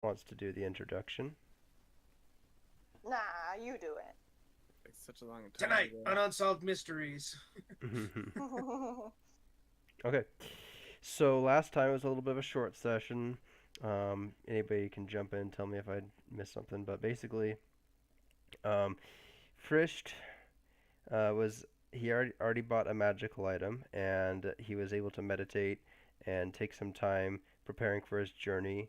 wants to do the introduction? Nah, you do it. Like such a long time Tonight ago. on Unsolved Mysteries. Okay. So last time was a little bit of a short session. Anybody can jump in and tell me if I missed something, but basically, um, Frisht was he already bought a magical item, and he was able to meditate and take some time preparing for his journey.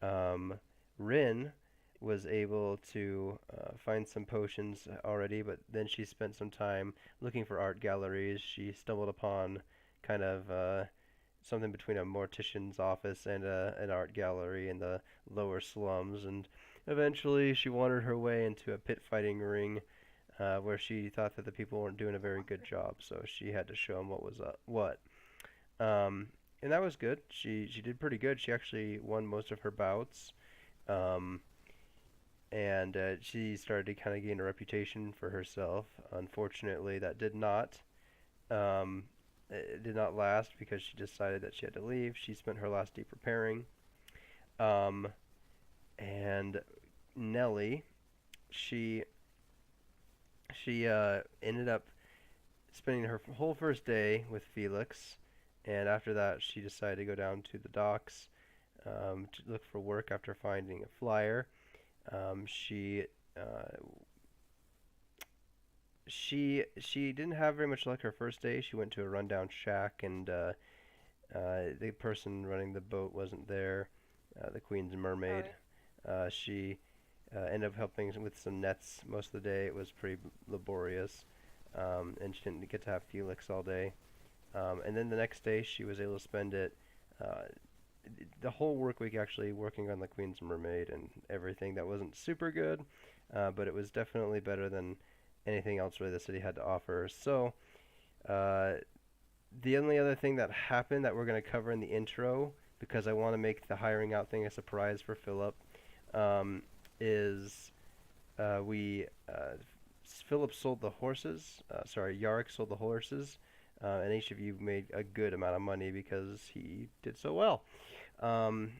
Um, Rin was able to find some potions already, but then she spent some time looking for art galleries. She stumbled upon kind of something between a mortician's office and an art gallery in the lower slums, and eventually she wandered her way into a pit fighting ring where she thought that the people weren't doing a very good job, so she had to show them what was what. Um, and that was good. She did pretty good. She actually won most of her bouts, um, and she started to kind of gain a reputation for herself. Unfortunately, that um, it did not last because she decided that she had to leave. She spent her last day preparing. Um, and Nellie, she she ended up spending her whole first day with Felix, and after that, she decided to go down to the docks to look for work after finding a flyer. She uh, she didn't have very much luck her first day. She went to a rundown shack, and the person running the boat wasn't there. The Queen's mermaid. Sorry. She ended up helping with some nets most of the day. It was pretty laborious, and she didn't get to have Felix all day. And then the next day, she was able to spend it uh, the whole work week actually working on the Queen's Mermaid and everything. That wasn't super good, but it was definitely better than anything else really the city had to offer. So uh, the only other thing that happened that we're going to cover in the intro, because I want to make the hiring out thing a surprise for Philip, um, is we Philip sold the horses. Sorry, Yarrick sold the horses, and each of you made a good amount of money because he did so well. Um,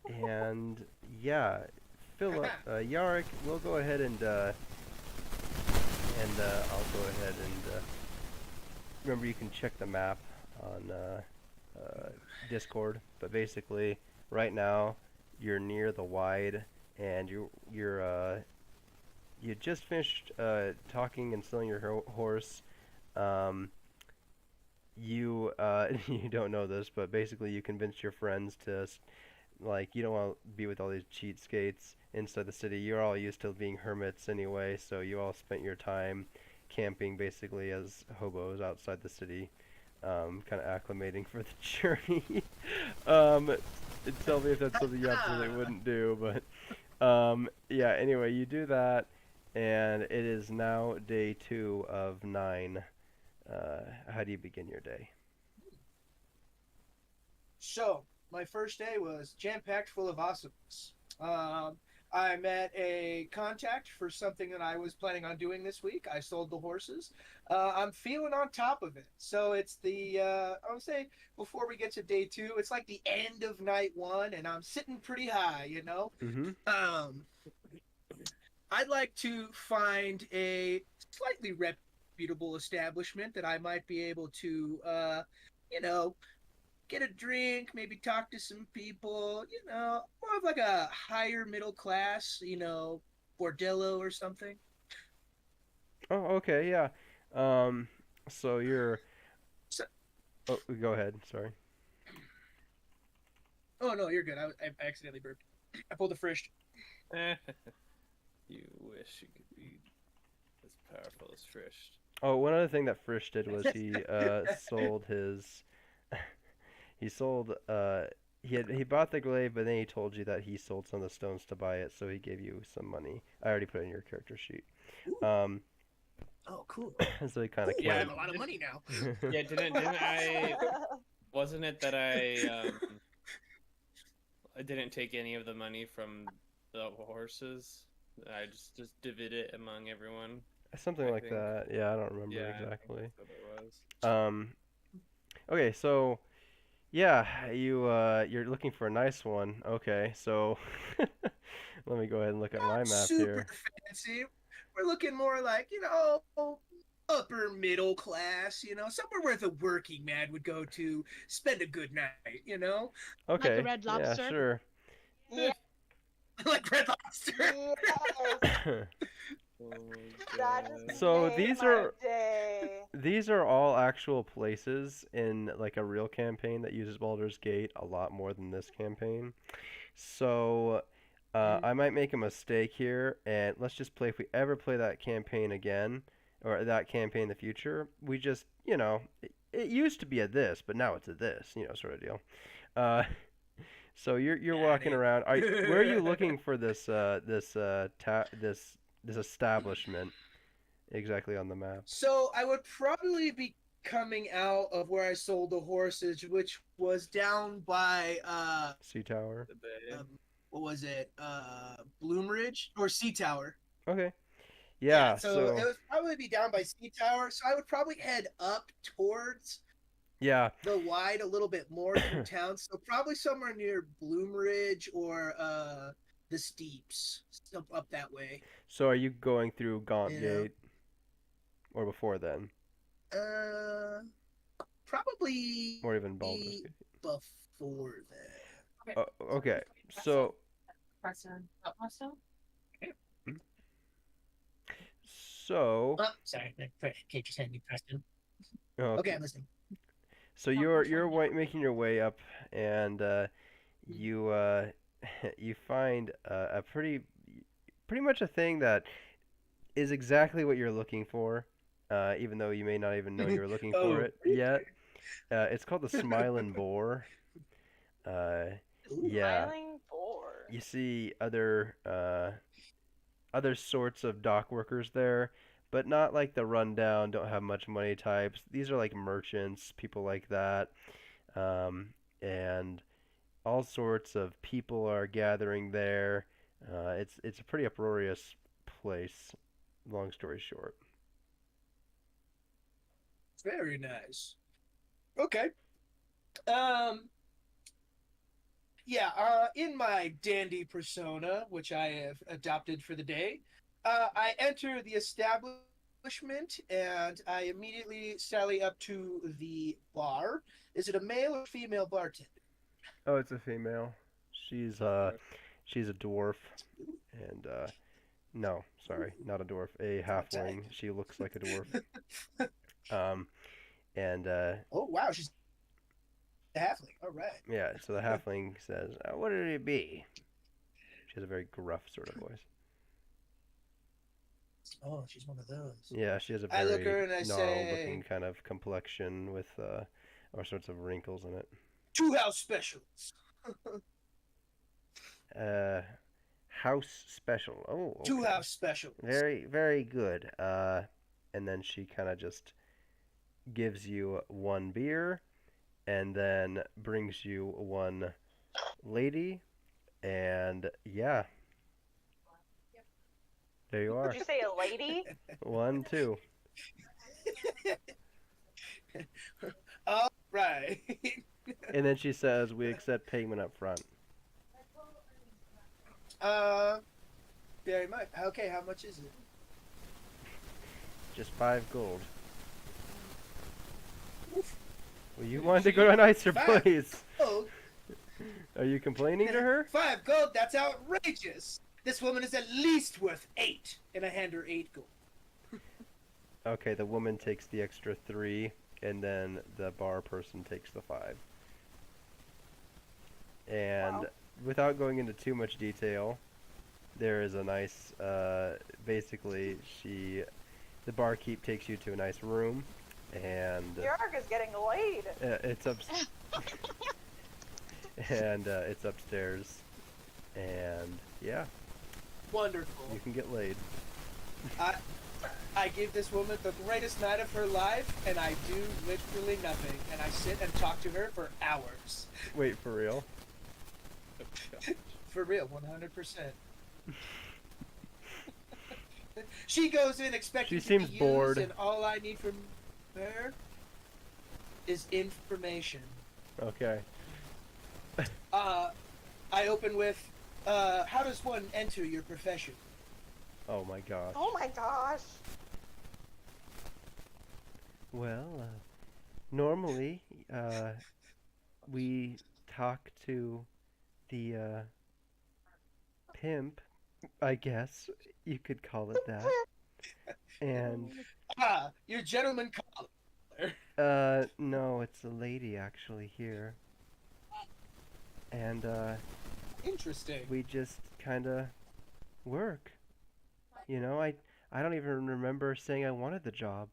and yeah, Philip, Yarrick, we'll go ahead and I'll go ahead and remember you can check the map on Discord. But basically, right now you're near the wide, and you just finished talking and selling your horse. Um, you you don't know this, but basically you convinced your friends to like you don't want to be with all these cheatskates inside the city. You're all used to being hermits anyway, so you all spent your time camping basically as hobos outside the city, kind of acclimating for the journey. um, Tell me if that's something you absolutely wouldn't do, but yeah. Anyway, you do that, and it is now day 2 of 9. How do you begin your day? So, my first day was jam packed full of awesomeness. Um, I met a contact for something that I was planning on doing this week. I sold the horses. I'm feeling on top of it. So, it's I would say before we get to day two, it's like the end of night one, and I'm sitting pretty high, you know? Mm-hmm. Um, I'd like to find a slightly reputable establishment that I might be able to, you know, get a drink, maybe talk to some people, more of like a higher middle class, bordello or something. Oh, okay, yeah. Um, so you're. So, Oh, go ahead. Sorry. oh no, you're good. I accidentally burped. I pulled a frisch. You wish you could be as powerful as Frisch. Oh, one other thing that Frisch did was he sold his. He sold. He bought the glaive, but then he told you that he sold some of the stones to buy it, so he gave you some money. I already put it in your character sheet. Ooh, Um, oh, cool. so he kind of Cool. I Yeah, have claimed. a lot of money now. yeah. Didn't I? Wasn't it that I didn't take any of the money from the horses? I just divvied it among everyone. Something I like think. that. Yeah, I don't remember Yeah, I think exactly. that's what it was. Um, okay, so Yeah, you're looking for a nice one. Okay, so let me go ahead and look at my Not map super here. fancy. We're looking more like, upper middle class, somewhere where the working man would go to spend a good night. Like a Okay, red yeah, lobster? sure. Yeah, Like Red Lobster. yes, Oh my that just god. So made my day. these are all actual places in like a real campaign that uses Baldur's Gate a lot more than this campaign. So I might make a mistake here, and let's just play. If we ever play that campaign again, or that campaign in the future, we just, it used to be a this, but now it's a this, sort of deal. Uh, so you're Got walking it. around. Where are you looking for this establishment exactly on the map? So I would probably be coming out of where I sold the horses, which was down by Sea Tower. The bay. what was it? Bloomridge or Sea Tower. Okay. Yeah, Yeah. so it So would probably be down by Sea Tower. So I would probably head up towards yeah. the wide a little bit more through town. So probably somewhere near Bloomridge or the Steeps, up that way. So are you going through Gaunt You know, Gate or before then, uh, probably or even Baldur's Gate? before that. Okay. So Preston. Oh, Preston? so Oh, sorry, Kate just handed me Preston. okay. Okay, I'm listening. So making your way up, and you you find a pretty much a thing that is exactly what you're looking for, even though you may not even know you're looking for Oh, it yet. It's called the Smiling Boar. Uh, yeah, Smiling boar. you see other sorts of dock workers there, but not like the rundown, don't have much money types. These are like merchants, people like that, and all sorts of people are gathering there. It's a pretty uproarious place. Long story short. very nice. Okay. Um, yeah, in my dandy persona, which I have adopted for the day, I enter the establishment and I immediately sally up to the bar. Is it a male or female bartender? Oh, it's a female. She's she's a dwarf, and no, sorry, not a dwarf, a halfling. She looks like a dwarf. Um, and Oh, wow, she's a halfling. All right. yeah, so the halfling says, "What did it be?" She has a very gruff sort of voice. Oh, she's one of those. Yeah, she has a I look very her and I gnarled-looking say, kind of complexion with all sorts of wrinkles in it. two house specials. Uh, House special. Oh, Two okay. house specials. Very, very good. And then she kind of just gives you one beer, and then brings you one lady, and yeah, there you Did are. you say a lady? One, two. All right. And then she says, "We accept payment up front." uh, very much. Okay, how much is it? Just 5 gold. Well, you wanted to go to a nicer 5 place. gold. Are you complaining to her? 5 gold. That's outrageous. This woman is at least worth 8, and I hand her 8 gold. Okay, the woman takes the extra 3, and then the bar person takes the 5. And Wow. without going into too much detail, there is a nice, basically, the barkeep takes you to a nice room, and Yarg is getting laid. it's up, and it's upstairs, and yeah, Wonderful. you can get laid. I give this woman the greatest night of her life, and I do literally nothing. And I sit and talk to her for hours. Wait, for real? For real, 100%. She goes in expecting She to seems be bored. used, and all I need from her is information. Okay. I open with, how does one enter your profession? Oh my gosh. Oh my gosh. Well, normally, we talk to the pimp, I guess you could call it that. And Your gentleman caller. no, it's a lady actually here. And Interesting. we just kind of work. You know, I don't even remember saying I wanted the job.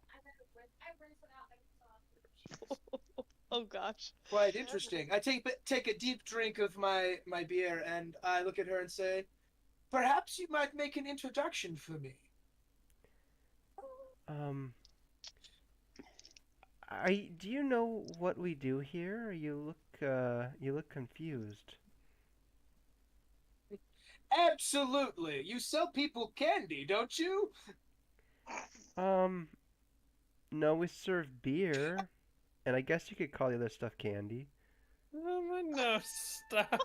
Oh gosh. Quite interesting. I take a deep drink of my beer and I look at her and say, "Perhaps you might make an introduction for me." Um, do you know what we do here? You look confused. Absolutely. You sell people candy, don't you? Um, no, we serve beer, and I guess you could call the other stuff candy. No, stop.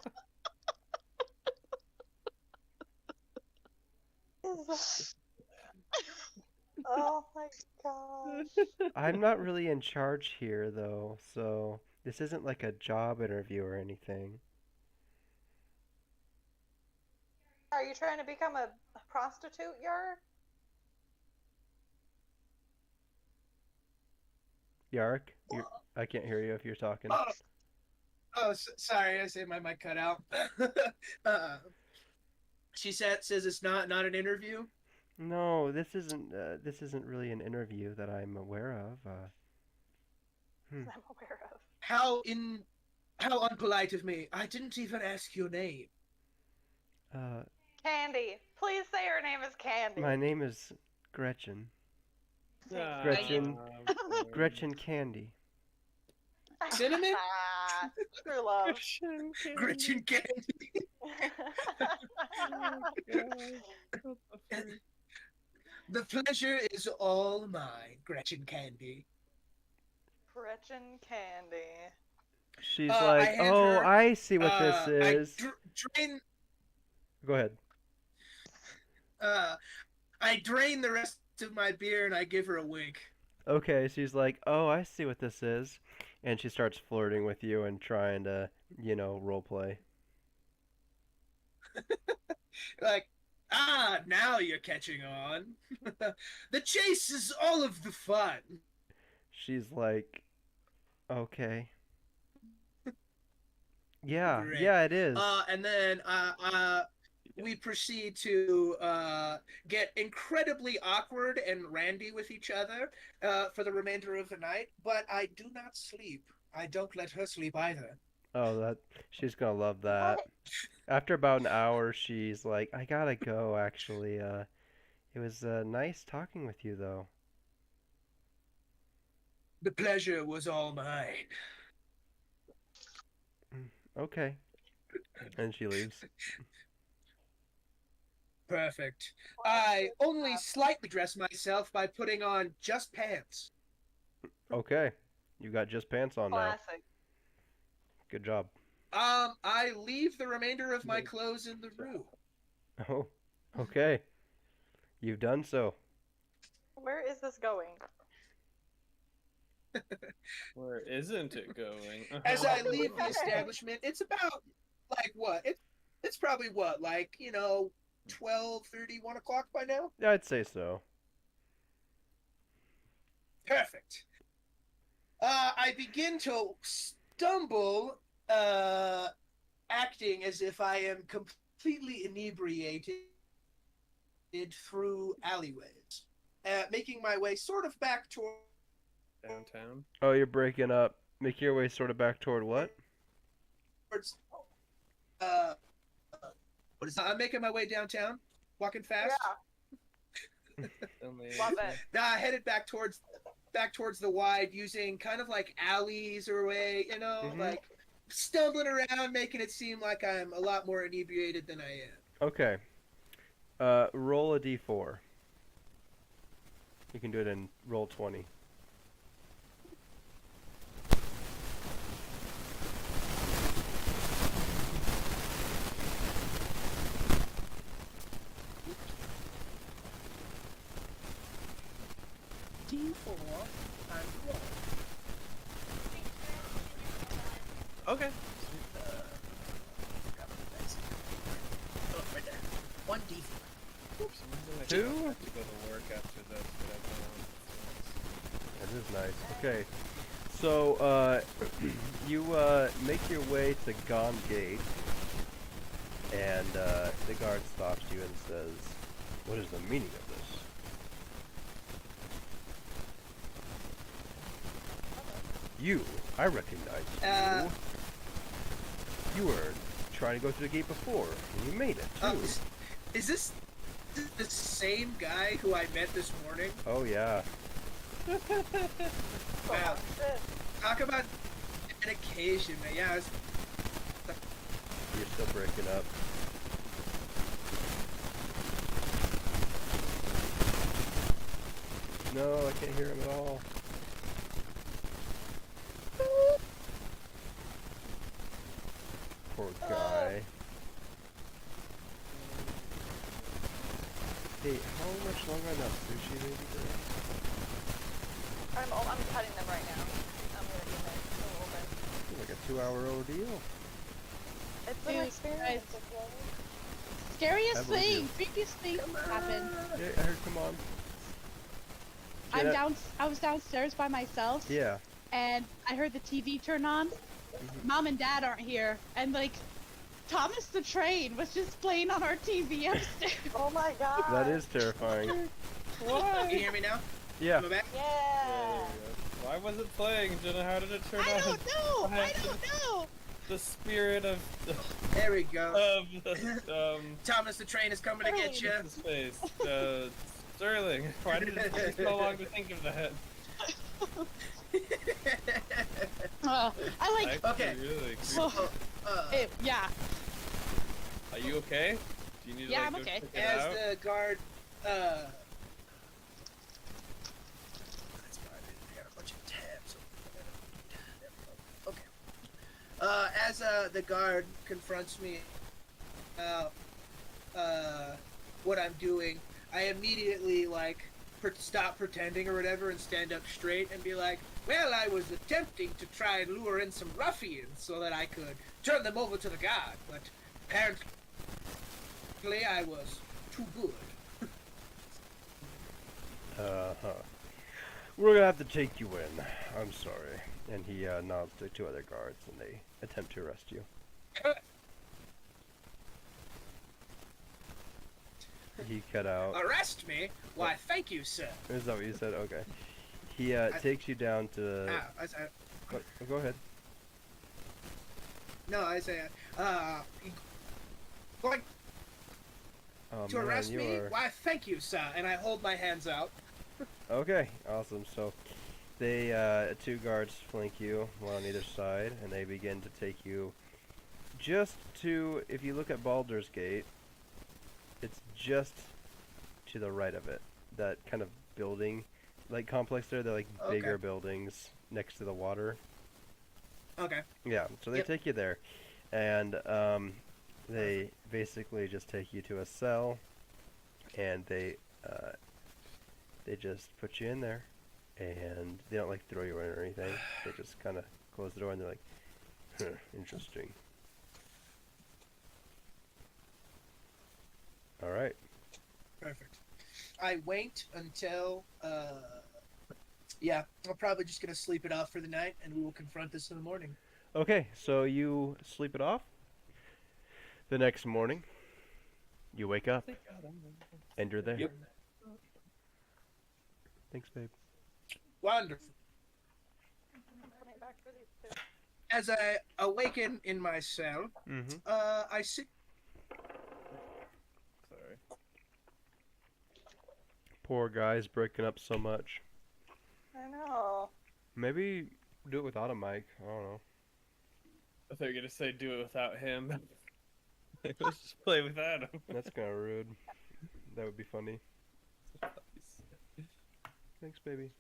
Oh my gosh. I'm not really in charge here, though, so this isn't like a job interview or anything. Are you trying to become a prostitute, Yar? Yark, I can't hear you if you're talking. Sorry, I say my mic cut out. uh, she says it's not an interview. No, this isn't really an interview that I'm aware of. I'm aware of. How unpolite of me. I didn't even ask your name. Uh, Candy. Please say her name is Candy. my name is Gretchen. Gretchen. Gretchen Candy. Cinnamon? True love. Gretchen Candy. The pleasure is all mine, Gretchen Candy. Gretchen Candy. She's I like, hand oh, her, I see what this I is. drain. Go ahead. I drain the rest of my beer and I give her a wink. Okay, she's like, oh, I see what this is. And she starts flirting with you and trying to, role play. Like, now you're catching on. The chase is all of the fun. She's like, okay. Yeah, Great. yeah, it is. And then we proceed to get incredibly awkward and randy with each other for the remainder of the night. But I do not sleep. I don't let her sleep either. Oh, she's gonna love that. What? After about an hour, she's like, I gotta go, actually. It was nice talking with you, though. The pleasure was all mine. Okay. And she leaves. Perfect. I only slightly dress myself by putting on just pants. Okay. You got just pants on now. Classic. Good job. I leave the remainder of my clothes in the room. Oh, okay. You've done so. Where is this going? Where isn't it going? As I leave the establishment, it's about like what? It's probably what, like, 12:30, 1 o'clock by now? I'd say so. Perfect. I begin to stumble, acting as if I am completely inebriated through alleyways, making my way sort of back Downtown. Oh, you're breaking up. Make your way sort of back toward what? towards, what is that? I'm making my way downtown, walking fast. Only Love it. Headed back towards the wide, using kind of like alleys or way, like stumbling around, making it seem like I'm a lot more inebriated than I am. Okay. Roll a d4. You can do it in roll 20. 4. Time to roll. Okay. Oh, right there. 1d4. Oops. Two? I have to go to work after this, but I That is nice. Okay. So, you make your way to Gone Gate, and the guard stops you and says, "What is the meaning of this?" You, I recognize you. You were trying to go through the gate before, and you made it too. Is this the same guy who I met this morning? Oh yeah. Wow. Talk about dedication, man. Yeah, You're still breaking up. No, I can't hear him at all. Poor guy. Hey, how much longer on that sushi baby girl? I'm cutting them right now. I'm gonna be there in a little bit. It's like a 2-hour ordeal. It's an Dude, experience. guys. Okay? Scariest I believe you. thing, freakiest thing happened. Yeah, I heard, come on. I was downstairs by myself, Yeah. and I heard the TV turn on. Mom and Dad aren't here, and like, Thomas the Train was just playing on our TV upstairs. Oh my god. That is terrifying. Can you hear me now? Yeah. Am I back? Yeah. Why was it playing, Jenna? How did it turn I on? don't know. I don't know. The spirit of There we go. the Thomas the Train is coming to get you. space. Sterling. Why did it take so long to think of that? I like. Okay. Really creepy. Oh, yeah. Are you okay? Do you need Yeah, to I'm go okay. check it As out? the guard, that's fine. I got a bunch of tabs open. Okay. As the guard confronts me about what I'm doing, I immediately stop pretending or whatever and stand up straight and be like, "Well, I was attempting to try and lure in some ruffians so that I could turn them over to the guard, but apparently I was too good." We're gonna have to take you in. I'm sorry. And he nods to 2 other guards, and they attempt to arrest you. He cut out. Arrest me? Why, thank you, sir. Is that what you said? Okay. He takes you down to. Oh, go ahead. I say, going Oh, to man, arrest you me? are- Why, thank you, sir. And I hold my hands out. Okay, awesome. So, they 2 guards flank you, one on either side, and they begin to take you just to. If you look at Baldur's Gate, it's just to the right of it. That kind of building, complex there. They're bigger Okay. buildings next to the water. Okay. Yeah, so they Yep. take you there, and they basically just take you to a cell, and they just put you in there, and they don't throw you in or anything. They just kind of close the door, and they're like, huh, "Interesting." All right. Perfect. I wait until, I'm probably just going to sleep it off for the night, and we will confront this in the morning. Okay, so you sleep it off. The next morning, you wake up, and you're there. Yep. Thanks, babe. Wonderful. I'm coming back for these two. As I awaken in my cell, Mm-hmm. I see. Sorry. Poor guy's breaking up so much. I know. Maybe do it without a mic. I don't know. I thought you were gonna say do it without him. Let's just play without him. That's kind of rude. That would be funny. Thanks, baby.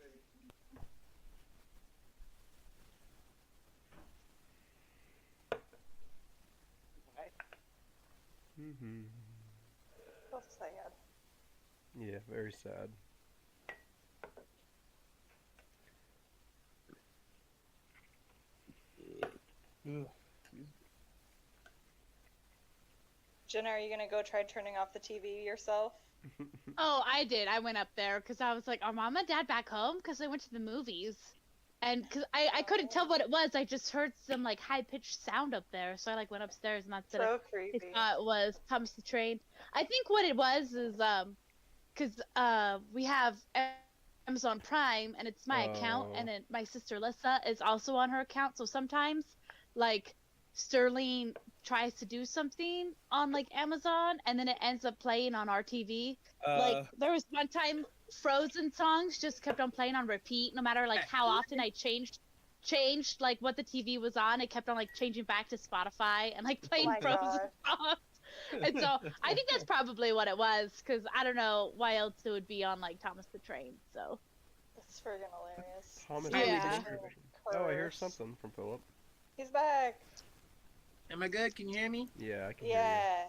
Mm-hmm. So sad. Yeah, very sad. Ugh. Jenna, are you gonna go try turning off the TV yourself? Oh, I did. I went up there because I was like, are mom and dad back home? Because they went to the movies. And because I couldn't tell what it was. I just heard some like high pitched sound up there. So I like went upstairs and that's it. So I creepy. thought it was Thomas the Train. I think what it was is because we have Amazon Prime and it's my account, Oh. and then my sister Lissa is also on her account. So sometimes, like, Sterling tries to do something on like Amazon, and then it ends up playing on our TV. Like there was one time Frozen songs just kept on playing on repeat, no matter like how often I changed like what the TV was on. It kept on like changing back to Spotify and like playing my Frozen God. songs. And so I think that's probably what it was, because I don't know why else it would be on like Thomas the Train. So It's friggin' hilarious. Thomas Sorry, Yeah. the Mr. Train. Oh, I hear Curse. something from Philip. He's back. Am I good? Can you hear me? Yeah, I can hear Yeah.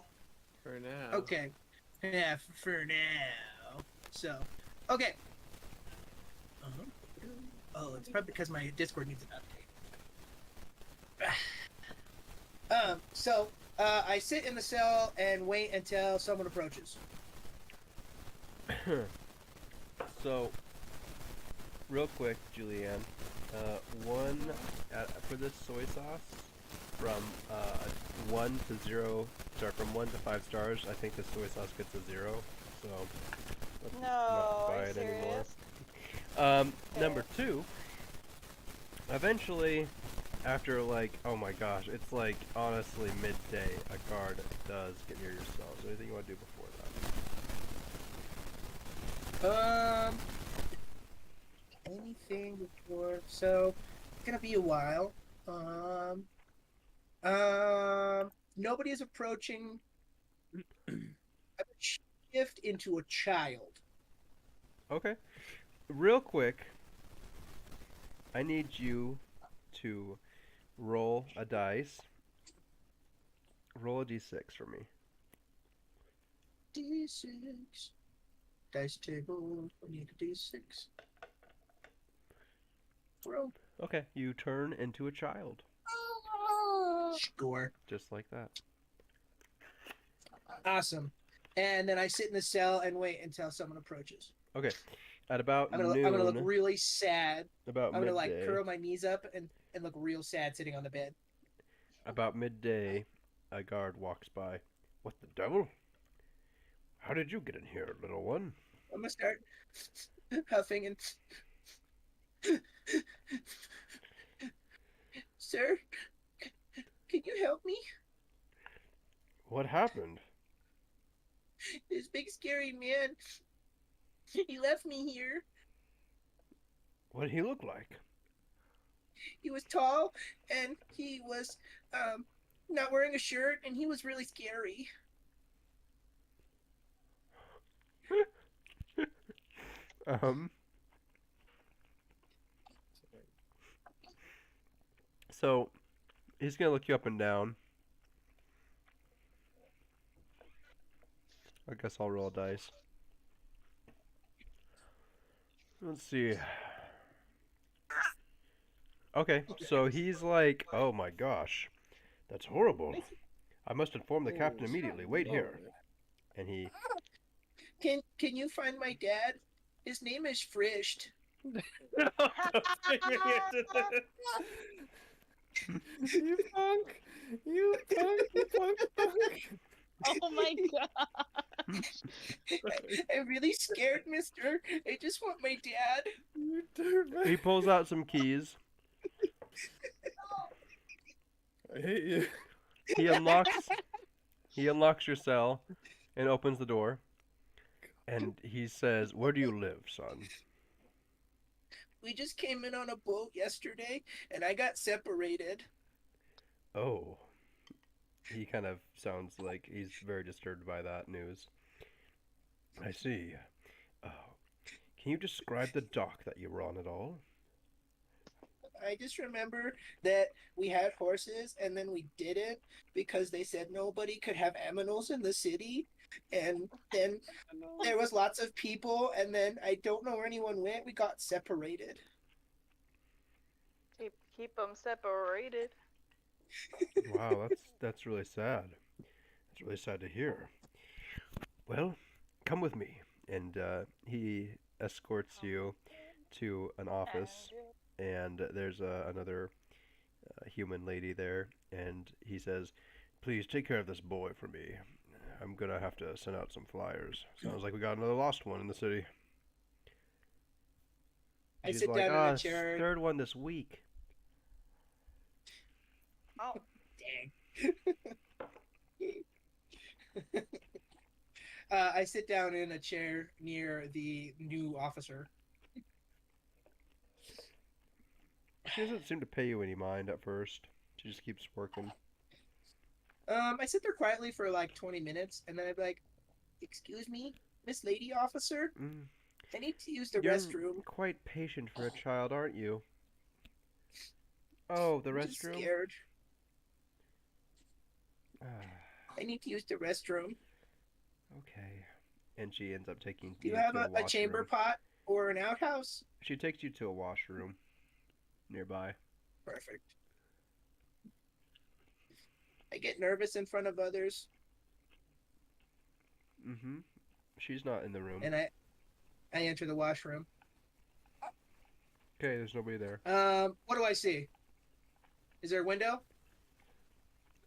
For now. Okay. Yeah, for now. So, okay. Oh, it's probably because my Discord needs an update. I sit in the cell and wait until someone approaches. you. So, real quick, Julianne, for this soy sauce, from 1 to 0, sorry, from 1 to 5 stars, I think the soy sauce gets a 0, so let's No, not buy are you it anymore. serious? Number 2, eventually, after like, oh my gosh, it's like honestly midday, a guard does get near your cell. Is there anything you want to do before that? Anything before? So, it's gonna be a while. Nobody is approaching. I would shift into a child. Okay. Real quick, I need you to roll a dice. Roll a d6 for me. D6. Dice table. We need a D6. Roll. Okay, you turn into a child. Score. Just like that. Awesome. And then I sit in the cell and wait until someone approaches. Okay. At about I'm noon, gonna look really sad. about I'm gonna like midday, curl my knees up and look real sad sitting on the bed. about midday, a guard walks by. What the devil? How did you get in here, little one? I'm gonna start huffing and. Sir, can you help me? What happened? This big scary man. He left me here. What did he look like? He was tall and he was not wearing a shirt and he was really scary. So he's gonna look you up and down. I guess I'll roll a dice. Let's see. Okay, so he's like, oh my gosh, that's horrible. I must inform the captain immediately. Wait here. And he, Can you find my dad? His name is Frisht. You punk! You punk! You punk! oh my god. I'm really scared, mister. I just want my dad. You dirtbag! he pulls out some keys. I hate you. He unlocks your cell and opens the door. And he says, "Where do you live, son?" We just came in on a boat yesterday and I got separated. Oh. He kind of sounds like he's very disturbed by that news. I see. Oh. Can you describe the dock that you were on at all? I just remember that we had horses and then we didn't because they said nobody could have aminals in the city. And then there was lots of people and then I don't know where anyone went. We got separated. Keep them separated. Wow, that's really sad. It's really sad to hear. Well, come with me, and he escorts you to an office, Andrew. and there's another human lady there, and he says, "Please take care of this boy for me. I'm gonna have to send out some flyers. Sounds like we got another lost one in the city." I She's sit like, down in "Ah, a chair. third one this week." Oh, Dang. I sit down in a chair near the new officer. She doesn't seem to pay you any mind at first. She just keeps working. I sit there quietly for like 20 minutes, and then I'd be like, "Excuse me, Miss Lady Officer, Mm, I need to use the you're restroom. quite patient for a child, aren't you? Oh, the I'm just restroom? scared. Ah, I need to use the restroom. okay. And she ends up taking Do you you have to a a chamber washroom. pot or an outhouse? She takes you to a washroom nearby. Perfect. I get nervous in front of others, Mm-hmm. She's not in the room. and I enter the washroom. Okay, there's nobody there. What do I see? Is there a window?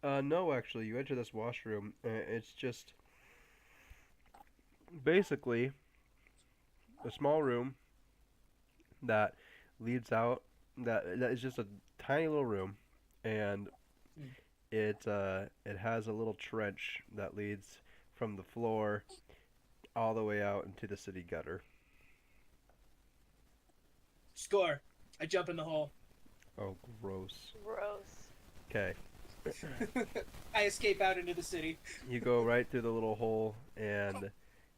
No, actually, you enter this washroom. It's just basically a small room that leads out. That is just a tiny little room, and Hmm. it has a little trench that leads from the floor all the way out into the city gutter. Score. I jump in the hole. Oh, gross. gross. Okay, I escape out into the city. you go right through the little hole, and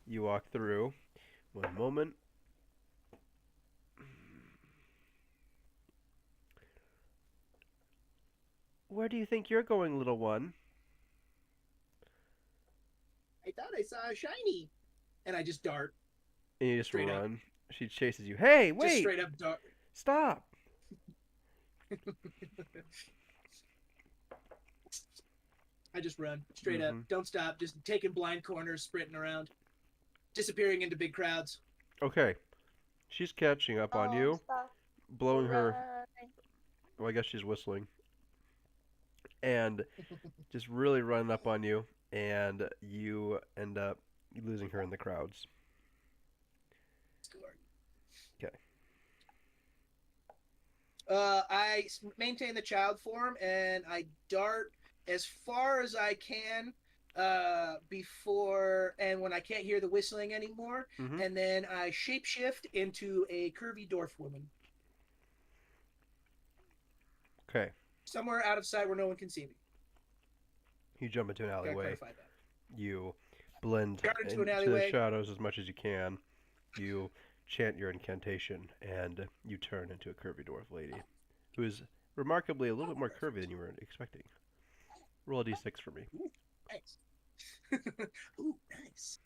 you walk through. One moment. Where do you think you're going, little one? I thought I saw a shiny. And I just dart. And you just Straight up. run. She chases you. Hey, Just wait! straight up dart. Stop! I just run. Straight up. Mhm. Don't stop. Just taking blind corners, sprinting around. Disappearing into big crowds. Okay. She's catching up on you, Stop blowing her. running. Well, I guess she's whistling. And just really running up on you, and you end up losing her in the crowds. Score. 'Kay. I maintain the child form and I dart as far as I can before and when I can't hear the whistling anymore, Mhm. and then I shapeshift into a curvy dwarf woman Okay. somewhere out of sight where no one can see me. You jump into an Gotta alleyway. clarify that. You blend Dart into an into the alleyway. shadows as much as you can. You chant your incantation, and you turn into a curvy dwarf lady, who is remarkably a little bit more curvy than you were expecting. Roll a d6 for me. Nice. Ooh, nice.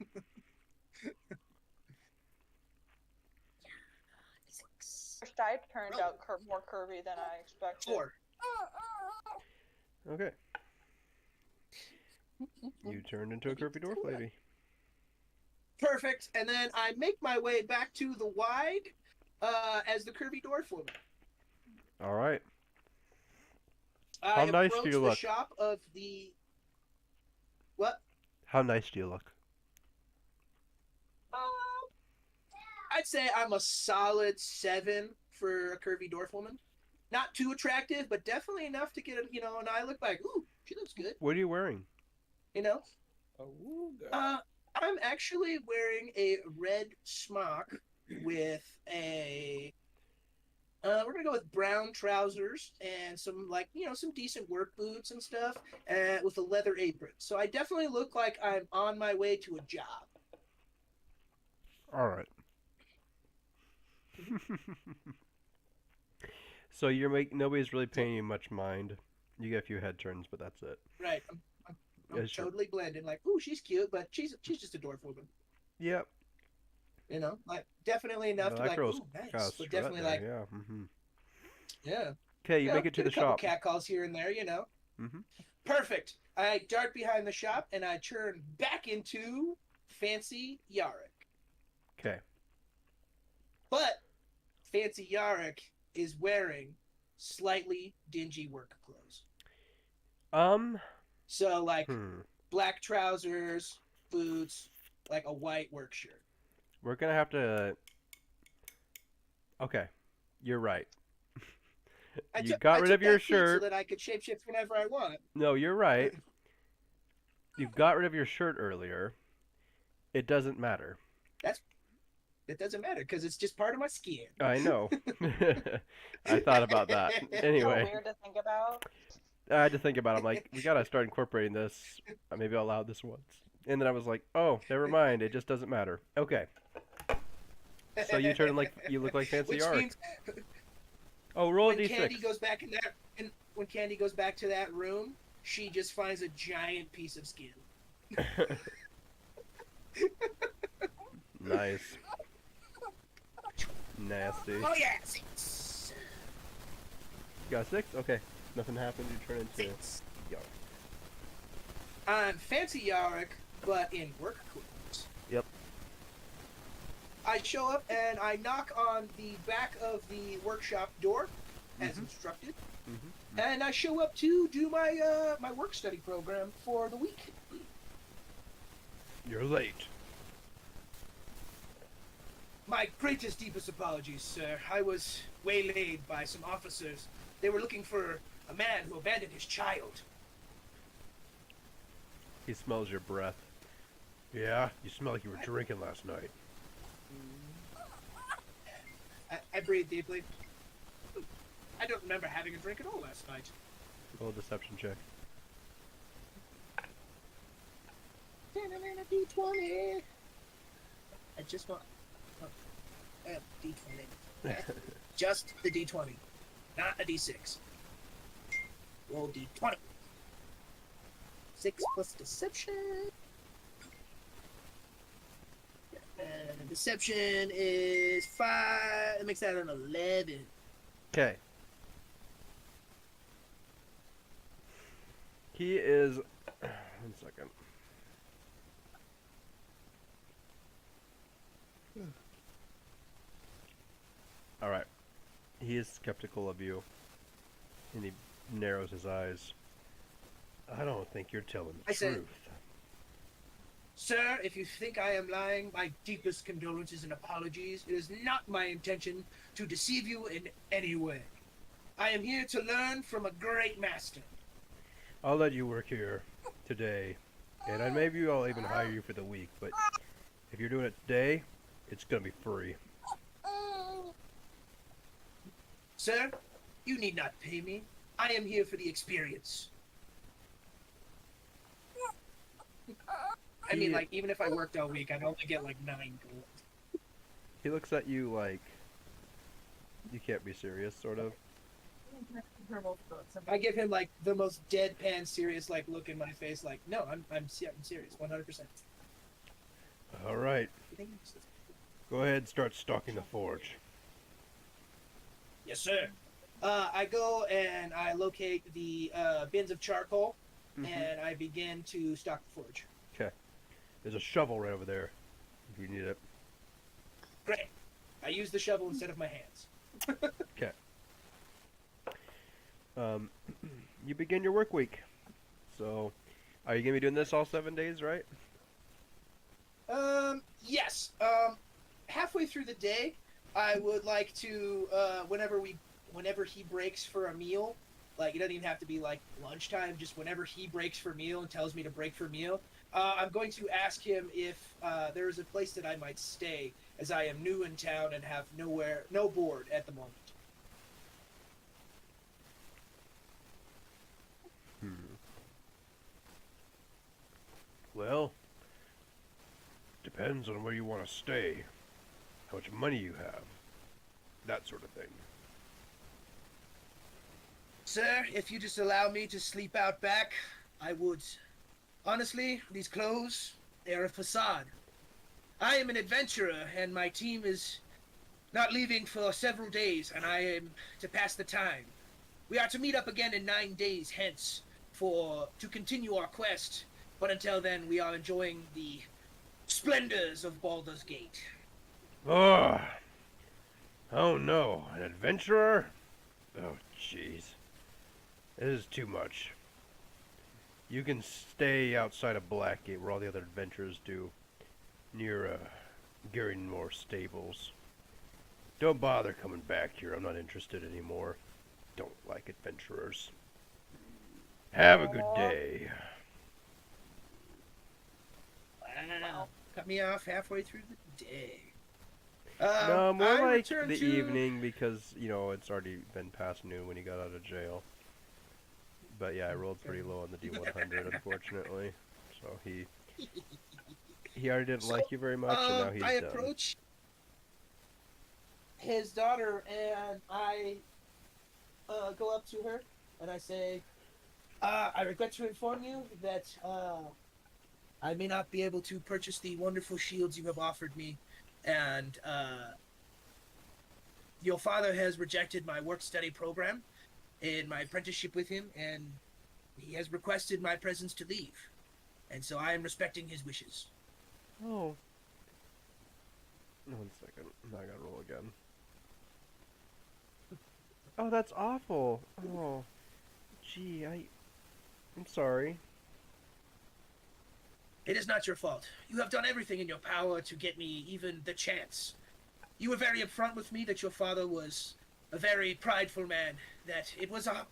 First eye turned out more curvy than I expected. 4. Okay. You turned into a curvy dwarf lady. Perfect. And then I make my way back to the wide as the curvy dwarf woman. All right. I How nice do approach you the look? shop of the what? How nice do you look? I'd say I'm a solid 7 for a curvy dwarf woman. Not too attractive, but definitely enough to get an eye look like, ooh, she looks good. What are you wearing? You know? Awooga. I'm actually wearing a red smock with a we're gonna go with brown trousers and some some decent work boots and stuff, with a leather apron. So I definitely look like I'm on my way to a job. All right. So nobody's really paying you much mind. You get a few head turns, but that's it. Right. I'm Yeah, sure. totally blending. Like, ooh, she's cute, but she's just a dwarf woman. Yep. You know, like definitely enough No, to that like, girl's ooh, nice, got a but strut definitely there, like, yeah. Mm-hmm. yeah. Okay, you know, make it to get the a couple shop. cat calls here and there, you know. Mm-hmm. Perfect. I dart behind the shop and I turn back into Fancy Yarick. Okay. But Fancy Yarick is wearing slightly dingy work clothes. Um. So, like, Hmm. black trousers, boots, like a white work shirt. We're gonna have to. Okay. You're right. You got I rid of took your that feat so shirt. that I could shapeshift whenever I want. No, you're right. You got rid of your shirt earlier. It doesn't matter. It doesn't matter because it's just part of my skin. I know. I thought about that. So Anyway, weird to think about. I had to think about it. I'm like, we gotta start incorporating this. Maybe I'll allow this once. And then I was like, oh, never mind. It just doesn't matter. Okay. So you look like Fancy Which Ark. means Oh, roll a when Candy d6. goes back in that, and when Candy goes back to that room, she just finds a giant piece of skin. Nice. Nasty. Oh yeah, 6. You got a 6? Okay. Nothing happened. You turn into 6. Yark. I'm Fancy Yarick, but in work clothes. Yep. I show up and I knock on the back of the workshop door, as Mhm. instructed, Mm-hmm. and I show up to do my my work study program for the week. You're late. My greatest, deepest apologies, sir. I was waylaid by some officers. They were looking for a man who abandoned his child. He smells your breath. Yeah, you smell like you were drinking last night. I breathe deeply. I don't remember having a drink at all last night. Roll a deception check. D20. I just want D20. Just the D20, not a D6. Roll D20. 6 plus deception. And deception is 5. That makes that an 11. Okay. He is. 1 second. All right. He is skeptical of you, and he narrows his eyes. I don't think you're telling the I said- truth. Sir, if you think I am lying, my deepest condolences and apologies. It is not my intention to deceive you in any way. I am here to learn from a great master. I'll let you work here today, and maybe I'll even hire you for the week. But if you're doing it today, it's gonna be free. Sir, you need not pay me. I am here for the experience. I mean, like, even if I worked all week, I'd only get like 9 gold. He looks at you like you can't be serious, sort of. I give him like the most deadpan, serious like look in my face. Like, no, I'm serious, 100%. All right, go ahead and start stocking the forge. Yes, sir. I go and I locate the bins of charcoal, and I begin to stock the forge. There's a shovel right over there, if you need it. Great. I use the shovel instead of my hands. You begin your work week. So, are you gonna be doing this all 7 days, right? Yes. Halfway through the day, I would like to, whenever he breaks for a meal, like, it doesn't even have to be, like, lunchtime, just whenever he breaks for meal and tells me to break for meal, I'm going to ask him if, there is a place that I might stay, as I am new in town and have no board at the moment. Well, depends on where you want to stay, how much money you have, that sort of thing. Sir, if you just allow me to sleep out back, I would. Honestly, these clothes, they are a facade. I am an adventurer, and my team is not leaving for several days, and I am to pass the time. We are to meet up again in 9 days hence to continue our quest. But until then, we are enjoying the splendors of Baldur's Gate. Oh, oh no, an adventurer? Oh, jeez. This is too much. You can stay outside of Blackgate where all the other adventurers do, near, Garrymore Stables. Don't bother coming back here, I'm not interested anymore. Don't like adventurers. Have a good day. Wow. Cut me off halfway through the day. No, more I like return the to- evening because, you know, it's already been past noon when he got out of jail. But yeah, I rolled pretty low on the D100, unfortunately. So he already didn't like you very much, and now he's I done. approach his daughter and I go up to her and I say, I regret to inform you that I may not be able to purchase the wonderful shields you have offered me, and your father has rejected my work-study program in my apprenticeship with him, and he has requested my presence to leave, and so I am respecting his wishes. Oh. 1 second. Now I gotta roll again. Oh, that's awful. Oh. Gee, I'm sorry. It is not your fault. You have done everything in your power to get me even the chance. You were very upfront with me that your father was a very prideful man, that it was a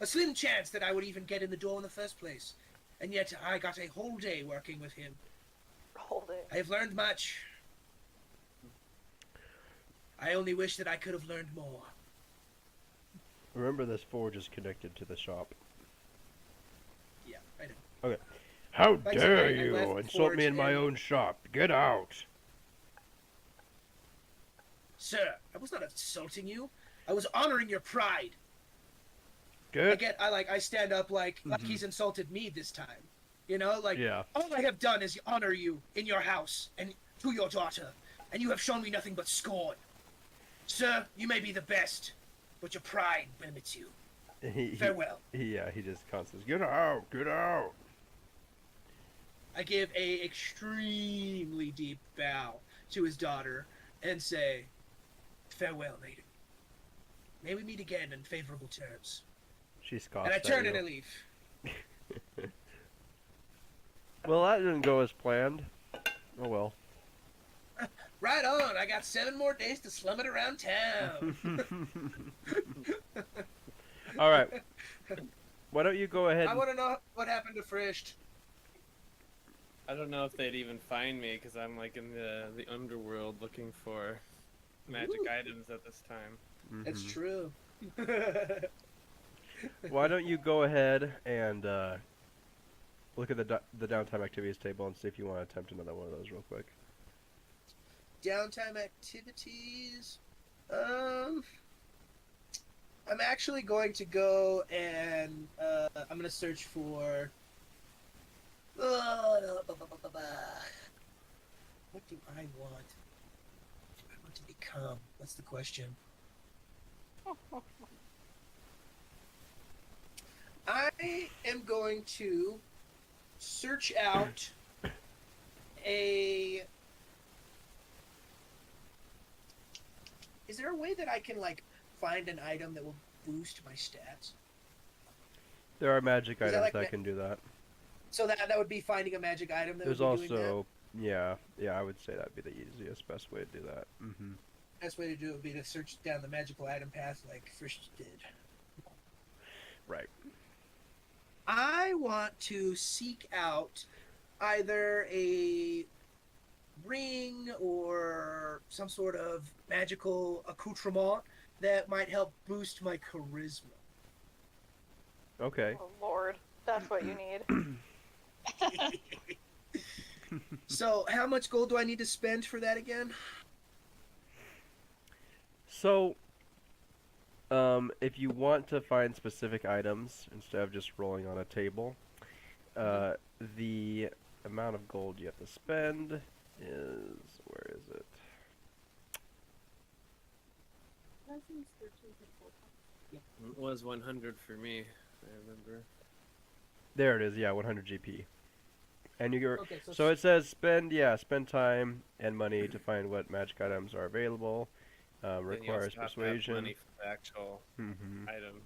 slim chance that I would even get in the door in the first place. And yet I got a whole day working with him. Hold it. I have learned much. I only wish that I could have learned more. Remember, this forge is connected to the shop. Yeah, I know. How Like I said, dare I you left the insult me forge in my and- own shop? Get out! Sir, I was not insulting you. I was honoring your pride. Good. I stand up like Mhm. he's insulted me this time. You know, like Yeah. all I have done is honor you in your house and to your daughter, and you have shown me nothing but scorn. Sir, you may be the best, but your pride limits you. Farewell. He just constantly get out, get out. I give a extremely deep bow to his daughter and say, farewell, maiden. May we meet again in favorable terms. She scoffs And I at turn you. and I leave. Well, that didn't go as planned. Oh well. Right on. I got 7 more days to slum it around town. All right. Why don't you go ahead? I want to know what happened to Frisht. I don't know if they'd even find me because I'm like in the underworld looking for magic Ooh. items at this time. It's Mhm. true. Why don't you go ahead and look at the downtime activities table and see if you want to attempt another one of those real quick. Downtime activities. I'm actually going to go and I'm going to search for. What do I want? What do I want to become? That's the question. I am going to search out a. Is there a way that I can like find an item that will boost my stats? There are magic Is that items like that ma- can do that. So that would be finding a magic item. That There's would be doing that. also, yeah, I would say that'd be the easiest, best way to do that. Mm-hmm. Best way to do it would be to search down the magical item path like Frisch did. Right. I want to seek out either a ring or some sort of magical accoutrement that might help boost my charisma. Okay. Oh Lord, that's what you need. So, how much gold do I need to spend for that again? So, if you want to find specific items instead of just rolling on a table, the amount of gold you have to spend is, where is it? It was 100 for me, I remember. There it is. Yeah, 100 GP. And you're Okay, so it says spend time and money to find what magic items are available. Then you also Requires have to have persuasion. money for the actual Hmm. item.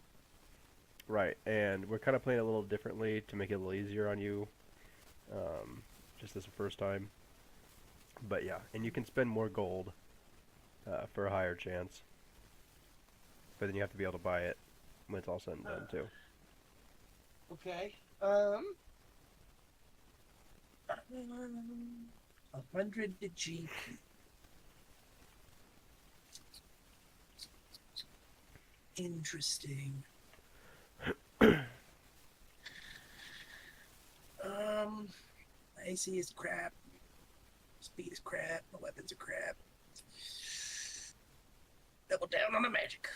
Right, and we're kind of playing a little differently to make it a little easier on you. Just this first time. But yeah, and you can spend more gold for a higher chance. But then you have to be able to buy it when it's all said and done too. Okay. 100 GP. Interesting. AC is crap. Speed is crap. My weapons are crap. Double down on the magic.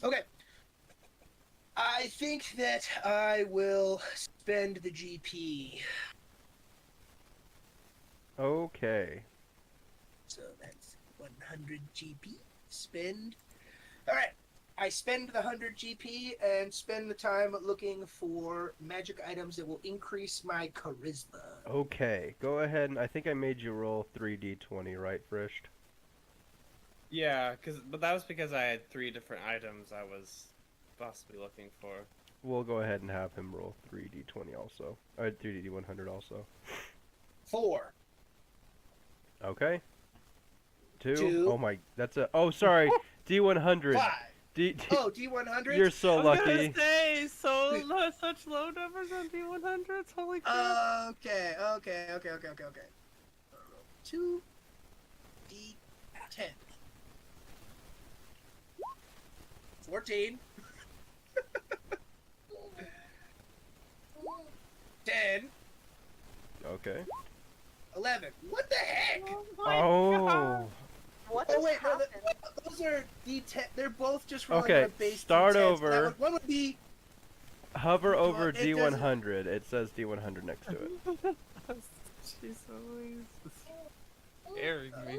Okay. I think that I will spend the GP. Okay. So that's 100 GP. Spend. Alright. I spend the 100 GP and spend the time looking for magic items that will increase my charisma. Okay, go ahead and I think I made you roll 3d20, right, Frisht? Yeah, but that was because I had 3 different items I was possibly looking for. We'll go ahead and have him roll 3d20 also. Or 3d100 also. 4. Okay. 2. Two. Oh my, that's a. Oh, sorry. D100. 5. D. Oh, D100? You're so I was lucky. gonna say, such low numbers on D100s. Holy crap! Okay. 2 D10. 14. 10. Okay. 11. What the heck? my Oh. God. What Oh just wait, no, happened? those are D10. They're both just rolling Okay, on a base start D10. So over. that one would be. Hover over It doesn't- D100. It says D100 next to it. She's always scaring me.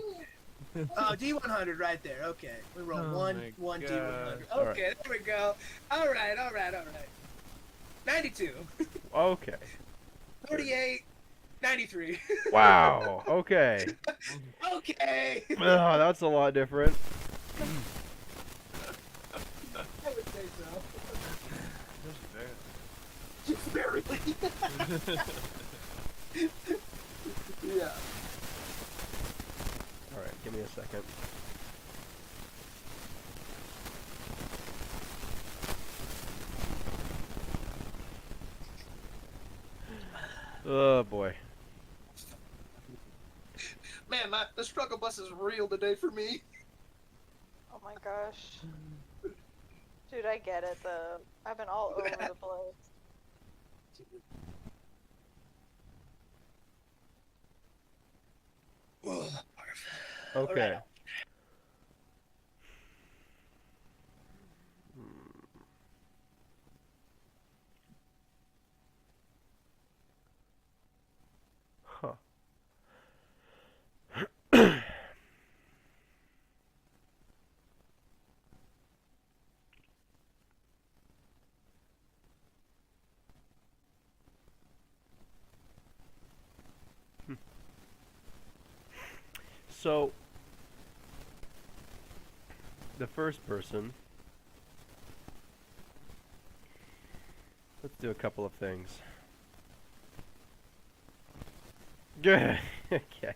Oh, D100 right there. Okay, we roll Oh one my D100. God. Okay, Alright. there we go. All right. 92, Okay. 48, 93. Wow. Okay. Okay. Oh, that's a lot different. I would say so. Just barely. Yeah. All right, give me a second. Oh boy. Man, the struggle bus is real today for me. Oh my gosh. Dude, I get it though. I've been all over the place. Okay. Alright. Huh. So, the first person, let's do a couple of things. Good. Okay.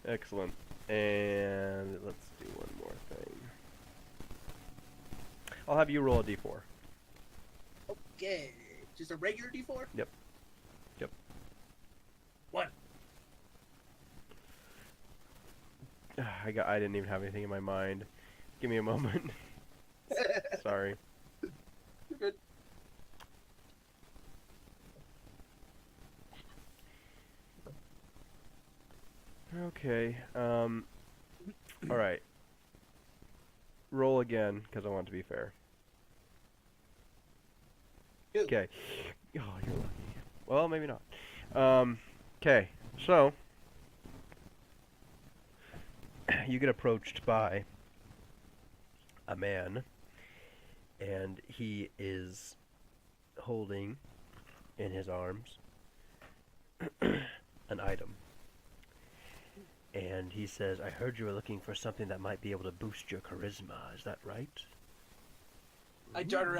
Excellent. And let's do one more thing. I'll have you roll a d4. Okay. Just a regular D4? Yep. 1. I didn't even have anything in my mind. Give me a moment. Sorry. You're good. Okay. All right. Roll again, because I want it to be fair. Two. Okay. Oh, you're lucky. Well, maybe not. Okay. So, you get approached by a man, and he is holding in his arms an item. And he says, I heard you were looking for something that might be able to boost your charisma. Is that right? I dart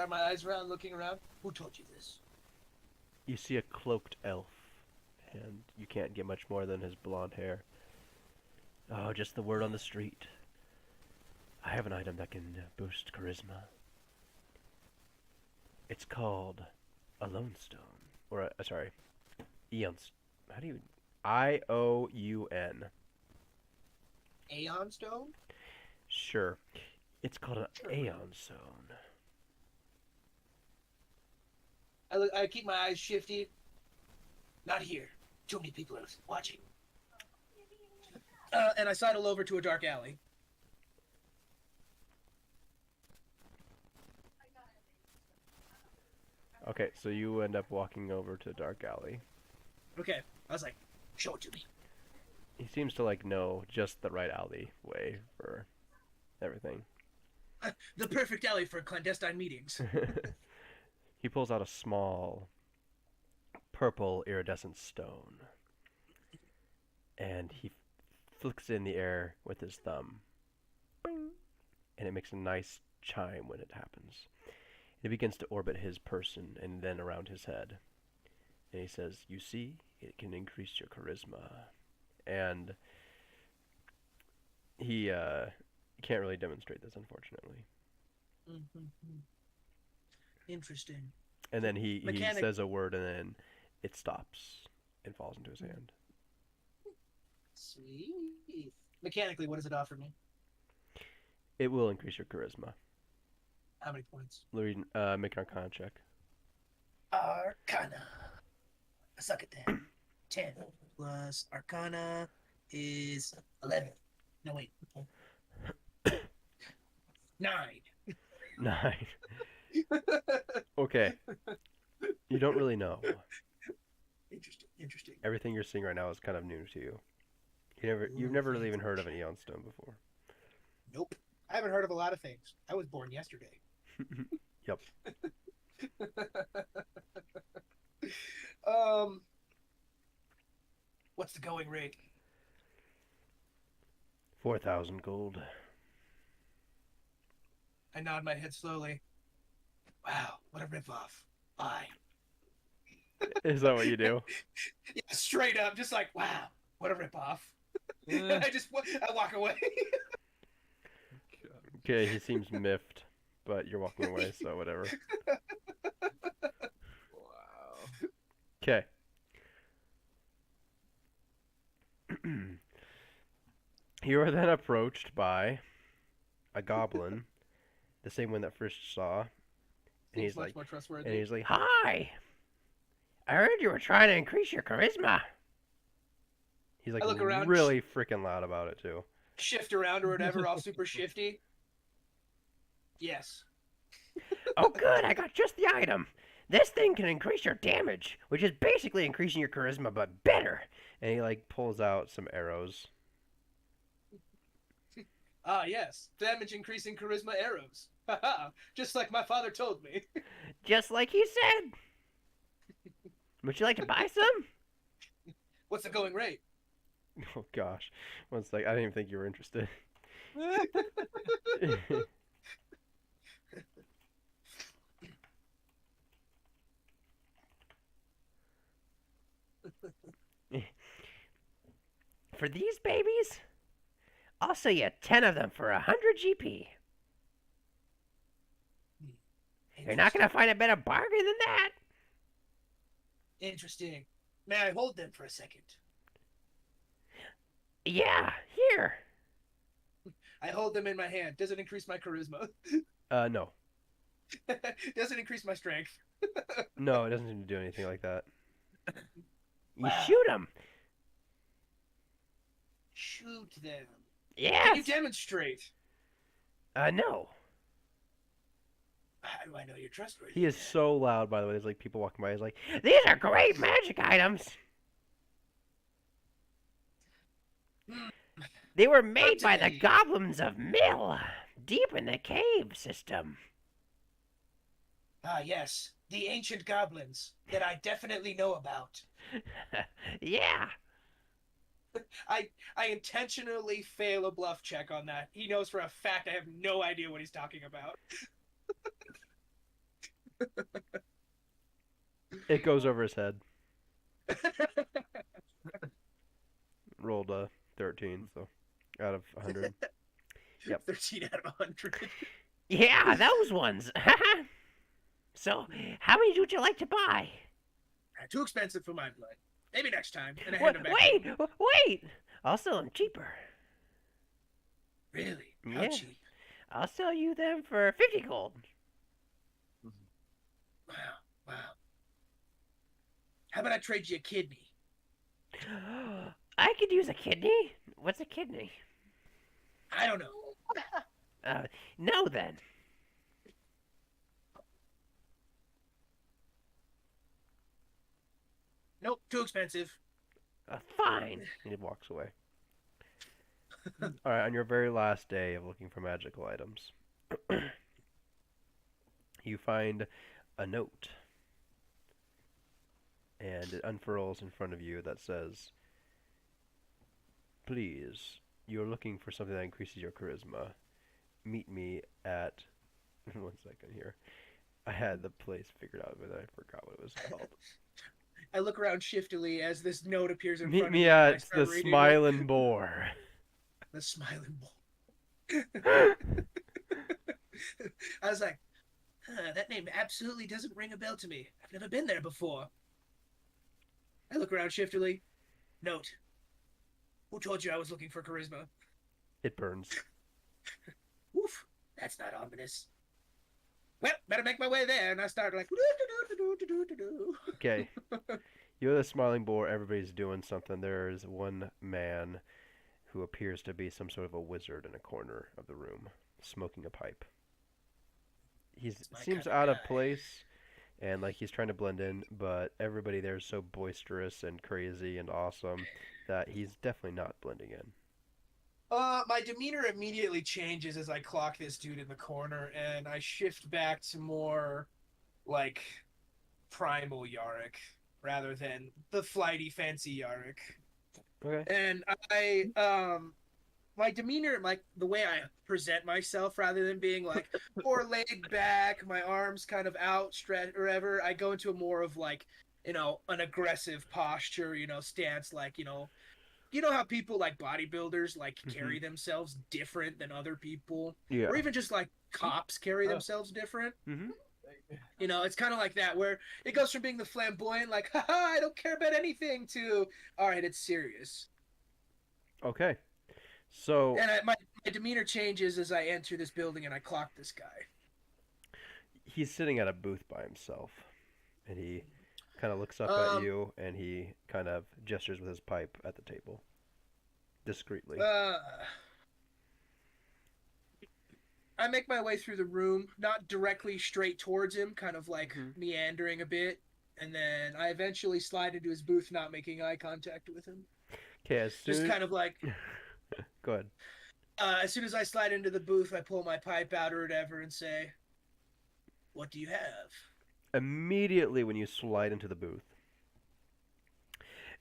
my eyes around, looking around. Who told you this? You see a cloaked elf, and you can't get much more than his blonde hair. Oh, just the word on the street. I have an item that can boost charisma. It's called a Lone Stone. Or, sorry, Eon. How do you... I-O-U-N. Aeon Stone? Sure. It's called an Aeon Stone. I keep my eyes shifty. Not here. Too many people are watching. And I sidle over to a dark alley. Okay, so you end up walking over to a dark alley. Okay. I was like, show it to me. He seems to, like, know just the right alley way for everything. The perfect alley for clandestine meetings. He pulls out a small purple iridescent stone. And he flicks it in the air with his thumb. Bing! And it makes a nice chime when it happens. It begins to orbit his person and then around his head. And he says, you see, it can increase your charisma. And he can't really demonstrate this, unfortunately. Mm-hmm. Interesting. And then he Mechanic- says a word and then it stops and falls into his hand. Sweet. Mechanically, what does it offer me? It will increase your charisma. How many points? Make an Arcana check. Arcana. I suck at that. 10 plus Arcana is 11. No, wait. 9. 9. Okay. You don't really know. Interesting. Everything you're seeing right now is kind of new to you. You've never really even heard of an Eon Stone before. Nope. I haven't heard of a lot of things. I was born yesterday. Yep. What's the going rate? 4,000 gold. I nod my head slowly. Wow, what a ripoff. Bye. Is that what you do? Yeah, straight up, just like, wow, what a ripoff. I walk away. Okay, he seems miffed, but you're walking away, so whatever. Wow. Okay. You are then approached by a goblin, the same one that Frisch saw, and Seems he's much like, more trustworthy. "Hi, I heard you were trying to increase your charisma." He's like I look around. really freaking loud about it too. Shift around or whatever, all super shifty. Yes. Oh, good! I got just the item. This thing can increase your damage, which is basically increasing your charisma, but better. And he like pulls out some arrows. Ah, yes. Damage increasing charisma arrows. Haha. Just like my father told me. Just like he said. Would you like to buy some? What's the going rate? Oh gosh. One sec. I didn't even think you were interested. For these babies, I'll sell you 10 of them for 100 GP. You're not going to find a better bargain than that. Interesting. May I hold them for a second? Yeah, here. I hold them in my hand. Does it increase my charisma? No. Does it increase my strength? No, it doesn't seem to do anything like that. You Wow. shoot them. Shoot them. Yes. Can you demonstrate? No. How do I know you're trustworthy? He is so loud, by the way. There's like people walking by. He's like, these are great magic items. They were made by the goblins of Mill, deep in the cave system. Ah, yes, the ancient goblins that I definitely know about. Yeah. I intentionally fail a bluff check on that. He knows for a fact I have no idea what he's talking about. It goes over his head. Rolled a 13, so out of 100. Yep. 13 out of 100. Yeah, those ones. So, how many would you like to buy? Too expensive for my blood. Maybe next time. And I hand him back. Wait! I'll sell them cheaper. Really? How Yeah. cheap? I'll sell you them for 50 gold. Wow, wow. How about I trade you a kidney? I could use a kidney. What's a kidney? I don't know. No then. Nope, too expensive. Fine. And he walks away. Alright, on your very last day of looking for magical items, you find a note. And it unfurls in front of you that says, please, you're looking for something that increases your charisma. Meet me at... One second here. I had the place figured out, but I forgot what it was called. I look around shiftily as this note appears in Meet front of me me. And I at start the reading it. Smiling Boar. The Smiling Boar. I was like, that name absolutely doesn't ring a bell to me. I've never been there before. I look around shiftily. Note. Who told you I was looking for charisma? It burns. Oof, that's not ominous. Well, better make my way there. And I start like, Okay. You're the Smiling Boar. Everybody's doing something. There's one man who appears to be some sort of a wizard in a corner of the room, smoking a pipe. He seems out of place, and like he's trying to blend in, but everybody there is so boisterous and crazy and awesome that he's definitely not blending in. My demeanor immediately changes as I clock this dude in the corner, and I shift back to more, like, primal Yarick, rather than the flighty, fancy Yarick. Okay. And my demeanor, like, the way I present myself, rather than being, like, more laid back, my arms kind of outstretched, or whatever, I go into a more of, like, an aggressive posture, stance, like, you know how people like bodybuilders like carry themselves different than other people, Yeah. or even just like cops carry themselves different. Mm-hmm. It's kind of like that, where it goes from being the flamboyant, like, haha, I don't care about anything, to, all right, it's serious. Okay. So. And my demeanor changes as I enter this building and I clock this guy. He's sitting at a booth by himself, and he kind of looks up at you, and he kind of gestures with his pipe at the table, discreetly. I make my way through the room, not directly straight towards him, kind of like meandering a bit, and then I eventually slide into his booth, not making eye contact with him. Okay, just kind of like... Go ahead. As soon as I slide into the booth, I pull my pipe out or whatever and say, what do you have? Immediately when you slide into the booth,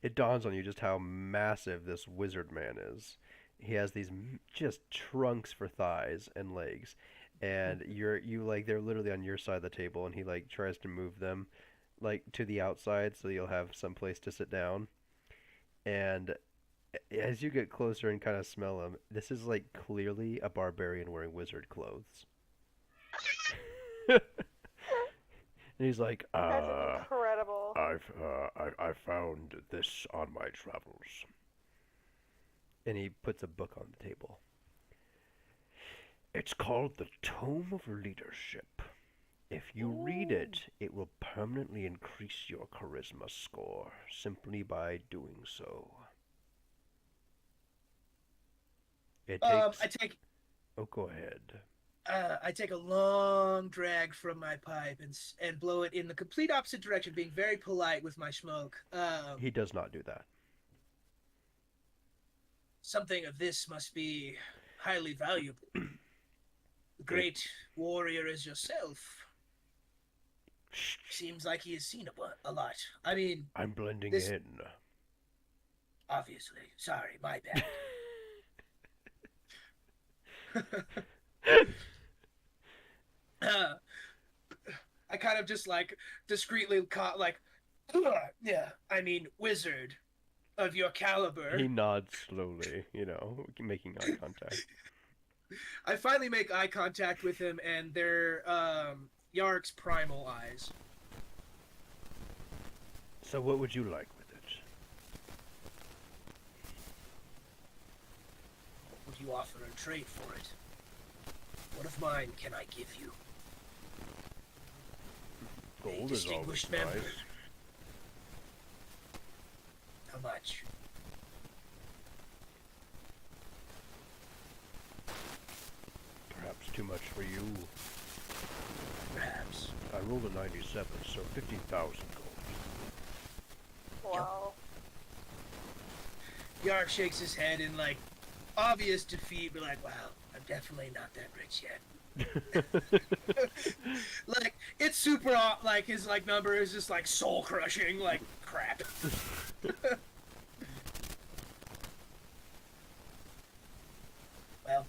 it dawns on you just how massive this wizard man is. He has these just trunks for thighs and legs, and they're literally on your side of the table, and he like tries to move them like to the outside so you'll have some place to sit down. And as you get closer and kind of smell him, this is like clearly a barbarian wearing wizard clothes. And he's like, That's incredible. I found this on my travels. And he puts a book on the table. It's called The Tome of Leadership. If you read it, it will permanently increase your charisma score simply by doing so. It takes... Oh, go ahead. I take a long drag from my pipe and blow it in the complete opposite direction, being very polite with my smoke. He does not do that. Something of this must be highly valuable. The great warrior as yourself. Shh, Seems like he has seen a lot. I mean, I'm blending this- in. obviously. Sorry, my bad. Uh, I kind of just like discreetly caught like, yeah. I mean, wizard of your caliber. He nods slowly, making eye contact. I finally make eye contact with him, and they're Yark's primal eyes. So what would you like with it? Would you offer a trade for it? What of mine can I give you? Gold is always distinguished member. nice. How much? Perhaps too much for you. Perhaps. I rolled a 97, so 15,000 gold. Wow. Yark shakes his head in like obvious defeat, but like, wow, I'm definitely not that rich yet. Like it's super like his like number is just like soul crushing like crap. Well,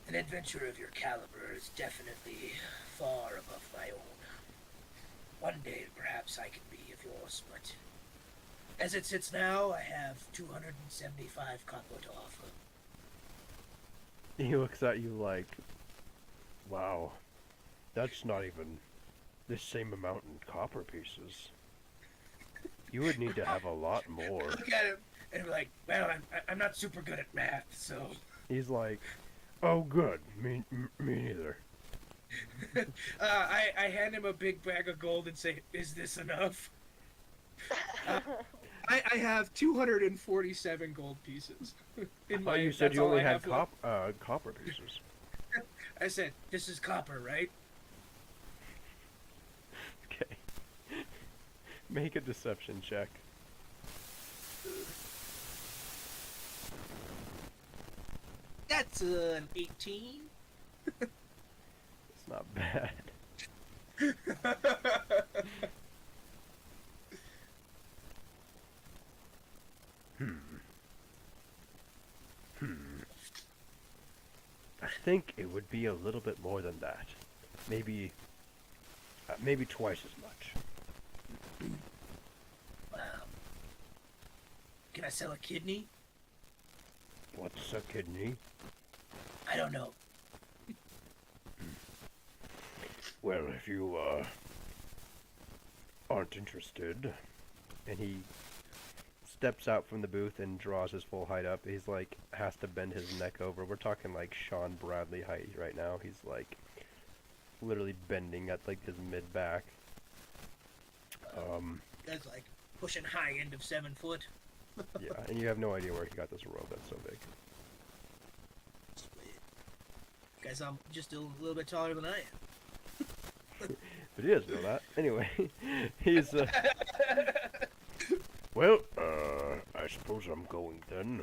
an adventure of your caliber is definitely far above my own. One day perhaps I can be of yours, but as it sits now, I have 275 copper to offer. He looks at you like, wow, that's not even the same amount in copper pieces. You would need to have a lot more. Look at him and be like, well, I'm not super good at math, so. He's like, oh good, me neither. I hand him a big bag of gold and say, is this enough? I have 247 gold pieces. In Oh, you said you only had copper pieces. I said, this is copper, right? Okay. Make a deception check. That's an 18. It's not bad. I think it would be a little bit more than that. Maybe twice as much. Wow. Can I sell a kidney? What's a kidney? I don't know. Well, if you aren't interested, and he steps out from the booth and draws his full height up. He's like has to bend his neck over. We're talking like Sean Bradley height right now. He's like literally bending at like his mid back. That's like pushing high end of 7 foot. Yeah, and you have no idea where he got this robe that's so big. Guys, I'm just a little bit taller than I am. But he doesn't know that. Anyway, he's well, I suppose I'm going then.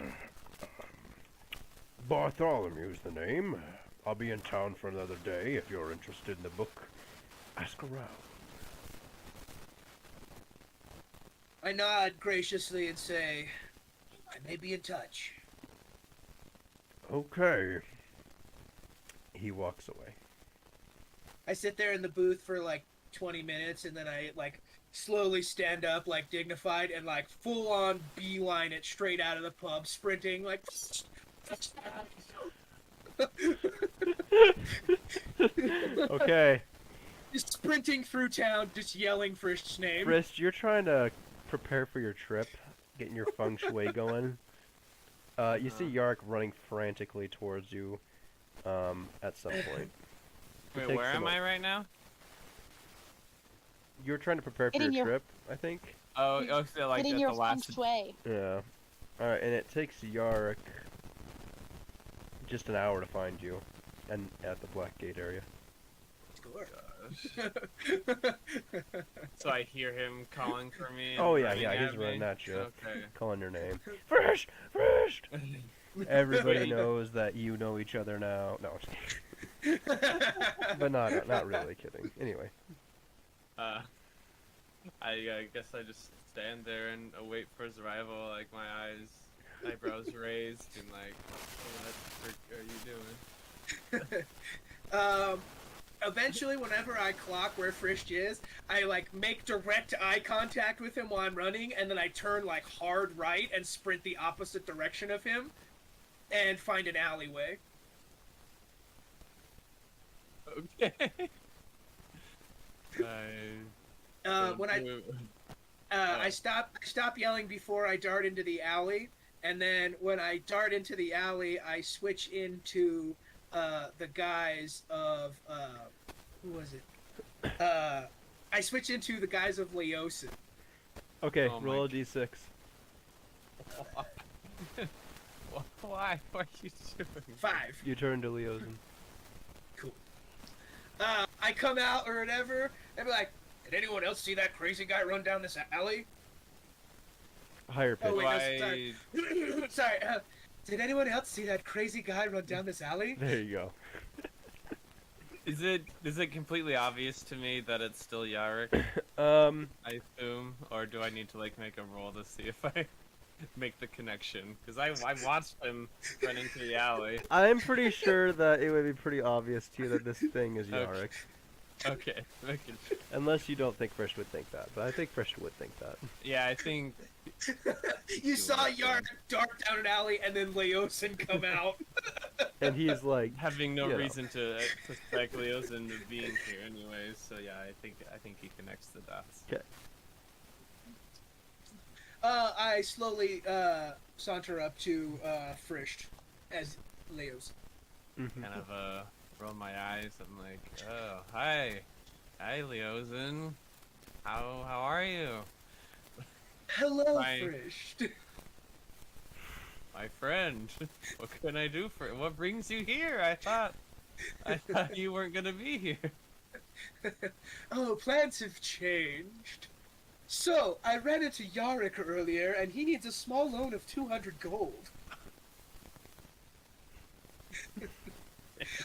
Bartholomew's the name. I'll be in town for another day. If you're interested in the book, ask around. I nod graciously and say, I may be in touch. Okay. He walks away. I sit there in the booth for like 20 minutes and then I like slowly stand up like dignified and like full on beeline it straight out of the pub, sprinting like Okay. just sprinting through town, just yelling Frisch's name. Frist, you're trying to prepare for your trip, getting your feng shui going. You see Yark running frantically towards you at some point. Wait, takes where him am a- I right now? You're trying to prepare for Getting your your- trip, I think. Oh, so like Getting at your the feng last. shui. Yeah. Alright, and it takes Yark just an hour to find you, and at the Black Gate area. Score. So I hear him calling for me. Oh and yeah, running yeah, at he's me? running at you, Okay. calling your name. Frisch! Frisch! Everybody knows that you know each other now. No, I'm just kidding. But not really kidding. Anyway. I guess I just stand there and await for his arrival, like my eyebrows raised, and like, what the frick are you doing? Eventually, whenever I clock where Frisch is, I like make direct eye contact with him while I'm running, and then I turn like hard right and sprint the opposite direction of him, and find an alleyway. Okay. I stop yelling before I dart into the alley, and then when I dart into the alley, I switch into the guise of who was it? I switch into the guise of Leosin. Okay, Oh roll a my- d6. Why? What are you doing? 5. You turn to Leosin. Cool. I come out or whatever, and be like, "Did anyone else see that crazy guy run down this alley?" Higher pitch. Oh wait, Why- no, sorry. Sorry. Did anyone else see that crazy guy run down this alley? There you go. Is it completely obvious to me that it's still Yarrick? I assume, or do I need to like make a roll to see if I make the connection? Because I watched him run into the alley. I'm pretty sure that it would be pretty obvious to you that this thing is Okay. Yarick. Okay, making- Unless you don't think Frisch would think that, but I think Frisch would think that. yeah, I think You saw Yard dart down an alley and then Leosin come out. And he's like, having no You know. reason to suspect Leo's into being here, anyways. So yeah, I think he connects the dots. I slowly saunter up to Frisch as Leo's. mhm. Kind of roll my eyes. I'm like, oh, hi, Leosin. How are you, Hello, Hi. Frisch. my friend? What can I do for? What brings you here? I thought you weren't gonna be here. Oh, plans have changed. So, I ran into Yarick earlier, and he needs a small loan of 200 gold.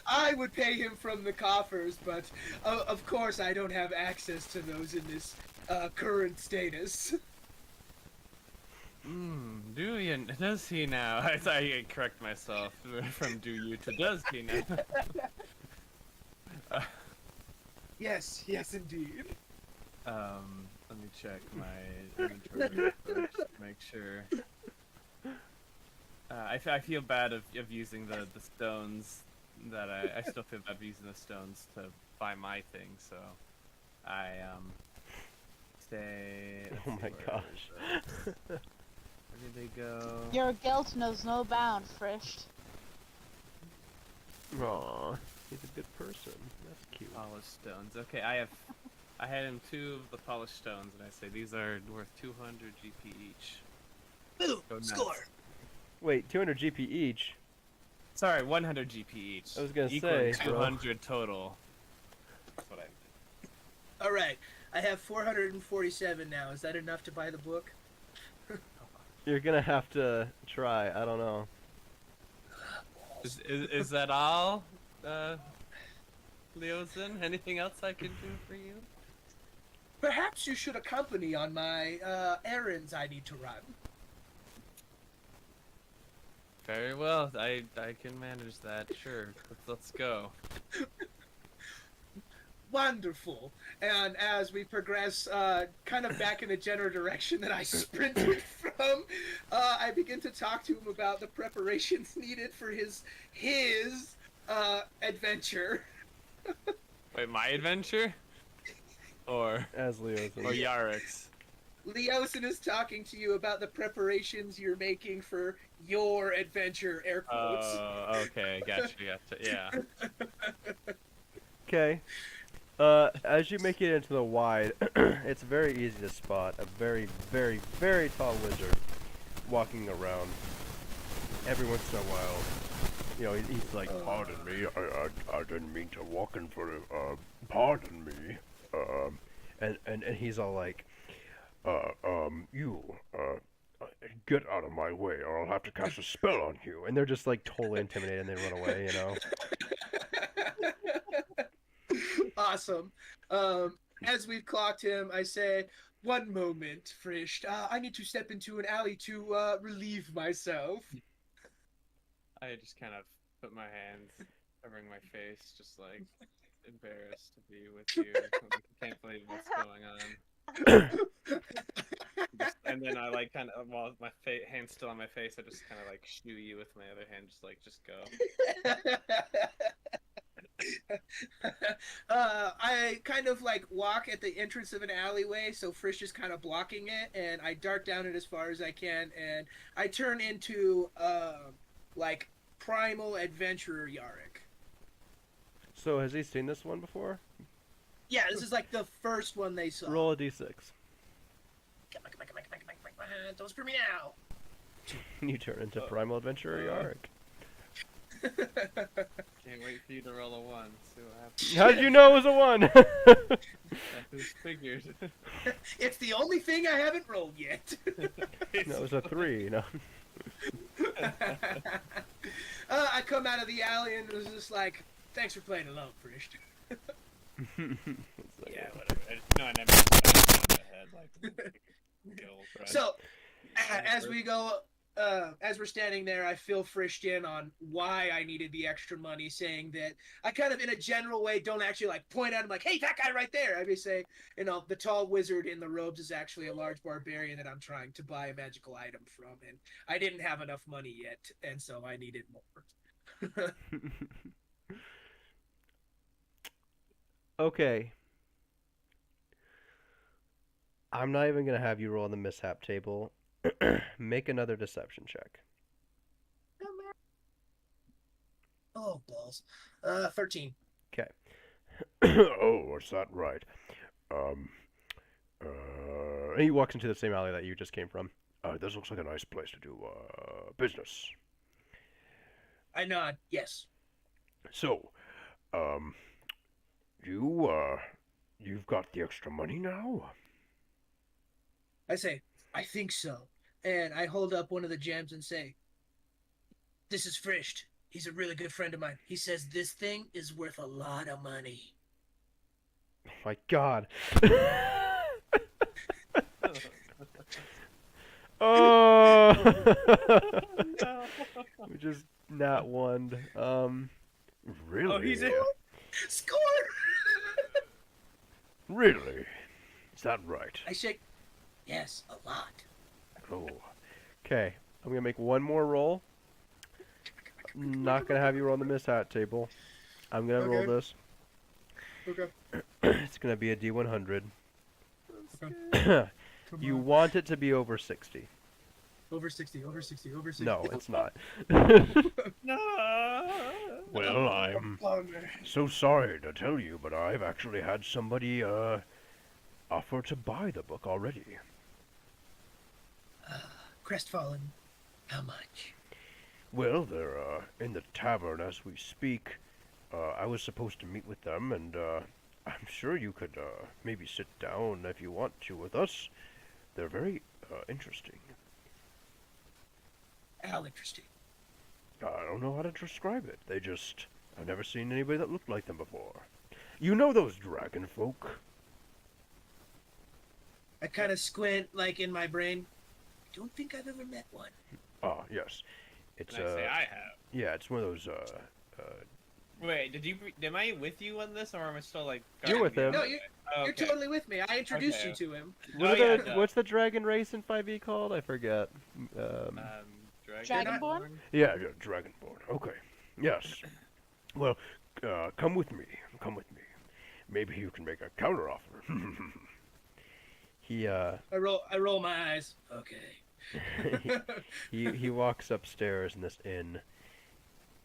I would pay him from the coffers, but of course I don't have access to those in this current status. Do you? Does he now? I correct myself from do you to does he now? Yes, indeed. Let me check my inventory first to make sure. I feel bad of using the stones that I still feel bad of using the stones to buy my thing, so I stay. let's Oh see, my where gosh. is it? Where did they go? Your guilt knows no bound, Frisch. Aw, he's a good person. That's cute. Polished stones. Okay, I had him 2 of the polished stones, and I say these are worth 200 GP each. Boom! Go nuts. Score! Wait, 200 GP each? Sorry, 100 GP each. I was gonna Equaling say, bro. 200 total. That's what I. Alright, I have 447 now. Is that enough to buy the book? You're gonna have to try. I don't know. Is that all, Leosin? Anything else I can do for you? Perhaps you should accompany on my errands I need to run. Very well. I can manage that. Sure. Let's go. Wonderful. And as we progress kind of back in the general direction that I sprinted from, I begin to talk to him about the preparations needed for his adventure. Wait, my adventure? Or As Leo's. Yarrick's? Leosin is talking to you about the preparations you're making for your adventure, air quotes. Oh, okay. Gotcha. Yeah. Okay. As you make it into the wide, it's very easy to spot a very, very, very tall wizard walking around. Every once in a while, you know, he's like, Pardon me, I didn't mean to walk in for pardon me. and he's all like, You, get out of my way or I'll have to cast a spell on you. and they're just like totally intimidated and they run away, you know. awesome. As we've clocked him, I say, "One moment, Frisch. I need to step into an alley to relieve myself." I just kind of put my hands covering my face, just like embarrassed to be with you. Like, I can't believe what's going on. And then I like kind of, while my hand's still on my face, I just kind of like shoo you with my other hand, just go. I kind of like walk at the entrance of an alleyway, so Frisch is kind of blocking it, and I dart down it as far as I can, and I turn into like primal adventurer Yarick. So has he seen this one before? Yeah, this is like the first one they saw. Roll a d6. Come on. Don't screw me now. You turn into primal adventurer Yarick. Can't wait for you to roll a 1. See what happens. How did you know it was a 1? Who's figured? It's the only thing I haven't rolled yet. No, it was a 3, you know. I come out of the alley and it was just like, "Thanks for playing alone, Frisch." Yeah, whatever. No, I never in my head, like, So, as we go, as we're standing there, I fill Frisch in on why I needed the extra money, saying that I kind of, in a general way, don't actually like point at him like, "Hey, that guy right there." I just say, the tall wizard in the robes is actually a large barbarian that I'm trying to buy a magical item from, and I didn't have enough money yet, and so I needed more. Okay. I'm not even going to have you roll on the mishap table. Make another deception check. Oh, balls. 13. Okay. Oh, is that right? And he walks into the same alley that you just came from. This looks like a nice place to do, business. I nod, yes. So, you've got the extra money now? I say, "I think so." And I hold up one of the gems and say, "This is Frisch. He's a really good friend of mine. He says this thing is worth a lot of money." Oh my god. Oh! We just not won. Really? Oh, he's in. Score! Really? Is that right? I shake, "Yes, a lot." Oh. Okay, I'm gonna make one more roll. Not gonna have you roll on the mishap table. I'm gonna roll Okay. this. Okay. It's gonna be a D100. Come You on. want it to be over 60. Over 60, over 60, over 60. No, it's not. No. Well, I'm so sorry to tell you, but I've actually had somebody, offer to buy the book already. Crestfallen. How much? Well, they're, in the tavern as we speak. I was supposed to meet with them, and, I'm sure you could, maybe sit down if you want to with us. They're very, interesting. How interesting. I don't know how to describe it. I've never seen anybody that looked like them before. You know those dragon folk? I kind of squint, like, in my brain. I don't think I've ever met one. Ah, yes. It's, Can I say I have? yeah, it's one of those, Wait, am I with you on this, or am I still like? You're with him. No, Okay. You're totally with me. I introduced Okay. you to him. What's the dragon race in 5e called? I forget. Dragonborn? yeah, dragonborn. Okay. Yes. Well, come with me. Come with me. Maybe you can make a counteroffer. He I roll my eyes. Okay. he walks upstairs in this inn.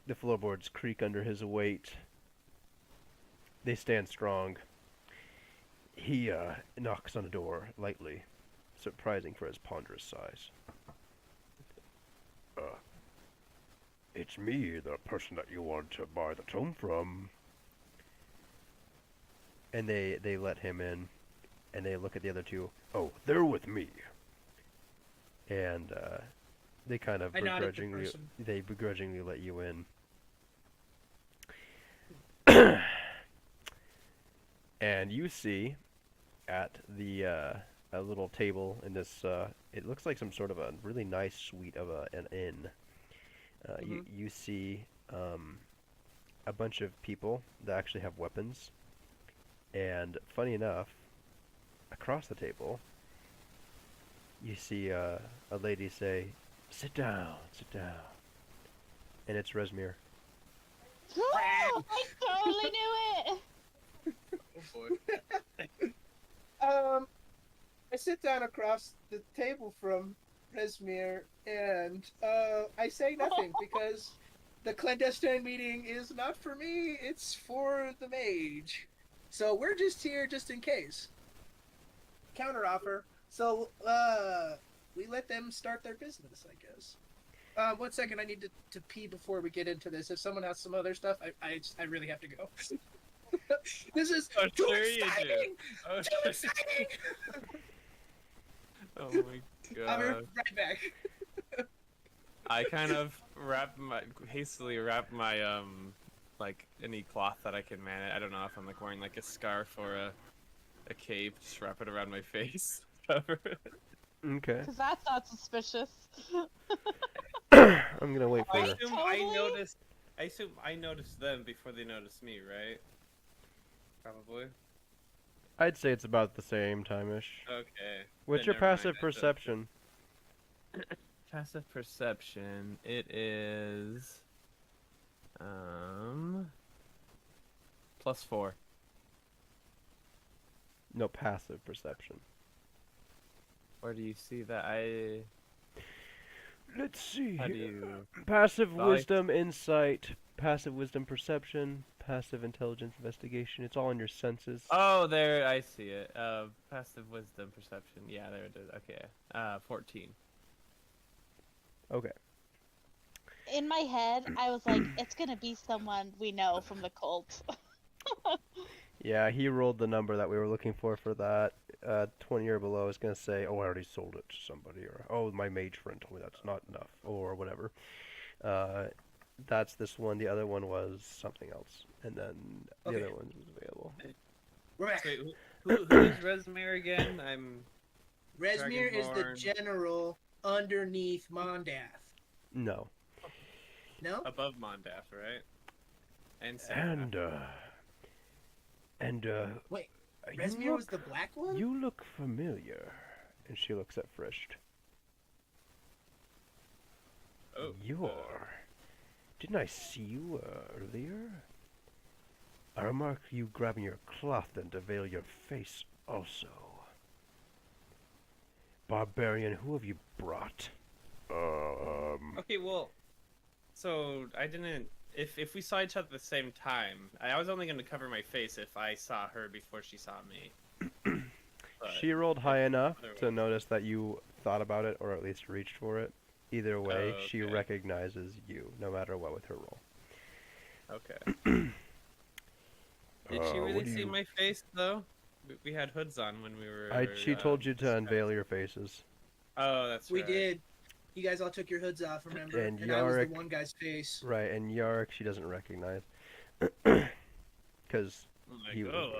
The floorboards creak under his weight. They stand strong. He knocks on the door lightly, surprising for his ponderous size. It's me, the person that you want to buy the tome from. And they let him in, and they look at the other two. Oh, they're with me. And they kind of I nodded at the begrudgingly let you in. And you see at the a little table in this, it looks like some sort of a really nice suite of an inn. You see a bunch of people that actually have weapons. And funny enough, across the table, you see a lady say, "Sit down, sit down." And it's Resmir. Oh, I totally knew it! Oh boy. I sit down across the table from Resmir, and I say nothing because the clandestine meeting is not for me, it's for the mage. So we're just here just in case. Counteroffer. So, we let them start their business, I guess. 1 second, I need to pee before we get into this. If someone has some other stuff, I really have to go. This is too exciting! Oh, Too exciting! oh my god. I'll be right back. I kind of hastily wrap my like any cloth that I can manage. I don't know if I'm like wearing like a scarf or a cape. Just wrap it around my face. Cover it. Okay. Because that's not suspicious. I'm gonna wait for I her. assume I assume I noticed them before they noticed me, right? Probably. I'd say it's about the same time-ish. Okay. What's Then your never mind, passive I don't- perception? Passive perception. It is +4. No, passive perception. Where do you see that? Let's see. How do here. you? Passive Like- wisdom, insight, passive wisdom, perception, passive intelligence, investigation. It's all in your senses. Oh, there, I see it. Passive wisdom perception. Yeah, there it is. Okay. 14. Okay. In my head, I was like, it's gonna be someone we know from the cult. Yeah, he rolled the number that we were looking for that. 20 or below is going to say, oh, I already sold it to somebody, or, oh, my mage friend told me that's not enough, or whatever. That's this one. The other one was something else. And then the Okay. other one was available. We're back. Wait, who is Resmir again? Resmir is the Dragonborn. general underneath Mondath. No. No? Above Mondath, right? And Sarah. And, Wait, you Resmir was look- the black one? You look familiar. And she looks at Frisht. Oh, Didn't I see you earlier? I remarked you grabbing your cloth and to veil your face also. Barbarian, who have you brought? Okay, well, so I didn't. If we saw each other at the same time, I was only going to cover my face if I saw her before she saw me. But, She rolled high enough to otherwise- notice that you thought about it, or at least reached for it. Either way, Oh, she okay. recognizes you, no matter what with her roll. Okay. Did she really see my face though? We had hoods on when we were. She told you to unveil your faces. Oh, that's We right. did. You guys all took your hoods off, remember? And I was the Yarick- one guy's face. Right, and Yarrick she doesn't recognize. Because I'm like, He was oh,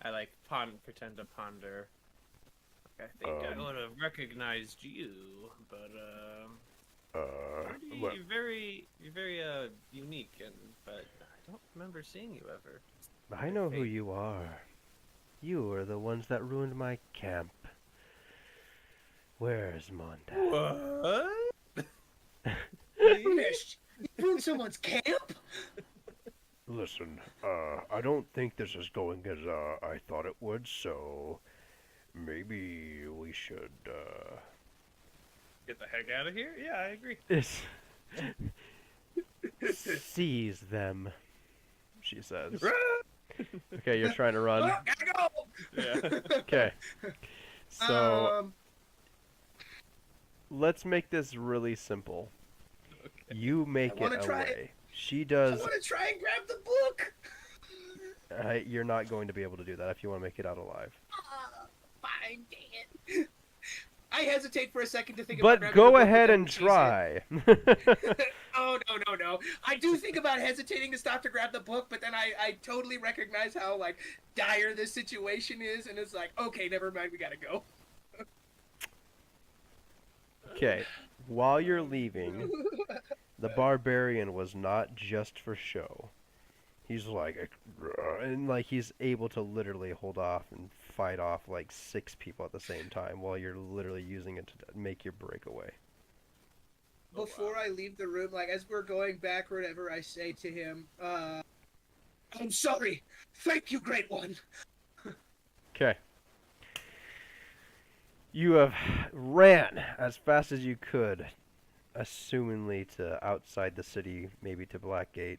I like pretend to ponder. Like, I think I would have recognized you, but you're very unique, but I don't remember seeing you ever. I know who you are. You are the ones that ruined my camp. Where's Monda? What? Finished. You ruined someone's camp? Listen, I don't think this is going as I thought it would, so maybe we should Get the heck out of here? Yeah, I agree. Seize them, she says. Okay, you're trying to run. Oh, gotta go! Yeah. Okay. So, Um, let's make this really simple. Okay. You make I wanna it try away. She I does. want to try and grab the book. You're not going to be able to do that if you want to make it out alive. Fine, dang it. I hesitate for a second to think But about grabbing the go book, ahead then and she's try. in. Oh, no, no. I do think about hesitating to stop to grab the book, but then I totally recognize how, like, dire this situation is, and it's like, okay, never mind, we gotta go. Okay, while you're leaving, the barbarian was not just for show. He's like, and like he's able to literally hold off and fight off like 6 people at the same time while you're literally using it to make your breakaway. Before I leave the room, like, as we're going back or whatever, I say to him, I'm sorry. Thank you, Great One. Okay. You have ran as fast as you could, assumingly to outside the city, maybe to Blackgate.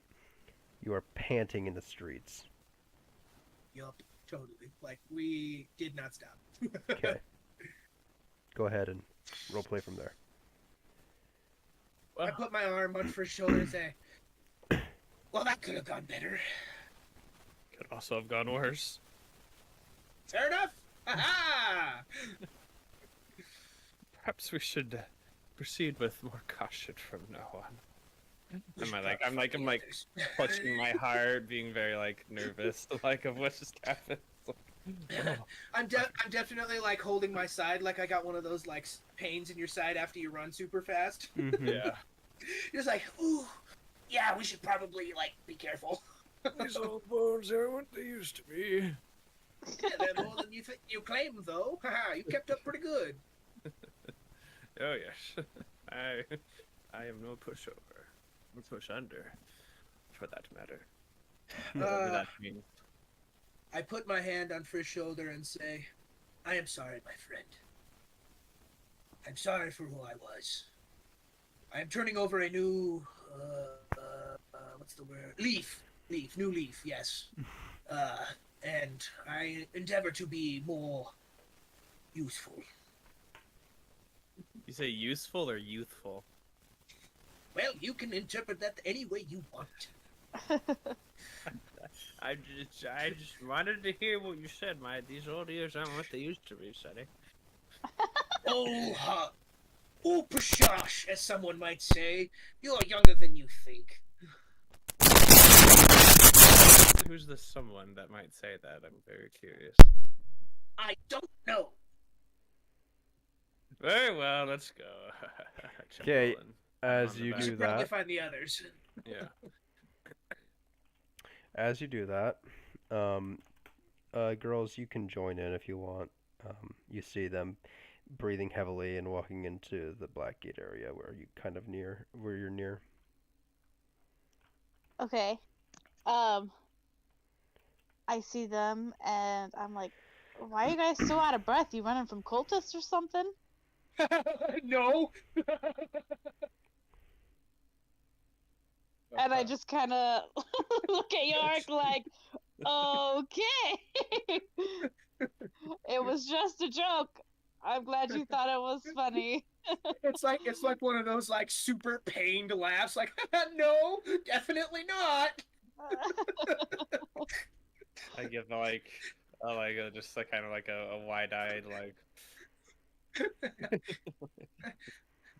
You are panting in the streets. Yup, totally. Like, we did not stop. Okay. Go ahead and roleplay from there. I put my arm on Frisch's shoulder and say, well, that could have gone better. Could also have gone worse. Fair enough. Ha-ha! Perhaps we should proceed with more caution from now on. I'm like clutching my heart, being very like nervous, like of what just happened. I'm definitely like holding my side, like I got one of those like pains in your side after you run super fast. Mm-hmm. Yeah. You're just like, ooh, yeah, we should probably like be careful. These old bones are what they used to be. Yeah, they're more than you claim, though. Haha, you kept up pretty good. Oh yes, I am no pushover, or push under, for that matter. Whatever that means. I put my hand on Frisch's shoulder and say, I am sorry, my friend. I'm sorry for who I was. I am turning over a new, what's the word? New leaf, yes. And I endeavor to be more useful. You say useful or youthful? Well, you can interpret that any way you want. I just wanted to hear what you said. These old ears aren't what they used to be, Sonny. Oh, pashash, as someone might say. You're younger than you think. Who's the someone that might say that? I'm very curious. I don't know. Very well, let's go. Okay, Chuckle as on the you back. do Should probably that, find the others. Yeah. as you do that, girls, you can join in if you want. You see them breathing heavily and walking into the Blackgate area where you're near. Okay. I see them and I'm like, why are you guys so out of breath? You running from cultists or something? No. And I just kind of look at York like, okay. It was just a joke. I'm glad you thought it was funny. It's like one of those like super pained laughs, like no, definitely not. I give just like kind of like a wide-eyed like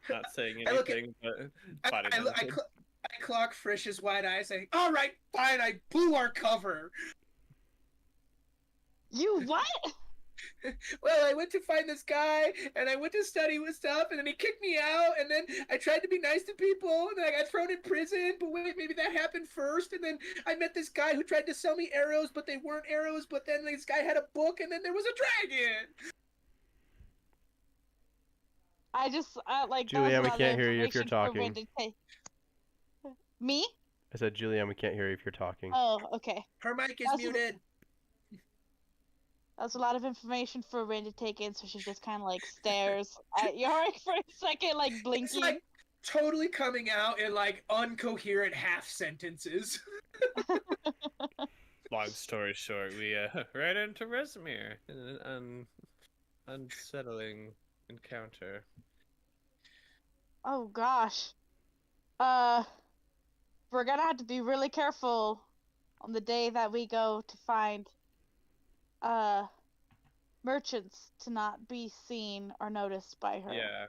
not saying anything, but I clock Frisch's wide eyes, saying, "All right, fine, I blew our cover." You what? Well, I went to find this guy, and I went to study with stuff, and then he kicked me out, and then I tried to be nice to people, and then I got thrown in prison, but wait, maybe that happened first, and then I met this guy who tried to sell me arrows, but they weren't arrows, but then this guy had a book, and then there was a dragon! I just, like, Julianne, we that was a lot of can't hear you if you're information for talking. Wendy to take. Me? I said, Julianne, we can't hear you if you're talking. Oh, okay. Her mic is That's- muted. That's a lot of information for Rin to take in, so she just kind of like stares at Yorick for a second, like blinking. It's like totally coming out in like uncoherent half sentences. long story short, we right into Rezmir, an unsettling encounter. Oh gosh. We're gonna have to be really careful on the day that we go to find merchants to not be seen or noticed by her. Yeah.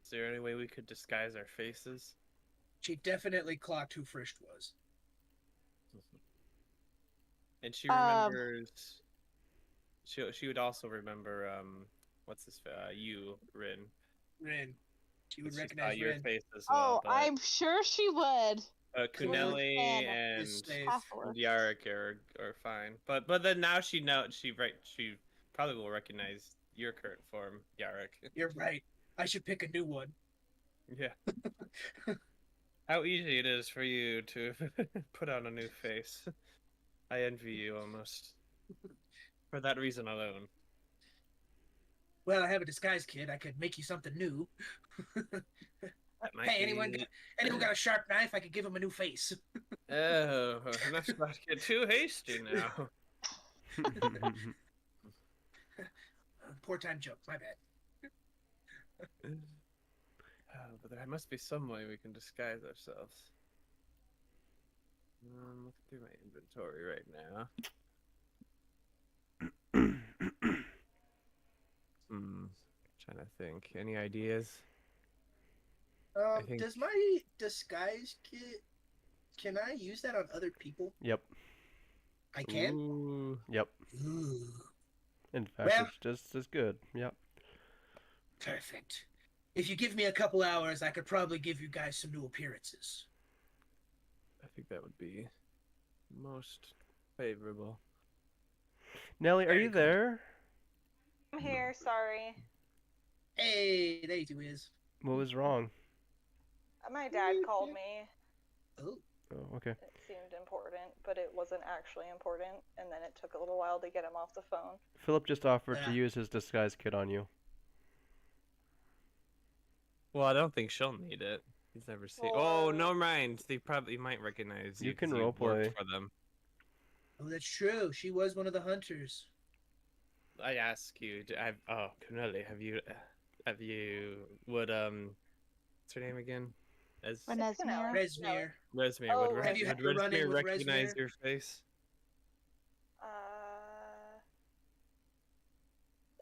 Is there any way we could disguise our faces? She definitely clocked who Frisht was. And she remembers. She would also remember what's this you Rin. Rin. She would She recognize saw your Rin. face as Oh, well, but I'm sure she would. She was a Kuneli fan of and Is safe. Half-orc. Yarrick are fine. But then now she probably will recognize your current form, Yarrick. You're right. I should pick a new one. Yeah. How easy it is for you to put on a new face. I envy you almost. For that reason alone. Well, I have a disguise kit. I could make you something new. Hey, anyone got a sharp knife? I could give him a new face. Oh, let's not get too hasty now. Poor time joke. My bad. Oh, but there must be some way we can disguise ourselves. I'm looking through my inventory right now. Trying to think. Any ideas? Does my disguise kit? Can I use that on other people? Yep. I can. Ooh. Yep. Ooh, In fact, Well- it's just as good. Yep. perfect. If you give me a couple hours, I could probably give you guys some new appearances. I think that would be most favorable. Nelly, are Very you good. there? I'm here, sorry. Hey, there you is. What was wrong? My dad called me. Oh, Oh, okay. It seemed important, but it wasn't actually important, and then it took a little while to get him off the phone. Philip just offered to Yeah. use his disguise kit on you. Well, I don't think she'll need it. He's never seen. Oh, no mind. They probably might recognize you. You can 'cause worked roleplay. for them. oh, that's true. She was one of the hunters. I ask you. Kuneli, have you? Would what's her name again? As Renesmere. Resmere. Resmere. Oh, Would have you had to run in Resmere with recognize Resmere? your face?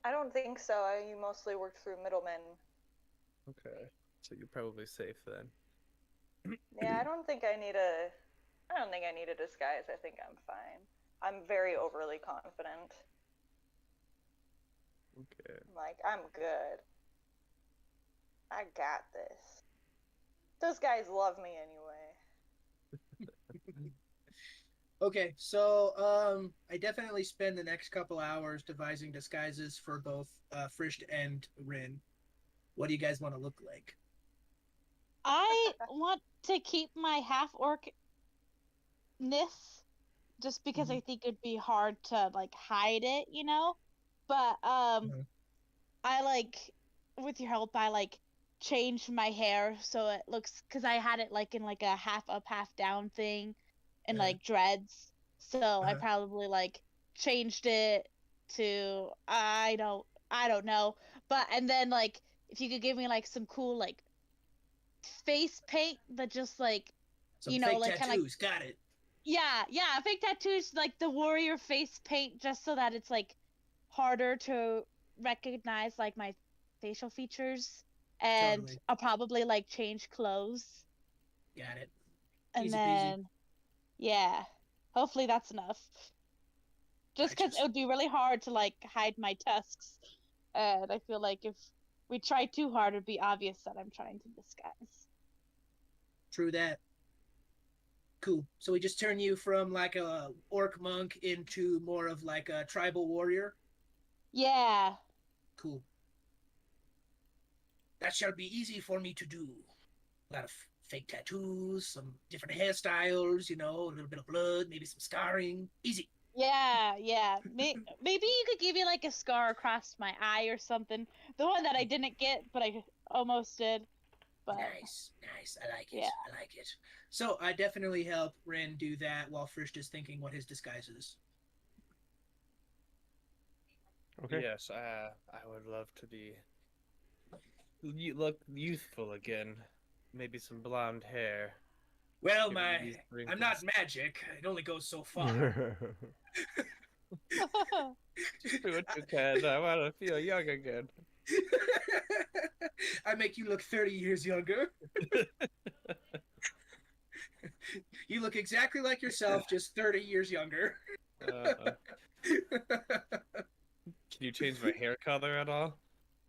I don't think so. I mostly worked through middlemen. Okay, so you're probably safe then. Yeah, I don't think I need a disguise. I think I'm fine. I'm very overly confident. Okay. Like, I'm good. I got this. Those guys love me anyway. Okay, so I definitely spend the next couple hours devising disguises for both Frisht and Rin. What do you guys want to look like? I want to keep my half-orcness just because I think it'd be hard to like hide it, you know? But I like with your help I like changed my hair so it looks cuz I had it like in like a half up half down thing and like dreads. So I probably like changed it to I don't know. But and then like if you could give me like some cool like face paint that just like Some you know fake like kind of like tattoos. Got it. yeah, fake tattoos like the warrior face paint just so that it's like harder to recognize like my facial features and Totally. I'll probably like change clothes Got it. and Easy peasy. then yeah, hopefully that's enough. Just because Righteous. it would be really hard to like hide my tusks, and I feel like if we try too hard, it'd be obvious that I'm trying to disguise. True that. Cool. So we just turn you from like a orc monk into more of like a tribal warrior. Yeah. Cool. That shall be easy for me to do. A lot of fake tattoos, some different hairstyles, you know, a little bit of blood, maybe some scarring. Easy. Yeah. Maybe you could give me like a scar across my eye or something. The one that I didn't get, but I almost did. But Nice. I like it. Yeah. I like it. So I definitely help Ren do that while Frisch is thinking what his disguise is. Okay. Yes, I would love to be. You look youthful again. Maybe some blonde hair. Well, Give me these I'm not wrinkles. magic. It only goes so far. Just do what you can. I want to feel young again. I make you look 30 years younger. You look exactly like yourself, just 30 years younger. Can you change my hair color at all?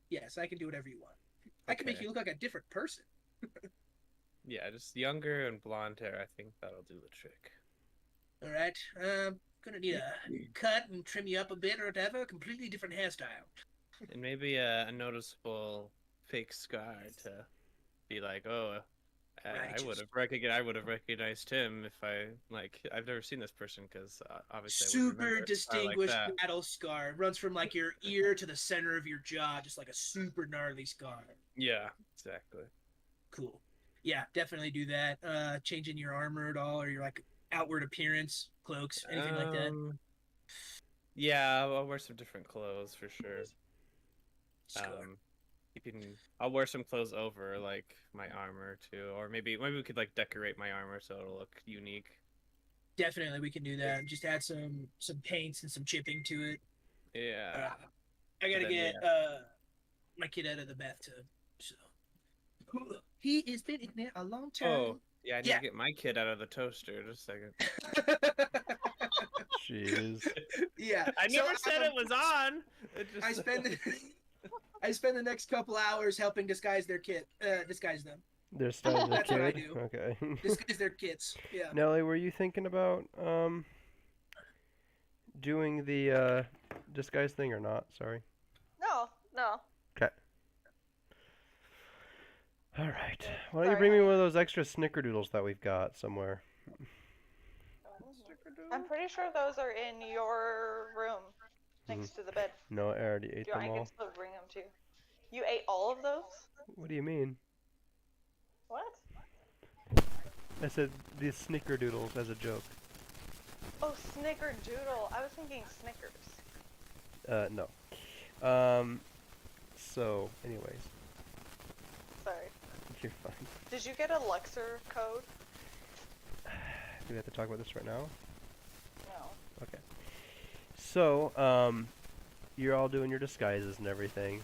Yes, I can do whatever you want. I can make Okay. you look like a different person. Yeah, just younger and blonde hair. I think that'll do the trick. All right. Gonna need a cut and trim you up a bit or whatever. Completely different hairstyle. And maybe a noticeable fake scar to be like, oh, I would Righteous. have recognized him if I've never seen this person because obviously I wouldn't Super remember a scar like distinguished that. battle scar. It runs from like your ear to the center of your jaw, just like a super gnarly scar. Yeah, exactly. Cool. Yeah, definitely do that. Changing your armor at all, or your like outward appearance, cloaks, anything like that. Yeah, I'll wear some different clothes for sure. Score. I'll wear some clothes over like my armor too, or maybe we could like decorate my armor so it'll look unique. Definitely, we can do that. Just add some paints and some chipping to it. Yeah. I gotta Then, get yeah. my kid out of the bathtub. So he has been in there a long time. Oh, yeah, I need to get my kid out of the toaster. Just a second. Jeez. Yeah. I never said it was on. It just... I spend the next couple hours helping disguise their kid. Disguise them. They're starting the That's kid? what I do. Okay. Disguise their kids. Yeah. Nelly, were you thinking about doing the disguise thing or not? Sorry. No. Okay. All right. Why don't you bring me one of those extra snickerdoodles that we've got somewhere? I'm pretty sure those are in your room, next to the bed. No, I already ate them I all. can still bring them to you. You ate all of those? What do you mean? What? I said the snickerdoodles as a joke. Oh, snickerdoodle. I was thinking Snickers. No. So, anyways. Sorry. You're fine. Did you get a Luxor code? Do we have to talk about this right now? No. Okay. So, you're all doing your disguises and everything.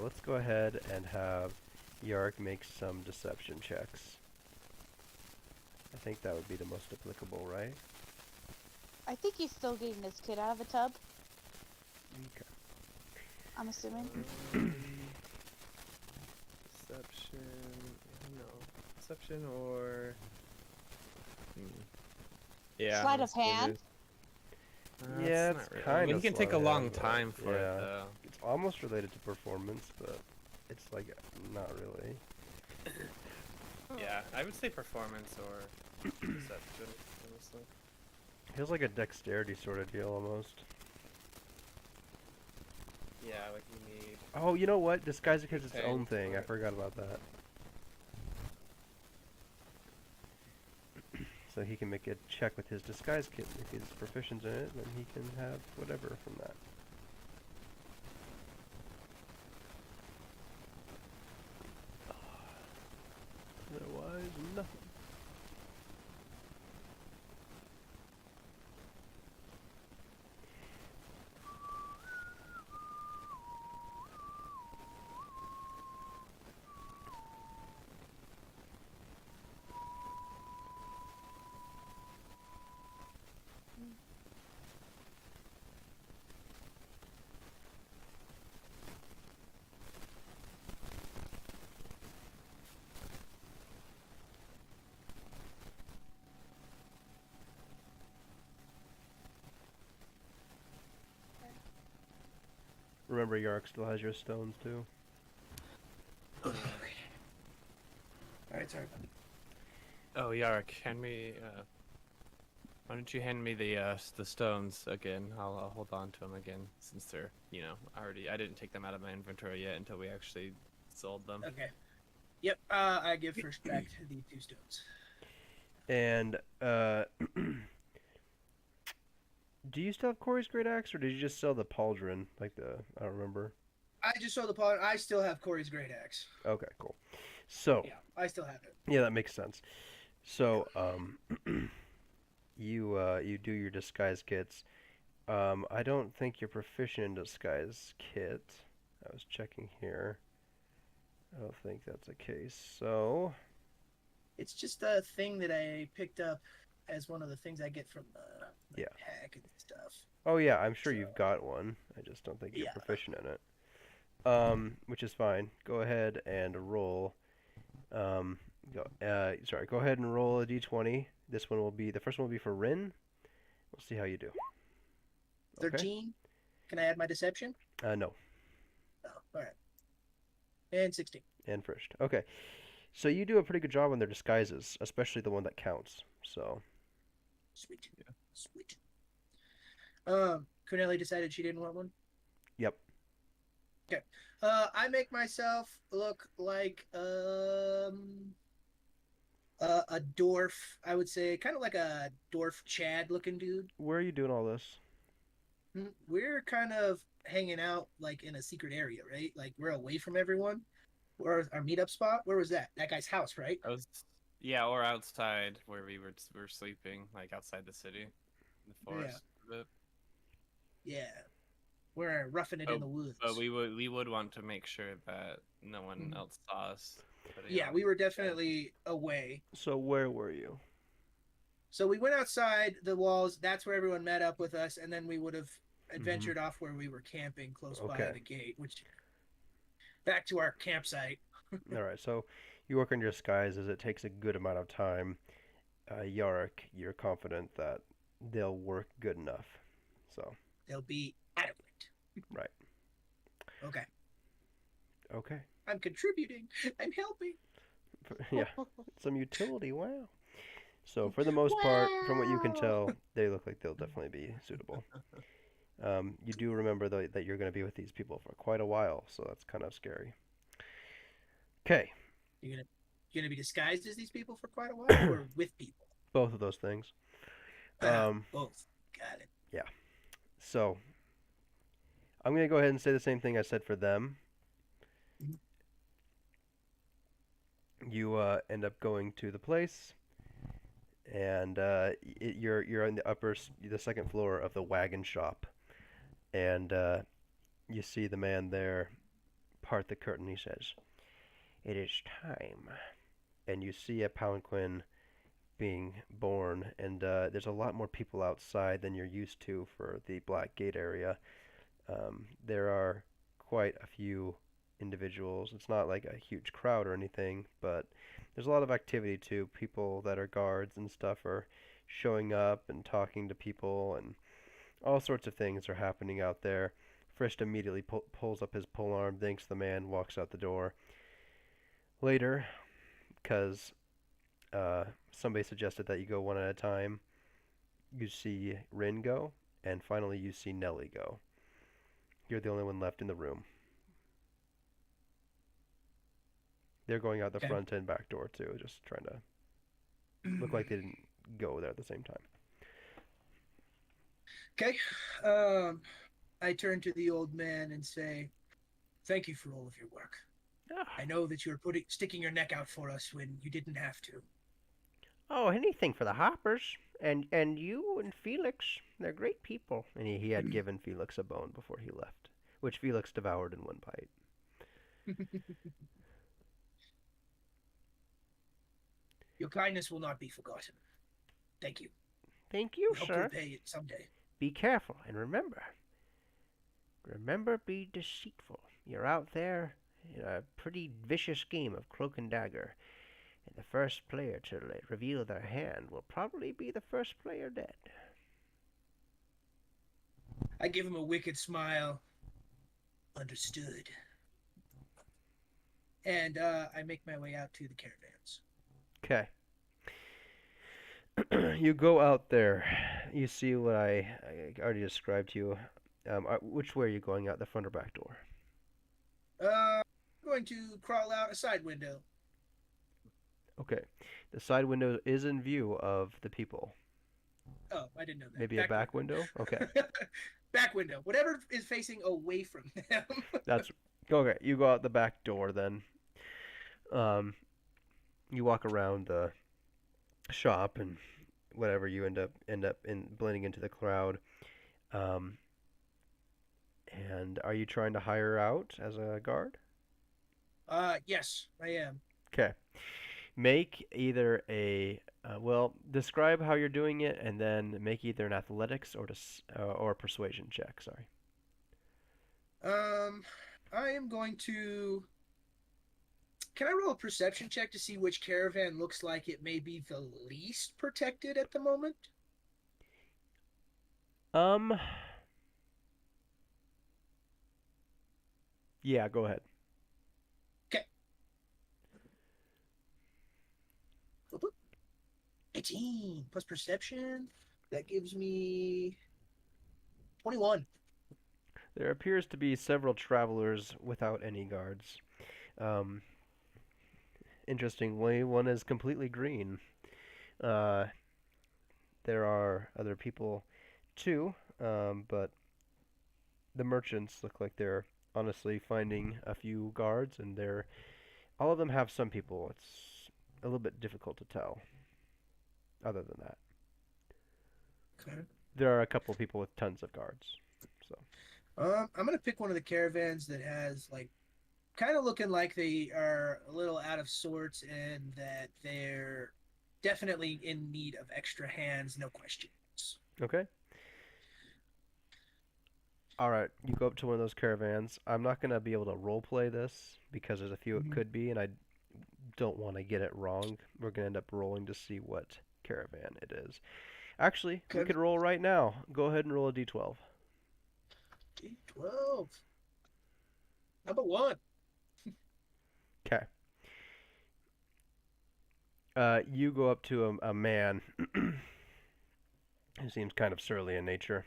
Let's go ahead and have Yark make some deception checks. I think that would be the most applicable, right? I think he's still getting his kid out of a tub. Okay. I'm assuming. Deception. No. Deception or. Yeah. Sleight of hand. Yeah, it's kind It of can take a sleight of long hand, but time for it yeah. though. It's almost related to performance, but it's like not really. Yeah, I would say performance or deception, honestly. Feels like a dexterity sort of deal almost. Yeah, like you need. Oh, you know what? Disguise because it's its own Paint thing. I for it. forgot about that. So he can make a check with his disguise kit. If he's proficient in it, then he can have whatever from that. Otherwise, nothing. Remember, Yark still has your stones too. Okay. All right, sorry. Oh, Yarek, hand me. Why don't you hand me the stones again? I'll hold on to them again since they're I didn't take them out of my inventory yet until we actually sold them. Okay. Yep. I give first back the 2 stones. And do you still have Corey's great axe, or did you just sell the pauldron? I don't remember. I just sold the pawn. I still have Corey's great axe. Okay, cool. So Yeah, I still have it. yeah, that makes sense. So you do your disguise kits. I don't think you're proficient in disguise kit. I was checking here. I don't think that's the case. So It's just a thing that I picked up as one of the things I get from the Yeah. pack and stuff. Oh yeah, I'm sure So, you've got one. I just don't think you're yeah. proficient in it. Which is fine. Go ahead and roll. Go ahead and roll a d20. This one will be the first one will be for Rin. We'll see how you do. Okay. 13. Can I add my deception? No. Oh, all right. And 16. And Frished. Okay. So you do a pretty good job on their disguises, especially the one that counts. So. Sweet. Yeah. Sweet. Cornelia decided she didn't want one. Yep. Okay. I make myself look like a dwarf. I would say kind of like a dwarf Chad looking dude. Where are you doing all this? We're kind of hanging out like in a secret area, right? Like we're away from everyone. Where's our meetup spot? Where was that? That guy's house, right? Yeah, or outside where we were sleeping, like outside the city, in the forest. Yeah. We're roughing it in the woods. But we would want to make sure that no one else saw us. Yeah, we were definitely away. So where were you? So we went outside the walls. That's where everyone met up with us, and then we would have adventured off where we were camping close by the gate, which back to our campsite. All right, so you work on your disguises. It takes a good amount of time. Yarick, you're confident that they'll work good enough. So they'll be adequate. Right. Okay. Okay. I'm contributing. I'm helping. Yeah. Some utility. Wow. So for the most part, from what you can tell, they look like they'll definitely be suitable. You do remember though that you're going to be with these people for quite a while, so that's kind of scary. Okay. You're gonna be disguised as these people for quite a while, or with people? Both of those things. Both. Got it. Yeah. So I'm going to go ahead and say the same thing I said for them. You end up going to the place, and you're on the second floor of the wagon shop, and you see the man there part the curtain. He says, "It is time," and you see a palanquin being born, and there's a lot more people outside than you're used to for the Black Gate area. There are quite a few individuals. It's not like a huge crowd or anything, but there's a lot of activity too. People that are guards and stuff are showing up and talking to people, and all sorts of things are happening out there. Frist immediately pulls up his polearm, thanks the man, walks out the door. Later, because somebody suggested that you go one at a time, you see Rin go, and finally you see Nelly go. You're the only one left in the room. They're going out the front and back door too, just trying to look like they didn't go there at the same time. Okay. I turn to the old man and say, "Thank you for all of your work. I know that you're sticking your neck out for us when you didn't have to." Oh, anything for the hoppers. And you and Felix, they're great people. And he had given Felix a bone before he left, which Felix devoured in one bite. Your kindness will not be forgotten. Thank you. Thank you, hope sir. to repay it someday. Be careful, and remember, be deceitful. You're out there in a pretty vicious game of cloak and dagger, and the first player to reveal their hand will probably be the first player dead. I give him a wicked smile. Understood. And I make my way out to the caravans. Okay. You go out there. You see what I already described to you. Which way are you going out, the front or back door? I'm going to crawl out a side window. Okay. The side window is in view of the people. Oh, I didn't know that. Maybe a back window? Okay. Back window. Whatever is facing away from them. That's okay. You go out the back door then. You walk around the shop and whatever, you end up blending into the crowd. And are you trying to hire out as a guard? Yes, I am. Okay. Make either describe how you're doing it, and then make either an athletics or a persuasion check. Sorry. I am going to. Can I roll a perception check to see which caravan looks like it may be the least protected at the moment? Yeah, go ahead. Okay. 18 plus perception. That gives me 21. There appears to be several travelers without any guards. Um, Interestingly, one is completely green. Uh, there are other people too, but the merchants look like they're honestly finding a few guards, and all of them have some people. It's a little bit difficult to tell. Other than that, Okay. there are a couple people with tons of guards. So, I'm gonna pick one of the caravans that has like kind of looking like they are a little out of sorts and that they're definitely in need of extra hands, no questions. okay. All right, you go up to one of those caravans. I'm not gonna be able to role play this because there's a few it could be, and I don't want to get it wrong. We're gonna end up rolling to see what caravan it is. Actually, we could roll right now. Go ahead and roll a d12. D12. Number 1. Okay. You go up to a man who seems kind of surly in nature.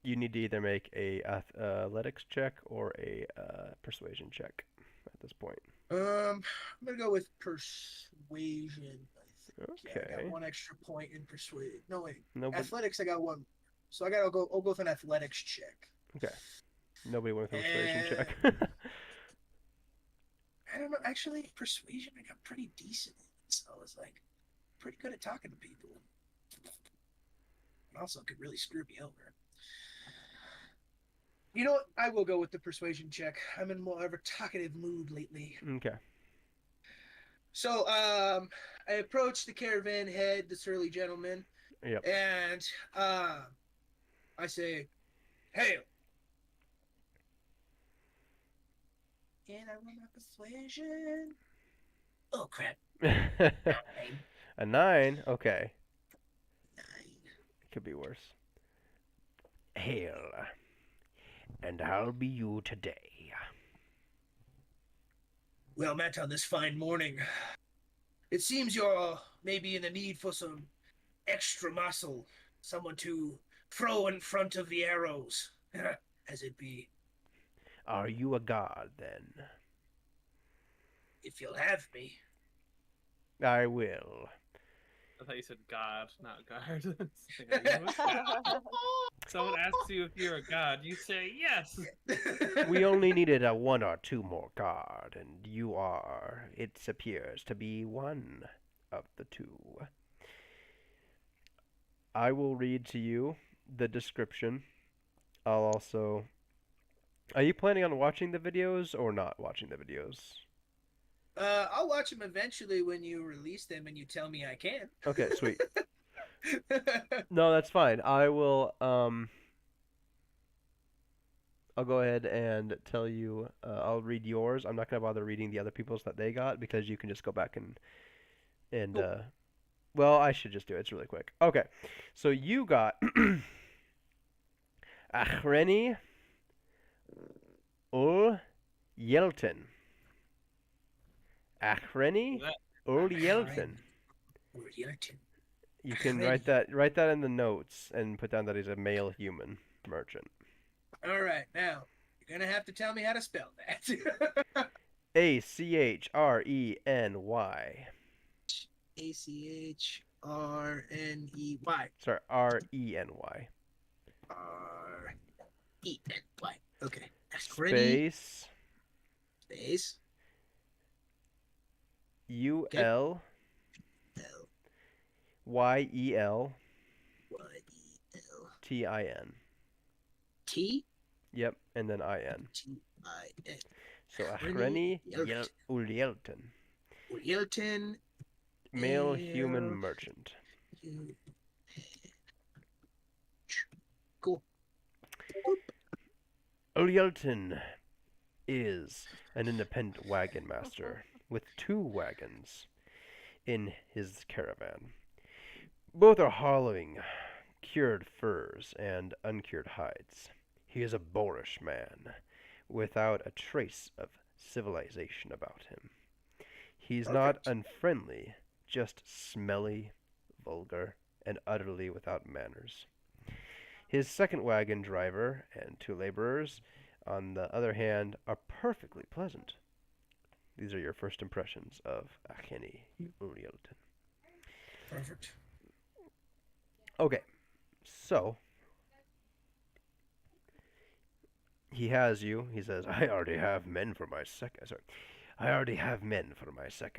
You need to either make a athletics check or a persuasion check at this point. I'm gonna go with persuasion. I think. Okay. Yeah, I got 1 extra point in persuasion. No wait. Nobody. Athletics, I got 1. So I'll go with an athletics check. Okay. Nobody went with a persuasion check. I don't know. Actually, persuasion, I got pretty decent. So I was like, pretty good at talking to people. And also could really screw me over. You know what? I will go with the persuasion check. I'm in more of a talkative mood lately. Okay. So, I approach the caravan head, the surly gentleman. Yep. And, I say, "Hail." And I roll my persuasion. Oh, crap. 9. A 9? Okay. 9. It could be worse. Hail. And I'll be you today. Well met on this fine morning. It seems you're maybe in the need for some extra muscle. Someone to throw in front of the arrows, as it be. Are you a god, then? If you'll have me. I will. I thought you said God, not guard. Are you a god? Someone asks you if you're a god, you say yes. We only needed a 1 or 2 more guard, and you are. It appears to be one of the 2. I will read to you the description. I'll also... Are you planning on watching the videos or not watching the videos? I'll watch them eventually when you release them and you tell me I can. Okay, sweet. No, that's fine. I will, I'll go ahead and tell you, I'll read yours. I'm not going to bother reading the other people's that they got because you can just go back and well, I should just do it. It's really quick. Okay. So you got Achreni Ul Yelton. Achreni Ul Yelton. You can write that in the notes and put down that he's a male human merchant. All right, now you're gonna have to tell me how to spell that. Achreny. Achreny. Sorry, Reny. Reny. Okay. Space. Space. UL. YEL. TIN. T. Yep, and then IN. TIN. So Achreni Ulielton. Wilton. Male human merchant. Cool. Ulyelton is an independent wagon master with 2 wagons in his caravan. Both are hollowing cured furs and uncured hides. He is a boorish man, without a trace of civilization about him. He's not unfriendly, just smelly, vulgar, and utterly without manners. His second wagon driver and 2 laborers, on the other hand, are perfectly pleasant. These are your first impressions of Acheni Ulyelton. Perfect. Okay, so he has you. He says, I already have men for my second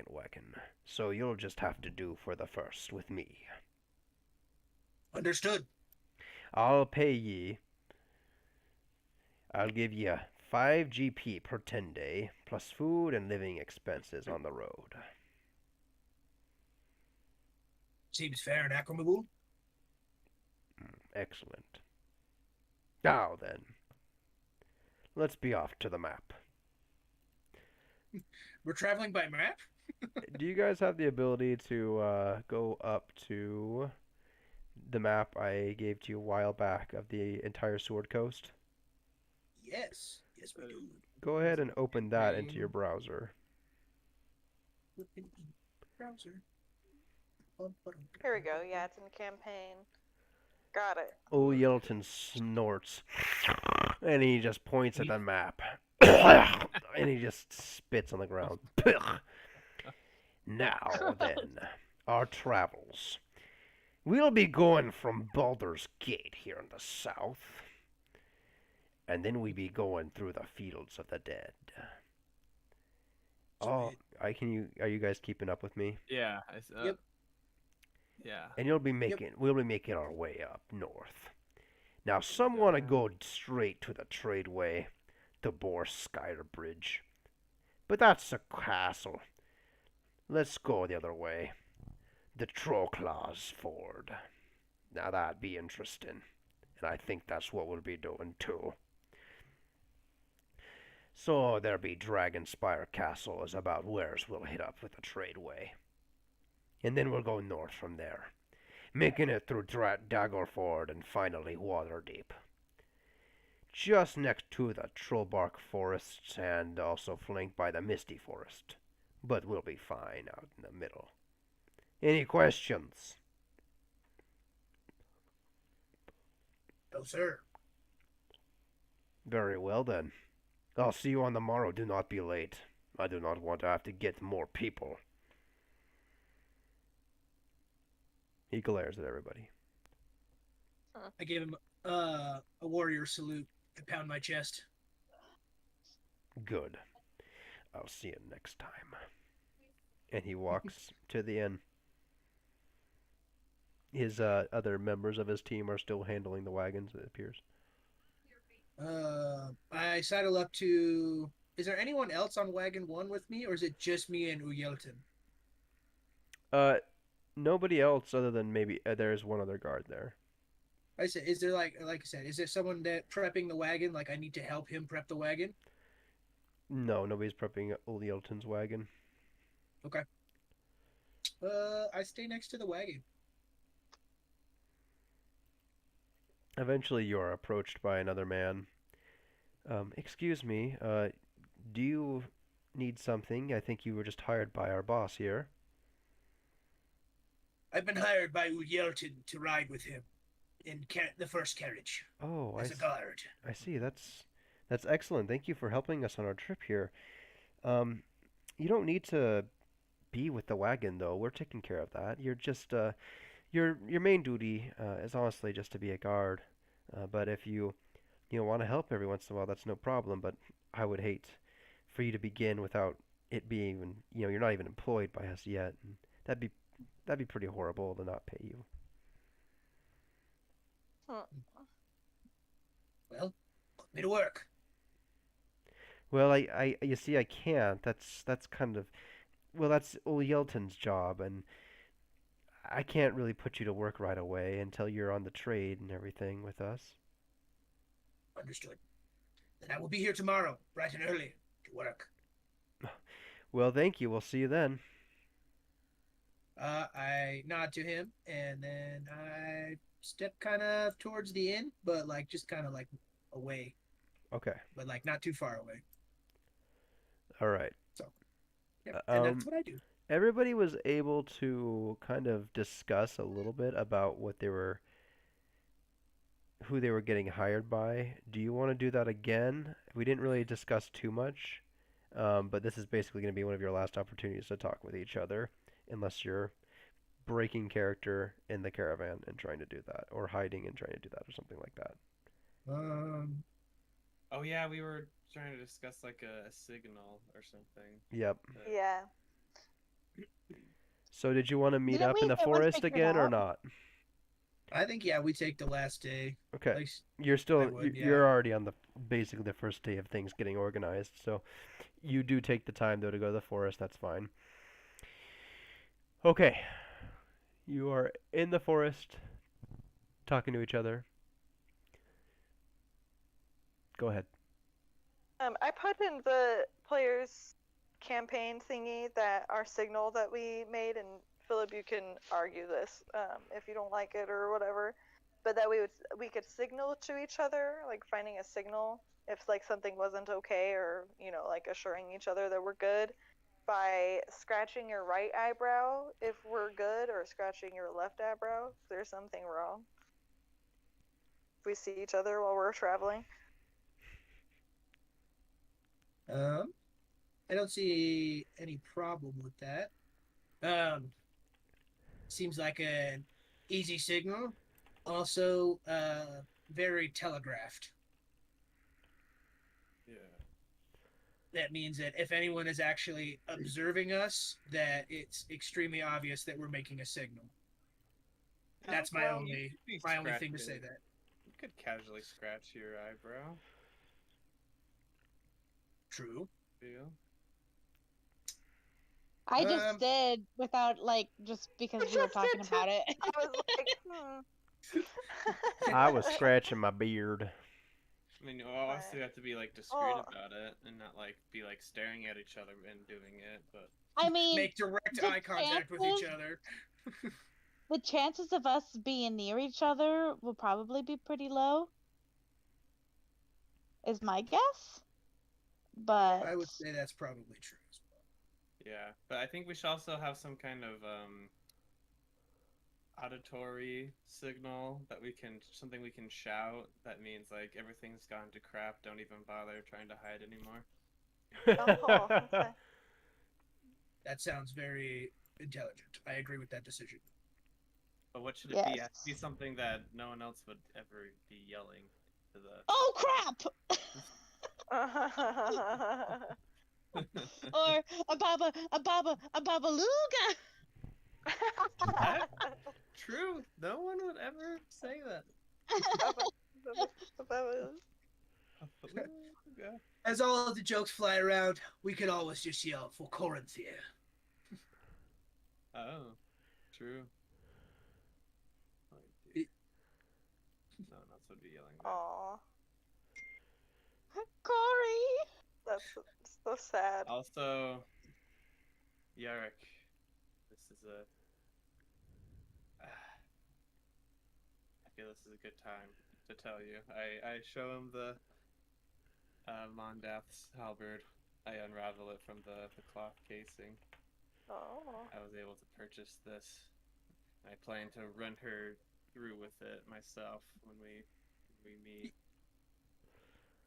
wagon, so you'll just have to do for the first with me. Understood. I'll pay ye. I'll give ye 5 GP per 10 day, plus food and living expenses on the road. Seems fair and equitable. Excellent. Now then, let's be off to the map. We're traveling by map? Do you guys have the ability to go up to the map I gave to you a while back of the entire Sword Coast? Yes. Yes, we do. Go ahead and open that into your browser. Browser. Here we go. Yeah, it's in campaign. Got it. Ulyelton snorts, and he just points at the map, and he just spits on the ground. Now then, our travels. We'll be going from Baldur's Gate here in the south, and then we be going through the fields of the dead. Oh, are you guys keeping up with me? Yeah. Yep. Yeah. And we'll be making our way up north. Now, some want to go straight to the tradeway, the Borskire Bridge. But that's a castle. Let's go the other way. The Trollclaws Ford. Now that'd be interesting. And I think that's what we'll be doing too. So there be Dragonspire Castle is about where's we'll hit up with the tradeway. And then we'll go north from there, making it through Daggerford and finally Waterdeep. Just next to the Trollbark Forests and also flanked by the Misty Forest. But we'll be fine out in the middle. Any questions? No, sir. Very well then. I'll see you on the morrow. Do not be late. I do not want to have to get more people. He glares at everybody. I gave him a warrior salute and pound my chest. Good. I'll see you next time. And he walks to the inn. His other members of his team are still handling the wagons, it appears. I saddle up to... Is there anyone else on wagon 1 with me, or is it just me and Ulyelton? Nobody else other than maybe there's one other guard there. I said, is there like I said, is there someone that prepping the wagon? Like I need to help him prep the wagon? No, nobody's prepping Ulyelton's wagon. Okay. I stay next to the wagon. Eventually, you are approached by another man. Excuse me, do you need something? I think you were just hired by our boss here. I've been hired by Ulyelton to ride with him in the first carriage. Oh, as a guard. I see. That's excellent. Thank you for helping us on our trip here. You don't need to be with the wagon though. We're taking care of that. You're just your main duty is honestly just to be a guard. But if you want to help every once in a while, that's no problem. But I would hate for you to begin without it being even you're not even employed by us yet. And that'd be pretty horrible to not pay you. Well, put me to work. Well, you see, I can't. That's kind of well, that's Yelton's job, and I can't really put you to work right away until you're on the trade and everything with us. Understood. Then I will be here tomorrow, bright and early, to work. Well, thank you. We'll see you then. I nod to him, and then I step kind of towards the inn, but like just kind of like away, Okay. but like not too far away. All right. So, yep, and that's what I do. Everybody was able to kind of discuss a little bit about who they were getting hired by. Do you want to do that again? We didn't really discuss too much, but this is basically going to be one of your last opportunities to talk with each other, unless you're breaking character in the caravan and trying to do that, or hiding and trying to do that, or something like that. Oh yeah, we were trying to discuss like a signal or something. Yep. Yeah. So did you want to meet Didn't up we in the get one forest figured again or out? not? I think we take the last day. Okay. Like, You're still I would, you're yeah. already on basically the first day of things getting organized. So you do take the time though to go to the forest. That's fine. Okay. You are in the forest talking to each other. Go ahead. I put in the players' campaign thingy that our signal that we made, and Philip, you can argue this if you don't like it or whatever, but that we could signal to each other, like finding a signal if like something wasn't okay, or like assuring each other that we're good by scratching your right eyebrow if we're good, or scratching your left eyebrow if there's something wrong. If we see each other while we're traveling. I don't see any problem with that. Seems like an easy signal. Also, very telegraphed. Yeah. That means that if anyone is actually observing us, that it's extremely obvious that we're making a signal. That's my only thing to say that. You could casually scratch your eyebrow. True. Feel. I just did without just because we were talking about it. I was like, I was scratching my beard. I mean, obviously you have to be discreet about it and not be staring at each other and doing it, but I mean, make direct eye contact with each other. The chances of us being near each other will probably be pretty low, is my guess. But I would say that's probably true as well. yeah, but I think we should also have some kind of auditory signal that something we can shout that means everything's gone to crap, don't even bother trying to hide anymore. okay. That sounds very intelligent. I agree with that decision. But what should it be? It has to be something that no one else would ever be yelling to the... Oh crap! Or a babaluga. True. No one would ever say that. As all of the jokes fly around, we could always just yell for Corinthia. Oh, true. No one else would be yelling that. Aww. Corey! That's so sad. Also, Yarrick, this is I feel this is a good time to tell you. I show him the Mondath's halberd. I unravel it from the cloth casing. Oh. I was able to purchase this. I plan to run her through with it myself when we meet.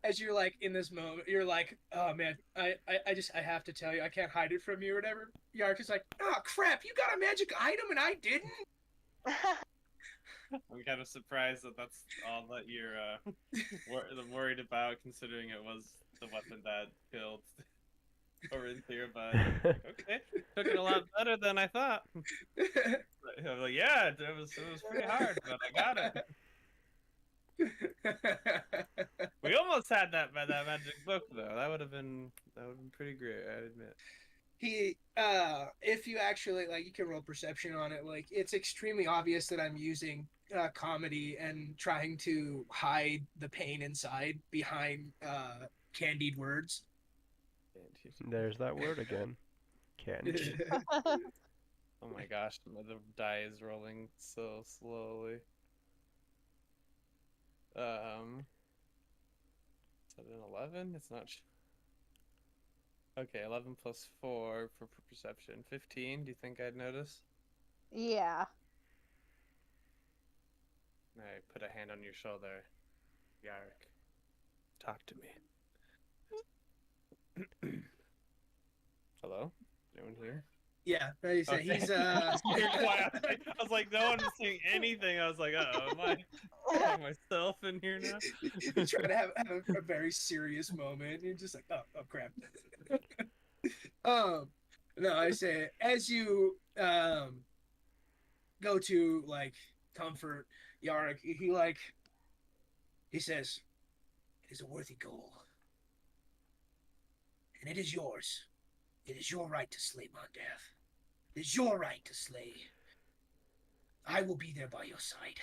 As you're in this moment, you're like, oh man, I have to tell you, I can't hide it from you or whatever. Yark is like, oh crap, you got a magic item and I didn't? I'm kind of surprised that that's all that you're worried about, considering it was the weapon that killed Corinthia, but okay, took it a lot better than I thought. I'm like, yeah, it was pretty hard, but I got it. We almost had that magic book though. That would have been pretty great, I admit. if you actually like, you can roll perception on it. Like, it's extremely obvious that I'm using comedy and trying to hide the pain inside behind candied words. There's that word again. Candy. Oh my gosh, the die is rolling so slowly. Is that an 11? It's not. Okay, 11 plus 4 for perception. 15, do you think I'd notice? Yeah. I put a hand on your shoulder. Yarrick, talk to me. Hello? Anyone here? Yeah, he said Okay. he's I was like, no one's saying anything. I was like, am I myself in here now? trying to have a very serious moment. You're just like, oh crap. No, I say as you go to like comfort Yarrick, he says, "It is a worthy goal, and it is yours. It is your right to slay Mondeath. It is your right to slay. I will be there by your side."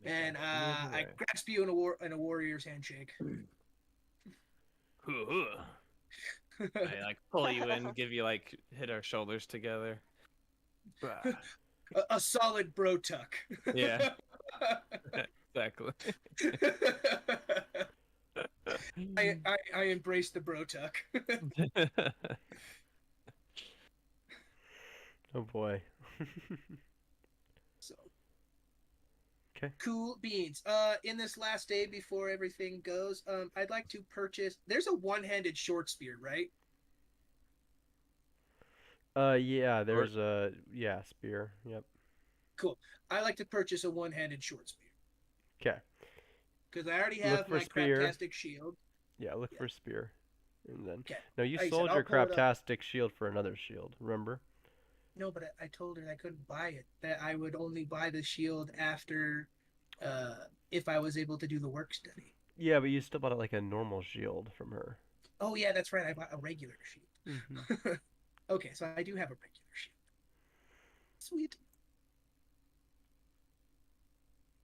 And I grasp you in a warrior's handshake. I like pull you in, give you like hit our shoulders together. A solid bro tuck. Yeah, exactly. I embrace the bro tuck. Oh boy. So. Okay. Cool beans. In this last day before everything goes, I'd like to purchase. There's a one-handed short spear, right? Yeah, there's a spear. Yep. Cool. I like to purchase a one-handed short spear. Okay. Because I already have my craptastic shield. Yeah, look for spear. And then Okay. no, you Like I sold said, your I'll pull it up. craptastic shield for another shield, remember? No, but I told her I couldn't buy it. That I would only buy the shield after, if I was able to do the work study. Yeah, but you still bought it like a normal shield from her. Oh yeah, that's right. I bought a regular shield. Mm-hmm. Okay, so I do have a regular shield. Sweet.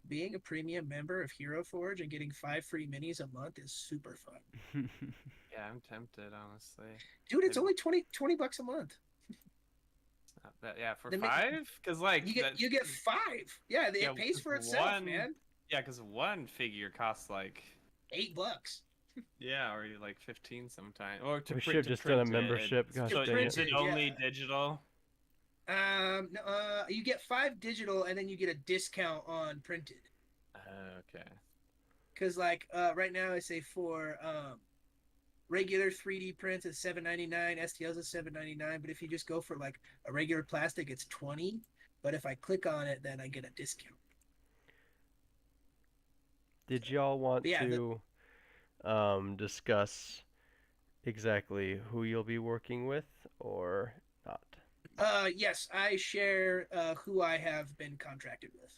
Being a premium member of Hero Forge and getting 5 free minis a month is super fun. Yeah, I'm tempted, honestly. Dude, it's only $20 a month. Yeah, for 5? Because like you get 5. Yeah, it pays for itself, man. Yeah, because one figure costs like $8. Yeah, or like 15 sometimes. Or we should have just done a membership. Gosh, so dang is it only digital? You get 5 digital, and then you get a discount on printed. Okay. Because like right now, I say for regular 3D prints is $7.99, STLs is $7.99. But if you just go for like a regular plastic, it's $20. But if I click on it, then I get a discount. Did y'all want to discuss exactly who you'll be working with or not? Yes, I share who I have been contracted with.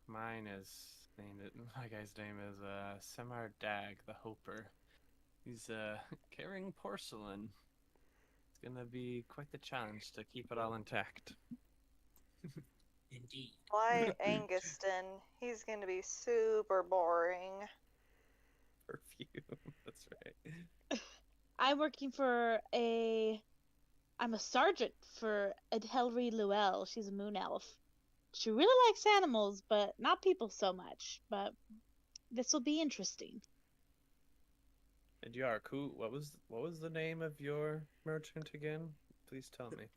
Mine is named. My guy's name is Semar Dag the Hoper. He's carrying porcelain. It's gonna be quite the challenge to keep it all intact. Indeed. Why Anguston? He's gonna be super boring. Perfume. That's right. I'm a sergeant for Adelry Luell. She's a moon elf. She really likes animals, but not people so much. But this will be interesting. And Yarku, what was the name of your merchant again? Please tell me.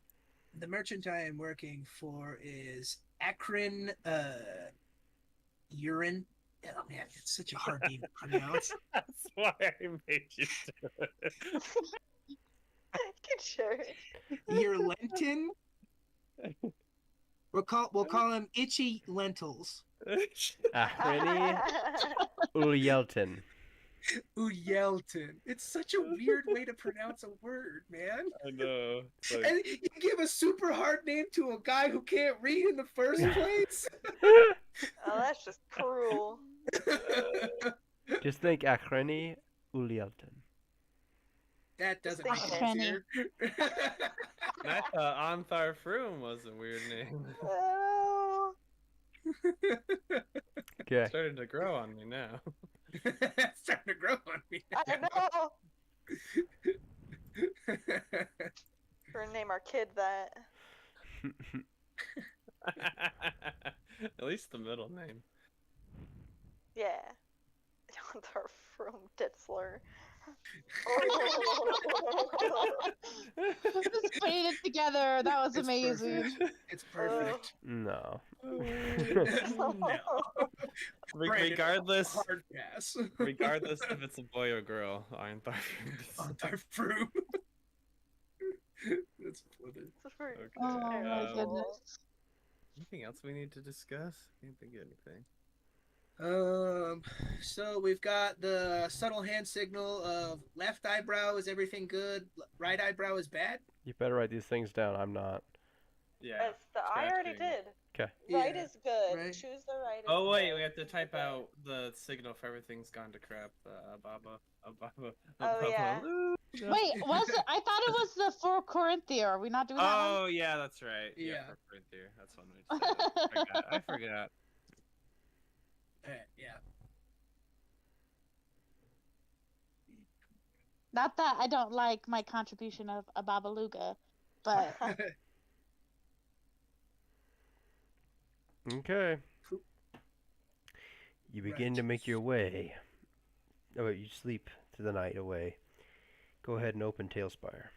The merchant I am working for is Akron Urine. Oh man, it's such a hard name to pronounce. That's why I made you do it. Good sure. Urlentin. We'll call him Itchy Lentils. Ahreni Ulyelton. Ulyelton. It's such a weird way to pronounce a word, man. I know. Like... And you give a super hard name to a guy who can't read in the first place. Oh, that's just cruel. Just think Ahreni Ulialten. That doesn't make Thank sense you. here. I thought Antharr Froom was a weird name. Oh, Okay. Starting to grow on me now. It's starting to grow on me. I know. We're gonna name our kid that. At least the middle name. Yeah. Our from Ditzler. Just putting it together. That was It's amazing. perfect. It's perfect. No. No. Regardless, Hard pass. regardless if it's a boy or girl, Antharr Froom. Antharr Froom. That's funny. It's pretty Okay. Oh my casual. goodness. Anything else we need to discuss? Can't think of anything. So we've got the subtle hand signal of left eyebrow is everything good, right eyebrow is bad. You better write these things down. I'm not. Yeah. I already scratching. did. 'Kay. Right Yeah, is good. right. Choose the right. Oh is wait, good. we have to type Okay. out the signal if everything's gone to crap. Ababa. Oh, yeah. Wait, was it? I thought it was the for Corinthia. Are we not doing that Oh yeah, that's right. Yeah. For Corinthia. That's one we said. I forgot. Yeah. Not that I don't like my contribution of a Babaluga, but Okay. You begin to Right. make your way. Oh, wait, you sleep through the night away. Go ahead and open Talespire.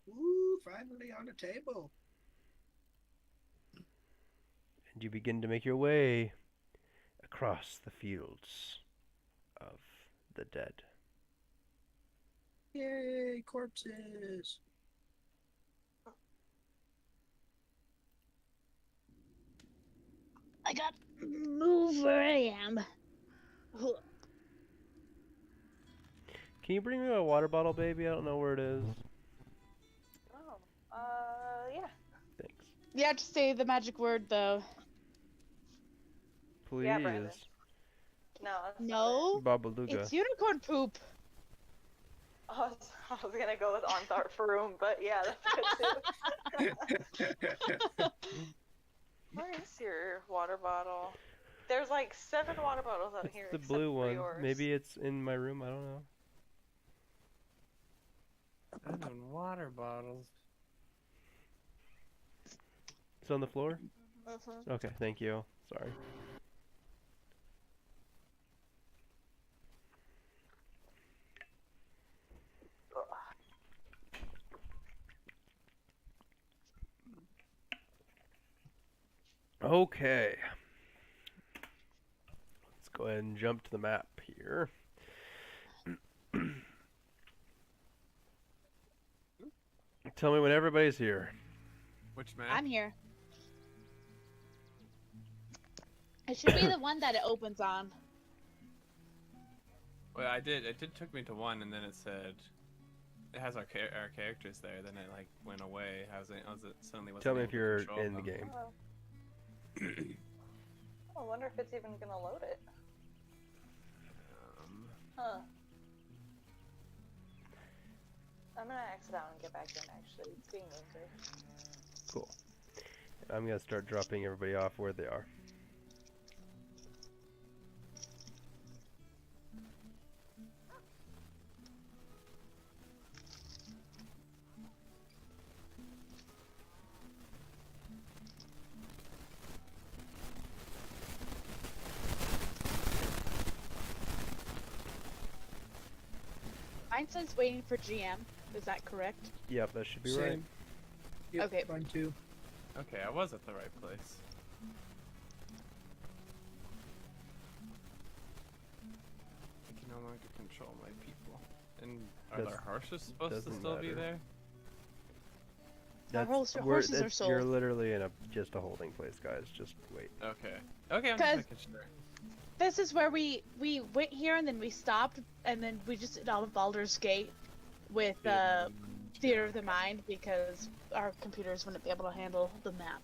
Ooh, finally on the table. And you begin to make your way across the fields of the dead. Yay, corpses. I got move where I am. Can you bring me a water bottle, baby? I don't know where it is. Oh. Yeah. Thanks. You have to say the magic word though. Please. Yeah, Brandon. No. That's not No, Babaluga. it's unicorn poop. it. I was gonna go with Antharr Froom, but yeah, that's good too. Where is your water bottle? There's like 7 water bottles out It's here. the except blue for one. yours. Maybe it's in my room. I don't know. And water bottles. It's on the floor? Mhm. Okay, thank you. Sorry. Okay. Let's go ahead and jump to the map here. Tell me when everybody's here. Which map? I'm here. It should be the one that it opens on. Well, I did. It took me to one, and then it said it has our characters there. Then it like went away. How was it suddenly wasn't Tell me able if to you're control in the them. game. I wonder if it's even gonna load it. Huh. I'm gonna exit out and get back in. Actually, it's being weird. Cool. I'm gonna start dropping everybody off where they are. Mine says waiting for GM. Is that correct? Yep, that should be Same. right. Yep, Okay. mine too. Okay, I was at the right place. I can no longer control my people. And are That's- their horses supposed to doesn't still be matter. there? Our horses are You're sold. literally in just a holding place, guys. Just wait. Okay. Okay, I'm 'Cause- just making sure. This is where we went here and then we stopped and then we just did all of Baldur's Gate with Theater of the Mind because our computers wouldn't be able to handle the map.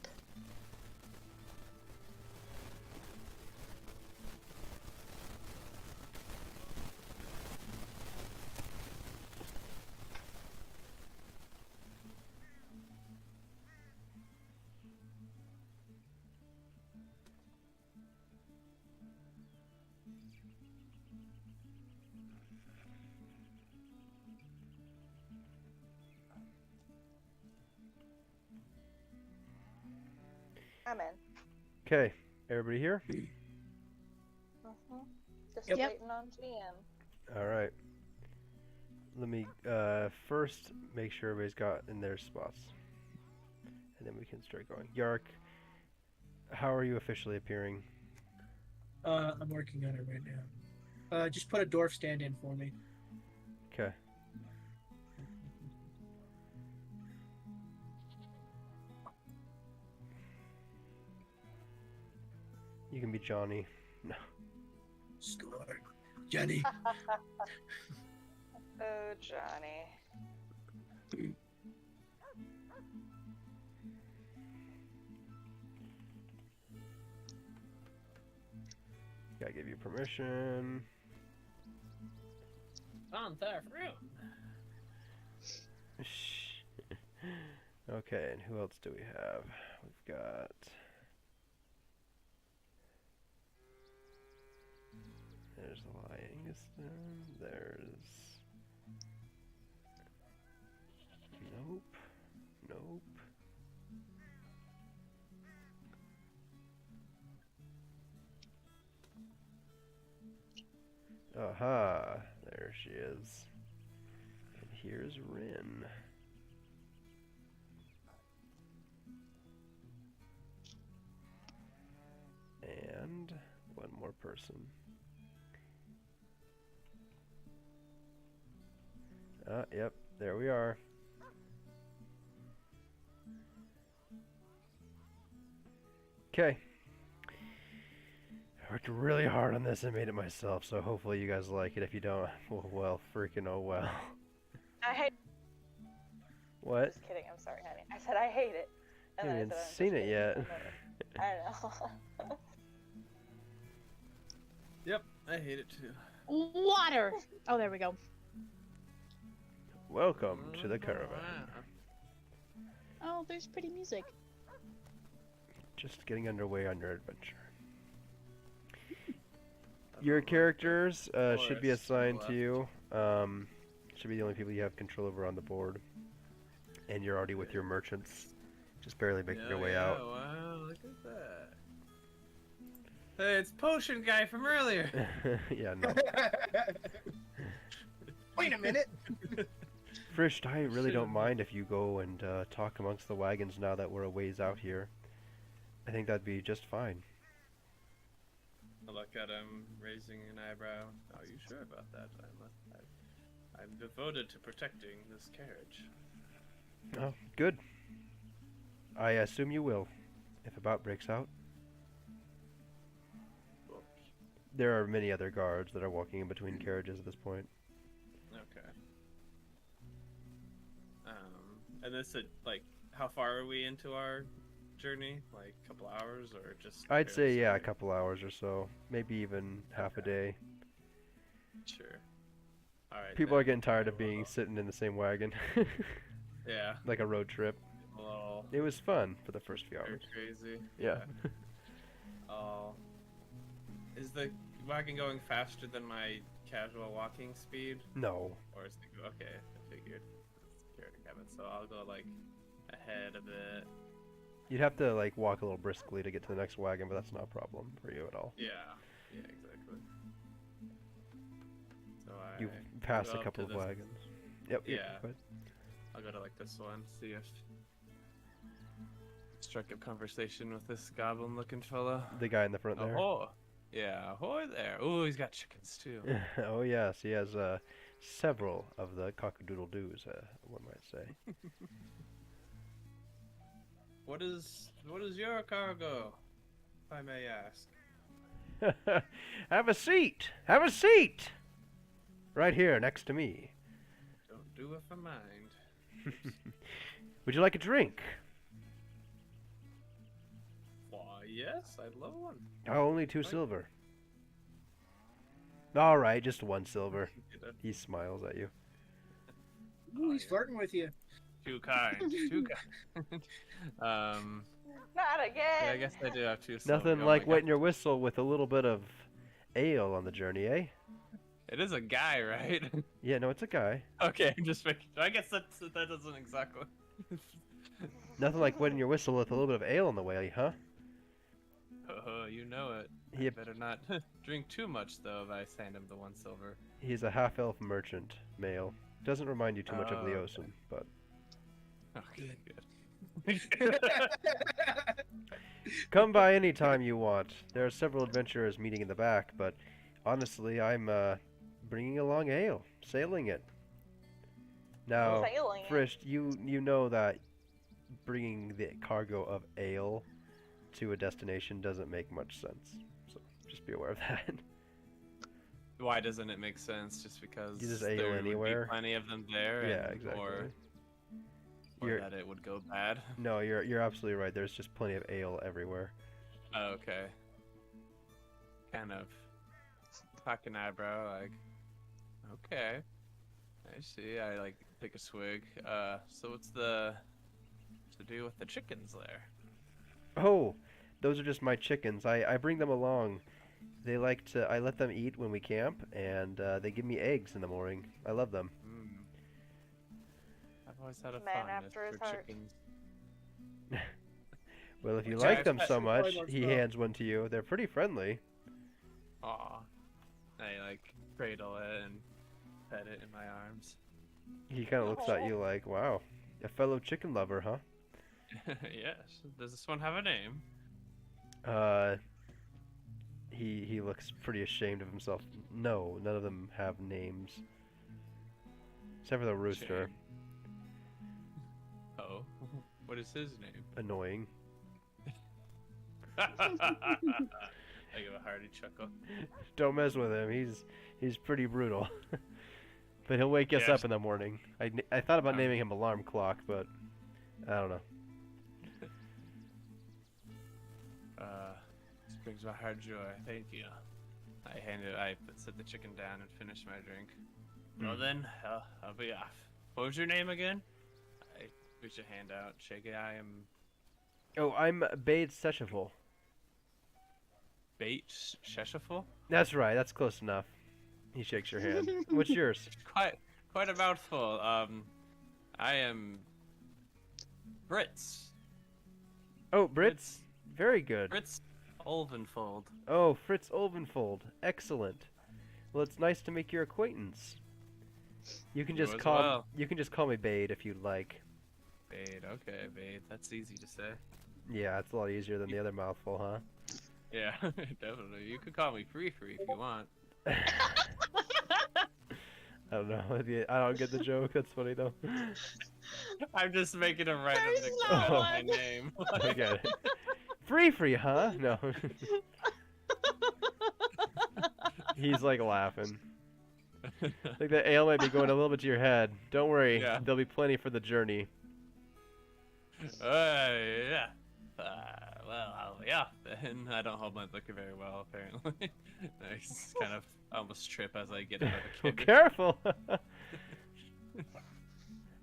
I'm in. Okay, everybody here? Just Yep. waiting on GM. All right. Let me first make sure everybody's got in their spots, and then we can start going. Yark, how are you officially appearing? I'm working on it right now. Just put a dwarf stand in for me. Okay. You can be Johnny. No. Score. Johnny. Oh, Johnny. Gotta give you permission. On the room. Okay, and who else do we have? We've got... There's Livingston. There's... Nope. Nope. Aha! There she is. And here's Rin. And one more person. Yep, there we are. Okay. I worked really hard on this and made it myself, so hopefully you guys like it. If you don't, well, freaking oh well. I hate. What? Just kidding. I'm sorry, honey. I said I hate it. You then I haven't said, I'm just seen it kidding. yet. I know. Yep, I hate it too. Water. Oh, there we go. Welcome to the caravan. Oh, there's pretty music. Just getting underway on your adventure. Your characters should be assigned to you. Should be the only people you have control over on the board. And you're already with your merchants. Just barely making your way out. Wow, look at that. Hey, it's Potion Guy from earlier. Yeah, no. Wait a minute. Frisch, I really don't mind if you go and talk amongst the wagons now that we're a ways out here. I think that'd be just fine. I look at him, raising an eyebrow. Are you sure about that? I'm devoted to protecting this carriage. Oh, good. I assume you will, if a bout breaks out. There are many other guards that are walking in between carriages at this point. Okay. And this is like, how far are we into our journey? Like a couple hours or just? I'd say, barely yeah, a started? couple hours or so. Maybe even half a day. Sure. All right. People then. are getting tired of being sitting in the same wagon. Yeah. Like a road trip. A little It was fun for the first few very hours. crazy. Yeah. Oh. Is the wagon going faster than my casual walking speed? No. Or is it okay? I figured. It's carrying cabin, so I'll go like ahead a bit. You'd have to like walk a little briskly to get to the next wagon, but that's not a problem for you at all. Yeah. Yeah, exactly. So You passed go a up couple to of this- wagons. Yep. Yeah. Go ahead. I'll go to like this one, see if strike up conversation with this goblin-looking fella. The guy in the front there. Oh, yeah, ahoy there. Oh, he's got chickens too. Oh yes, he has several of the cockadoodle-doos, one might say. What is your cargo, if I may ask? Have a seat. Have a seat. Right here, next to me. Don't do it for mind. Would you like a drink? Why, yes, I'd love one. Oh, only 2 silver. All right, just 1 silver. He smiles at you. Ooh, he's flirting with you. Too kind, too kind. Not again. Yeah, I guess I do have 2 silver. Nothing Oh like my wetting your whistle with a little bit of ale on the journey, eh? God. It is a guy, right? Yeah, no, it's a guy. Okay, I'm just making. I guess that doesn't exactly. Nothing like wetting your whistle with a little bit of ale on the way, huh? You know it. He, You better not drink too much, though, if I send him the 1 silver. he's a half-elf merchant, male. Doesn't remind you too much of Oh, Leosin, but Okay, good. come by any time you want. There are several adventurers meeting in the back, but honestly, I'm bringing along ale, sailing it. Now, Sailing it. Frisch, you know that bringing the cargo of ale to a destination doesn't make much sense. So just be aware of that. Why doesn't it make sense? Just because You just ale there would anywhere? be plenty of them there? Yeah, and- exactly. Or You're- that it would go bad? No, you're absolutely right. There's just plenty of ale everywhere. Oh, okay. Kind of cock an eyebrow, like, okay. I see. I like take a swig. So what's the deal with the chickens there? Oh, those are just my chickens. I bring them along. They like to. I let them eat when we camp, and they give me eggs in the morning. I love them. Mm. I've always had a Man fondness after his for heart. chickens. Well, if you Which like I've them had so quite much, much he so. hands one to you. They're pretty friendly. Aw. I like cradle it and pet it in my arms. He kind of looks at you like, "Wow, a fellow chicken lover, huh?" Yes. Does this one have a name? He looks pretty ashamed of himself. No, none of them have names, except for the rooster. Shame. Oh. What is his name? Annoying. I give a hearty chuckle. Don't mess with him. He's pretty brutal. But he'll wake us Yes. up in the morning. I thought about naming him Alarm Clock, but I don't know. This brings my heart joy. Thank you. I set the chicken down and finish my drink. Well then, I'll be off. What was your name again? I reach a hand out, shake it. I am Oh, I'm Bade Secheful. Bait Sheshaful? That's right. That's close enough. He shakes your hand. What's yours? Quite a mouthful. I am Brits. Oh, Brits. Very good. Brits Olvenfold. Oh, Fritz Olvenfold. Excellent. Well, it's nice to make your acquaintance. You can You just as call well. you can just call me Bade if you'd like. Bait, okay, bait. That's easy to say. Yeah, it's a lot easier than the other mouthful, huh? Yeah, definitely. You could call me Free if you want. I don't know. I don't get the joke. That's funny though. I'm just making a random There's nickname not out of my one. name. I get it. Free, huh? No. He's like laughing. I think the ale might be going a little bit to your head. Don't worry. Yeah. There'll be plenty for the journey. Yeah. Well, I'll be off then. I don't hold my liquor very well, apparently. I just kind of almost trip as I get out of the Well, kitchen. careful.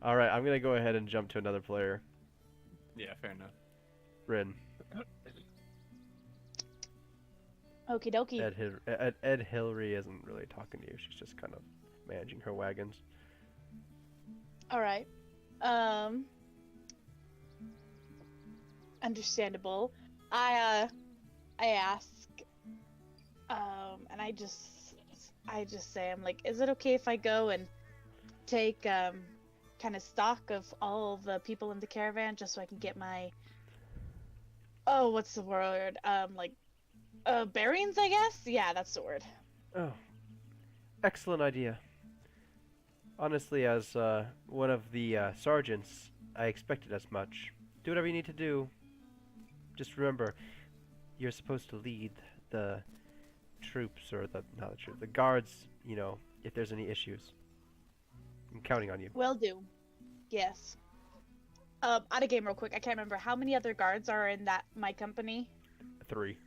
All right, I'm gonna go ahead and jump to another player. Yeah, fair enough. Rin. Okie dokie. Ed Hillary isn't really talking to you. She's just kind of managing her wagons. All right. Understandable. I ask, and I just say, I'm like, is it okay if I go and take kind of stock of all the people in the caravan just so I can get my what's the word? Bearings, I guess. Yeah, that's the word. Oh, excellent idea. Honestly, as one of the sergeants, I expected as much. Do whatever you need to do. Just remember, you're supposed to lead the troops, or the guards, you know, if there's any issues. I'm counting on you. Will do. Yes. Out of game real quick. I can't remember how many other guards are in my company. 3.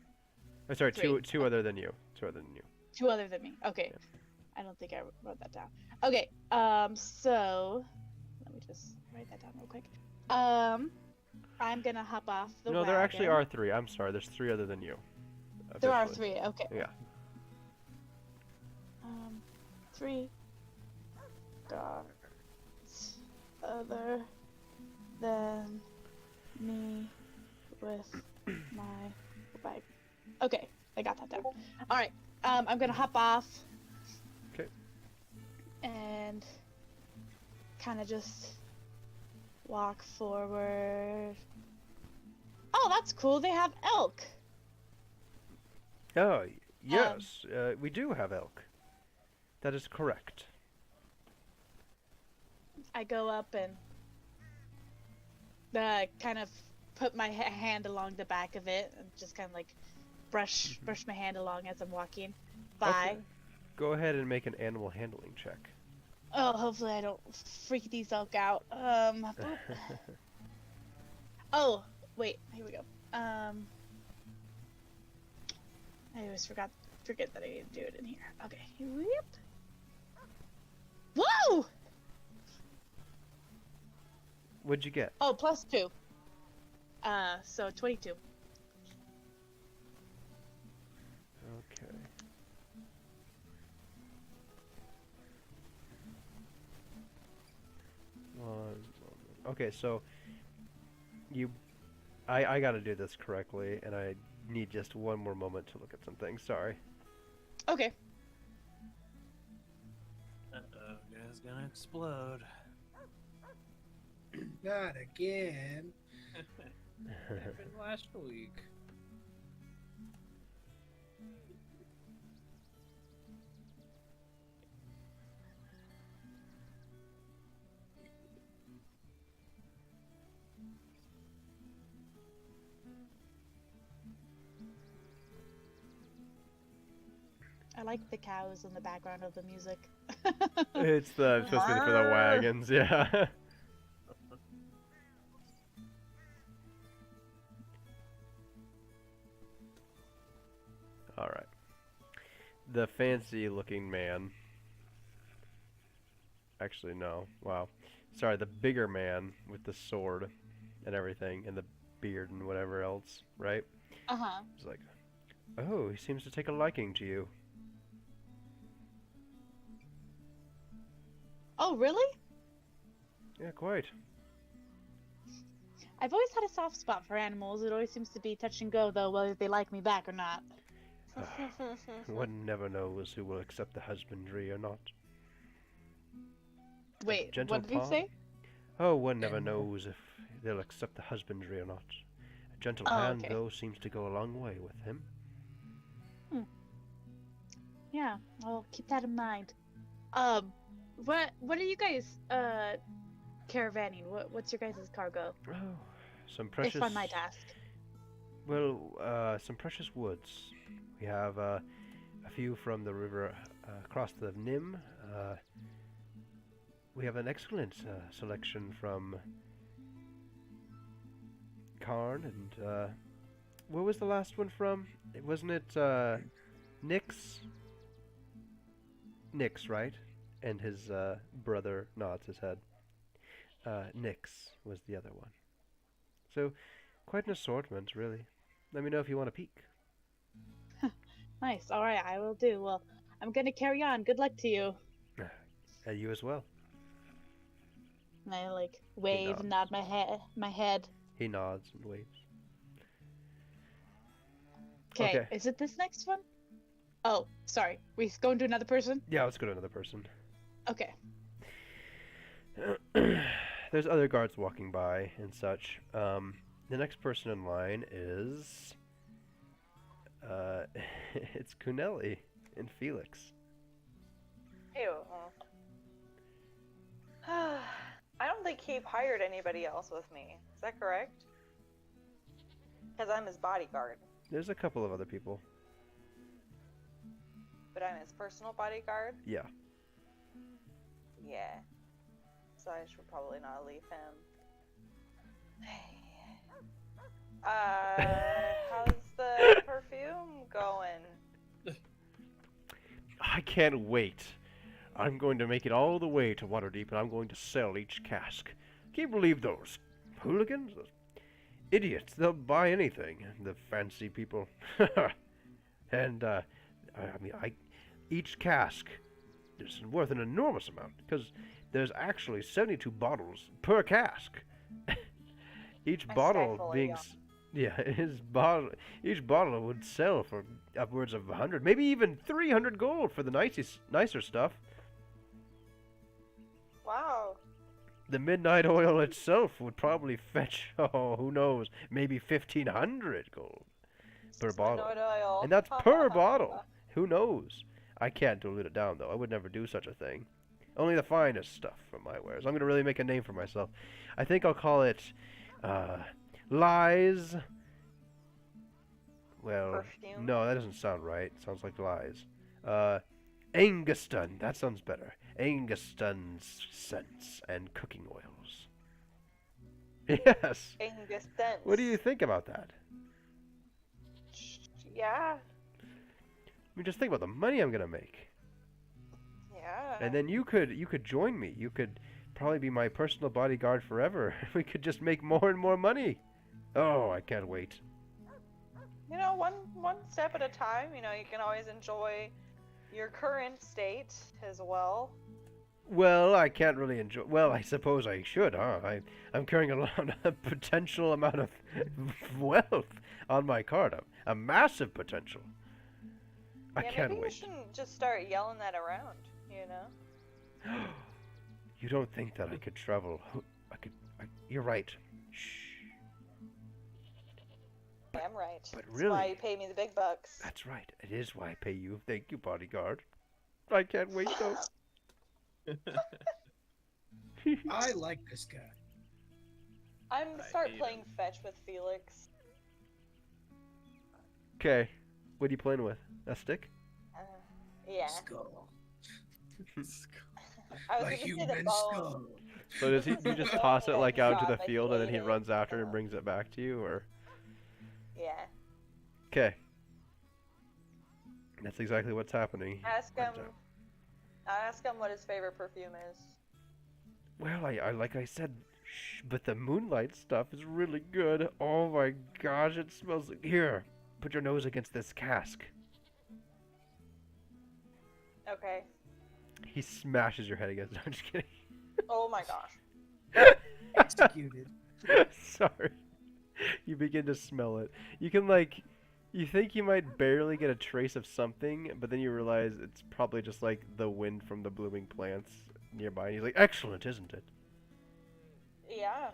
Oh, sorry, Three. two other than you. 2 other than you. 2 other than me. Okay. Yeah. I don't think I wrote that down. Okay. So let me just write that down real quick. I'm gonna hop off the No, there actually wagon. are 3. I'm sorry, there's 3 other than you. There are officially. 3. Okay. Yeah. 3 guards other than me with my wagon. Okay, I got that down. All right, I'm gonna hop off. Okay. And kind of just walk forward. Oh, that's cool. They have elk. Oh, yes, we do have elk. That is correct. I go up and kind of put my hand along the back of it and just kind of like brush my hand along as I'm walking by. Okay. Go ahead and make an animal handling check. Oh, hopefully I don't freak these elk out. Boop. Oh, wait, here we go. I always forget that I need to do it in here. Okay, whoop. Whoa! What'd you get? Oh, +2. So 22. Okay. One moment. Okay, so I gotta do this correctly, and I need just one more moment to look at something. Sorry. Okay. Uh-oh, guy's gonna explode. Not again. Happened last week. I like the cows in the background of the music. It's supposed to be for the wagons, yeah. All right. The fancy-looking man. Actually, no. Wow. Sorry, the bigger man with the sword and everything, and the beard and whatever else, right? Uh-huh. He's like, oh, he seems to take a liking to you. Oh, really? Yeah, quite. I've always had a soft spot for animals. It always seems to be touch and go, though, whether they like me back or not. One never knows who will accept the husbandry or not. Wait, Gentle what did he paw? say? Oh, one never knows if they'll accept the husbandry or not. A gentle hand, okay. though, seems to go a long way with him. Yeah, I'll keep that in mind. What are you guys caravanning? What's your guys' cargo? Oh, some precious. If I might ask. Well, some precious woods. We have a few from the river across the Nim. We have an excellent selection from Karn, and where was the last one from? Wasn't it Nyx? Nyx, right? And his brother nods his head. Nyx was the other one. So, quite an assortment, really. Let me know if you want to peek. Nice. All right, I will do. Well, I'm gonna carry on. Good luck to you. You as well. And I like wave and nod my head. He nods and waves. Okay. Is it this next one? Oh, sorry. We going to another person? Yeah, let's go to another person. Okay. There's other guards walking by and such. The next person in line is it's Kuneli and Felix. Ew. I don't think he hired anybody else with me. Is that correct? Because I'm his bodyguard. There's a couple of other people. But I'm his personal bodyguard? Yeah. Yeah. So I should probably not leave him. How's the perfume going? I can't wait. I'm going to make it all the way to Waterdeep, and I'm going to sell each cask. Can't believe those hooligans, those idiots. They'll buy anything. The fancy people. And each cask is worth an enormous amount because there's actually 72 bottles per cask. Each bottle being Yeah, each bottle would sell for upwards of 100, maybe even 300 gold for the nicer stuff. Wow. The midnight oil itself would probably fetch, oh, who knows, maybe 1,500 gold per bottle. Midnight oil. And that's per bottle. Who knows? I can't dilute it down, though. I would never do such a thing. Only the finest stuff from my wares. I'm going to really make a name for myself. I think I'll call it, Lies. Well, Perfume? no, that doesn't sound right. It sounds like lies. Anguston. That sounds better. Anguston's scents and cooking oils. Yes. Angus Dents. What do you think about that? Yeah. I mean, just think about the money I'm gonna make. Yeah. And then you could join me. You could probably be my personal bodyguard forever. We could just make more and more money. Oh, I can't wait. You know, one step at a time. You know, you can always enjoy your current state as well. Well, I can't really enjoy. Well, I suppose I should, huh? I'm carrying a potential amount of wealth on my card. A massive potential. I can't maybe wait. you shouldn't just start yelling that around. You know. You don't think that I could travel? You're right. Shh. I'm right. But That's really, why you pay me the big bucks. That's right. It is why I pay you. Thank you, bodyguard. I can't wait though. I like this guy. I'm I start hate playing fetch with Felix. Okay. What are you playing with? A stick? Yeah. Skull. I was A gonna say the human bone. skull. So does you just toss it like out to the field and then he Like, runs after and brings it back to you, or? Yeah. Okay. That's exactly what's happening. Ask him. But, Ask him what his favorite perfume is. well, I like I said, but the moonlight stuff is really good. Oh my gosh, it smells like... Here, put your nose against this cask. Okay. He smashes your head against it. I'm just kidding. Oh my gosh. Executed. Sorry. You begin to smell it. You can, like... You think you might barely get a trace of something, but then you realize it's probably just, like, the wind from the blooming plants nearby. And he's like, excellent, isn't it? Yeah.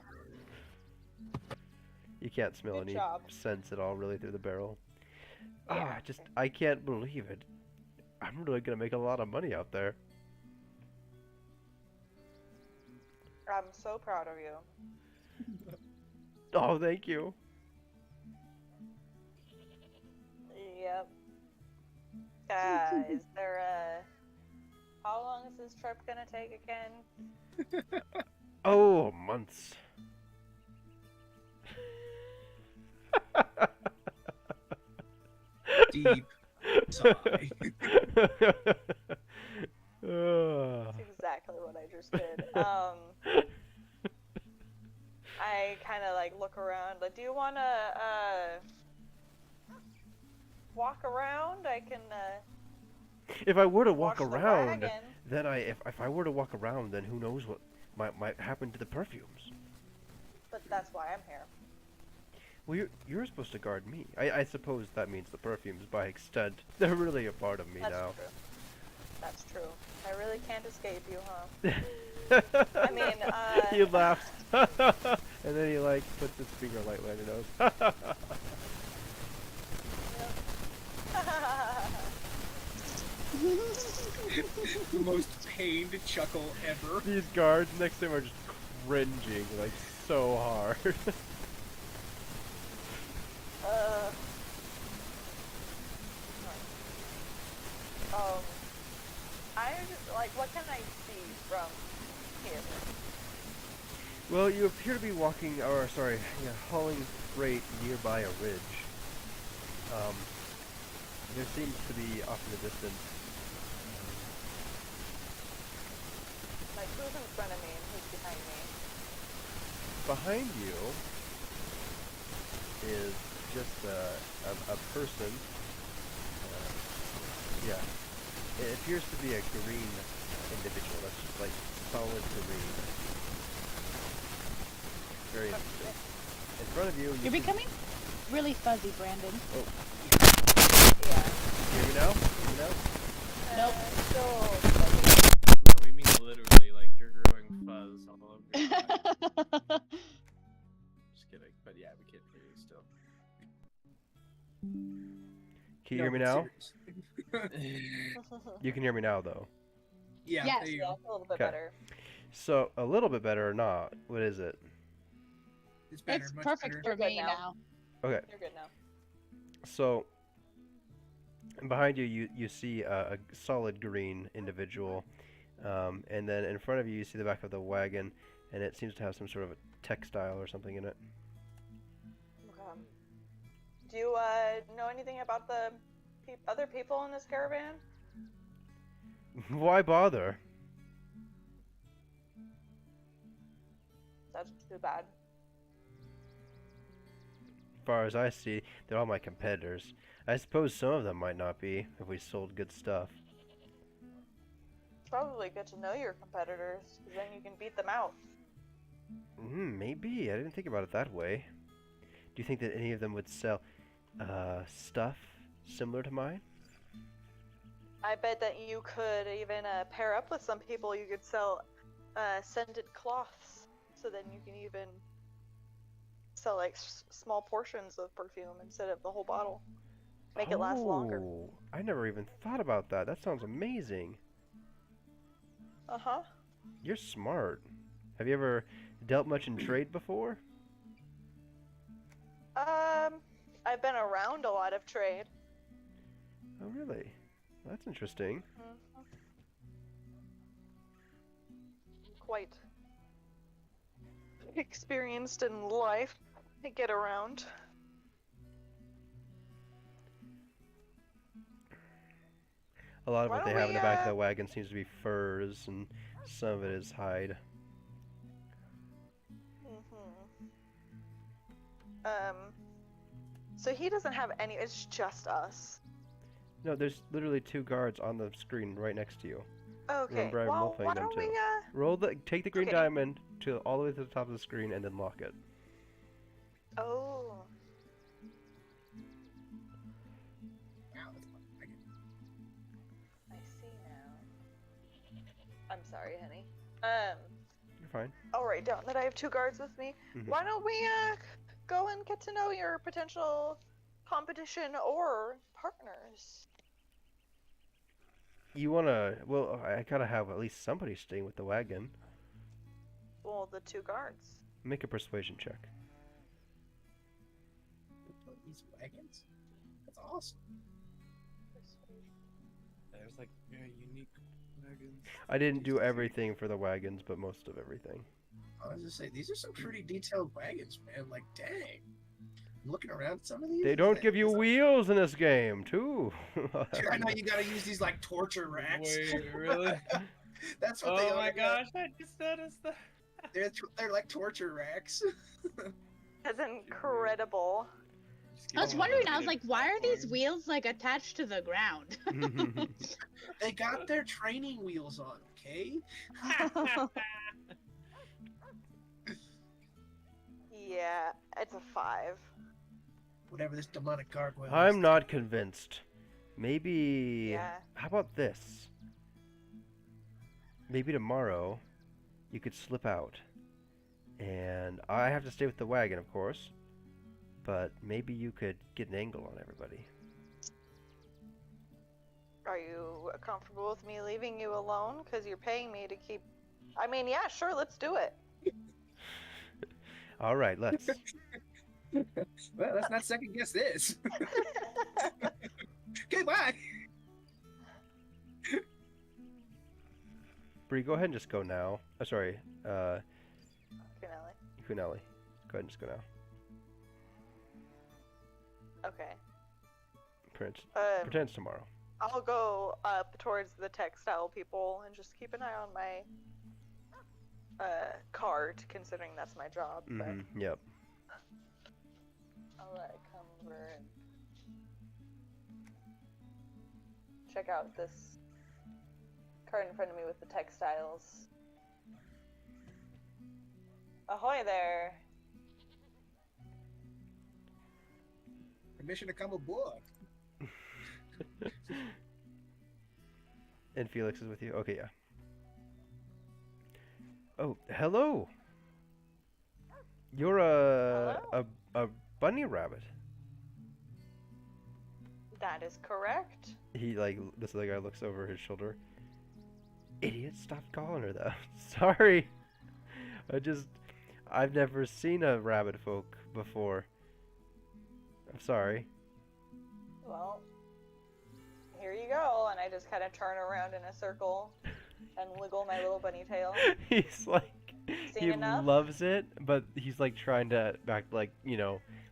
You can't smell Good any job. scents at all, really, through the barrel. Yeah. I can't believe it. I'm really gonna make a lot of money out there. I'm so proud of you. Oh, thank you. Yep. Is there how long is this trip gonna take again? Oh, months. Deep sigh. That's exactly what I just did. I kind of like look around. Like, do you want to walk around? I can. If I were to walk watch the around, wagon. then if I were to walk around, then who knows what might happen to the perfumes. But that's why I'm here. Well, you're supposed to guard me. I suppose that means the perfumes, by extent, they're really a part of me That's now. true. That's true. I really can't escape you, huh? I mean, He laughs, and then he like puts his finger lightly on your nose. The most pained chuckle ever. These guards next to him are just cringing like so hard. I just, like, what can I see from here? Well, you appear to be walking, or sorry, hauling freight nearby a ridge. There seems to be off in the distance. Like, who's in front of me and who's behind me? Behind you is just a person. Yeah. It appears to be a green individual. That's just like solid green. Very interesting. In front of you, You're becoming? really fuzzy, Brandon. Yeah. Hear me now? Hear me now? Nope. Still. No, we mean literally, like you're growing fuzz all over your body. Just kidding, but yeah, we can't hear you still. Can you hear me but now? seriously. You can hear me now, though. Yeah, Yes. there you Yeah, go. it's a little bit Okay. better. So, a little bit better or not? What is it? It's better, It's much perfect better. for You're me good now. Okay. You're good now. So, behind you, you see a solid green individual. And then in front of you, you see the back of the wagon, and it seems to have some sort of a textile or something in it. Okay. Do you know anything about the other people in this caravan? Why bother? That's too bad. As far as I see, they're all my competitors. I suppose some of them might not be, if we sold good stuff. It's probably good to know your competitors, because then you can beat them out. Maybe. I didn't think about it that way. Do you think that any of them would sell, stuff similar to mine? I bet that you could even pair up with some people. You could sell scented cloths, so then you can even sell like small portions of perfume instead of the whole bottle. Make it last longer. Oh, I never even thought about that. That sounds amazing. Uh-huh. You're smart. Have you ever dealt much in trade before? I've been around a lot of trade. Oh, really? That's interesting. Mhm. Quite experienced in life. I get around. A lot of Why what they don't have in we, the back of the wagon seems to be furs, and some of it is hide. So he doesn't have any, it's just us. No, there's literally 2 guards on the screen right next to you. Okay, Remember, I'm well, role-playing why them don't too. we, Take the green Okay. diamond to all the way to the top of the screen and then lock it. oh. Wow, that's fun. I see now. I'm sorry, honey. You're fine. I'll write down that I have 2 guards with me. Mhm. Why don't we, go and get to know your potential competition or partners? You wanna... Well, I gotta have at least somebody staying with the wagon. Well, the 2 guards. Make a persuasion check. These wagons? That's awesome. There's like very unique wagons. I didn't do everything for the wagons, but most of everything. I was just saying, these are some pretty detailed wagons, man. Like, dang. I'm looking around at some of these. They don't man, give you it's like- wheels in this game, too. Dude, I know you gotta use these, like, torture racks. Wait, really? That's what they Oh are. my yeah. gosh, I just noticed that. They're like torture racks. That's incredible. I was wondering, I was like, why are these wheels like attached to the ground? They got their training wheels on, okay? Yeah, it's a 5. Whatever this demonic gargoyle is. I'm not convinced. Maybe... Yeah. How about this? Maybe tomorrow you could slip out. And I have to stay with the wagon, of course. But maybe you could get an angle on everybody. Are you comfortable with me leaving you alone? Because you're paying me to keep... I mean, yeah, sure, let's do it. All right, let's. Well, let's not second guess this. Okay, bye. Bree, go ahead and just go now. Oh, sorry. Finale. Kunali. Go ahead and just go now. Okay. Pretend it's tomorrow. I'll go up towards the textile people and just keep an eye on my cart, considering that's my job. But Yep. I'll come over and check out this cart in front of me with the textiles. Ahoy there! Permission to come aboard. And Felix is with you. Okay, yeah. Oh, hello. You're a bunny rabbit. That is correct. He like this other guy looks over his shoulder. Idiot, stop calling her that. Sorry. I've never seen a rabbit folk before. I'm sorry. Well, here you go. And I just kind of turn around in a circle and wiggle my little bunny tail. He's like, Seen he enough? loves it, but he's like trying to act like,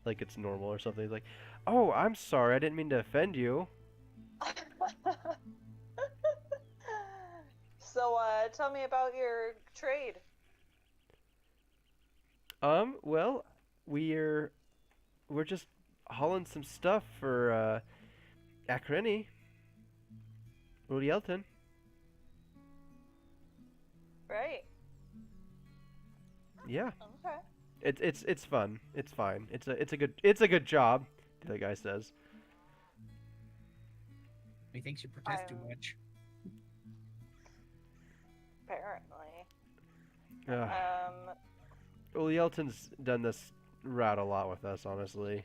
like it's normal or something. He's like, oh, I'm sorry, I didn't mean to offend you. So, tell me about your trade. Well, we're just hauling some stuff for, Akreni. Ulielton. Right. Yeah. Okay. It's fun. It's fine. It's a good job, the guy says. He thinks you protest too much. Apparently. Ulielton's done this route a lot with us, honestly.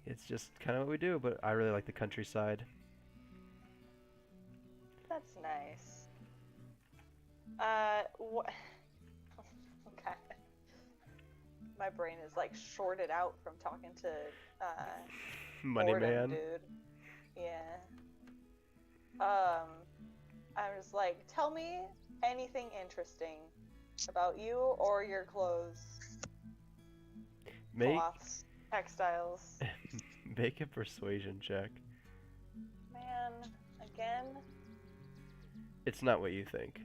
It's just kind of what we do, but I really like the countryside. That's nice. Okay. My brain is like shorted out from talking to Money Boredom man. dude. Yeah. I was like, tell me anything interesting about you or your clothes, cloths, textiles. Make a persuasion check. Man, again? It's not what you think.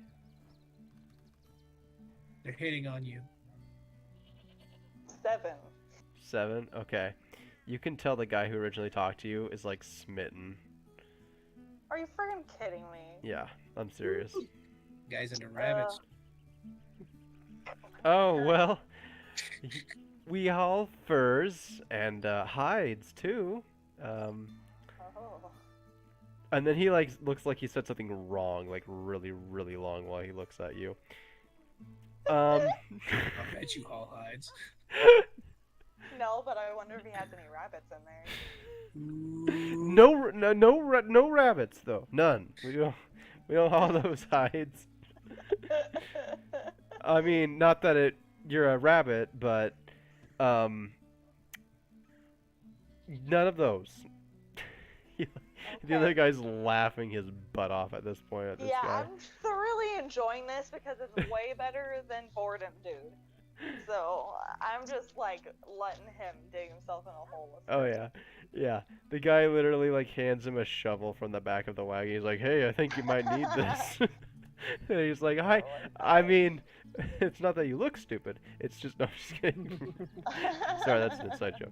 They're hitting on you. 7. 7? Okay. You can tell the guy who originally talked to you is like smitten. Are you friggin' kidding me? Yeah, I'm serious. Guys into rabbits. Oh, well, we haul furs and hides too. Oh. And then he like looks like he said something wrong, like really, really long while he looks at you. I bet you haul hides. No, but I wonder if he has any rabbits in there. No rabbits though. None. We don't haul those hides. I mean, not that you're a rabbit, but none of those. The other guy's laughing his butt off at this point at this guy. I'm thoroughly enjoying this because it's way better than Boredom Dude. So I'm just like letting him dig himself in a hole. Oh yeah, yeah. The guy literally like hands him a shovel from the back of the wagon. He's like, "Hey, I think you might need this." And he's like, "Hi, I mean, it's not that you look stupid. It's just no, I'm just kidding." Sorry, that's an inside joke.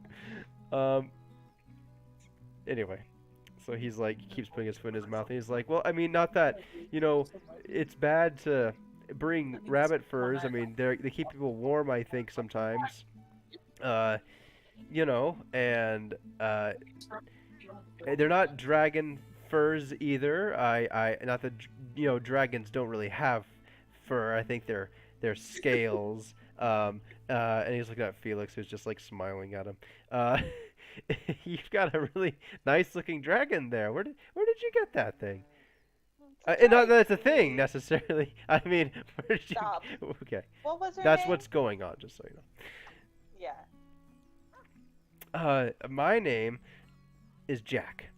Anyway, so he's like, he keeps putting his foot in his mouth, and he's like, "Well, I mean, not that, it's bad to bring rabbit furs. I mean, they keep people warm, I think, sometimes. And they're not dragon furs either. Not that dragons don't really have fur. I think they're scales." And he's looking at Felix, who's just like smiling at him. You've got a really nice looking dragon there. Where did you get that thing? And not that it's a thing necessarily. I mean, where did you? Stop. Okay. What was her That's name? what's going on, just so you know. Yeah. My name is Jack.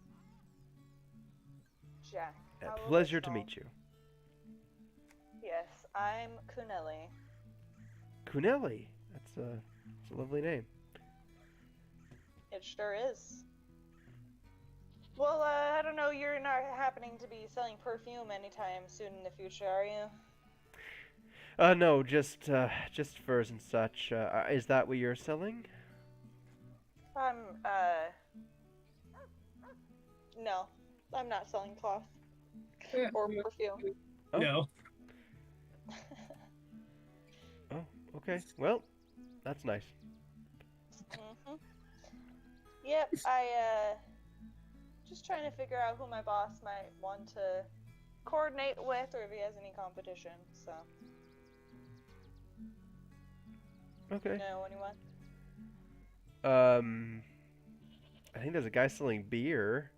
Jack. A How will pleasure I to spell? meet you. Yes, I'm Kuneli. Kuneli. That's a lovely name. It sure is. Well, I don't know, you're not happening to be selling perfume anytime soon in the future, are you? No, just furs and such. Is that what you're selling? No, I'm not selling cloth or perfume. Oh. No. Oh, okay. Well, that's nice. Hmm. Yep, just trying to figure out who my boss might want to coordinate with, or if he has any competition. So. Okay. Know anyone? I think there's a guy selling beer.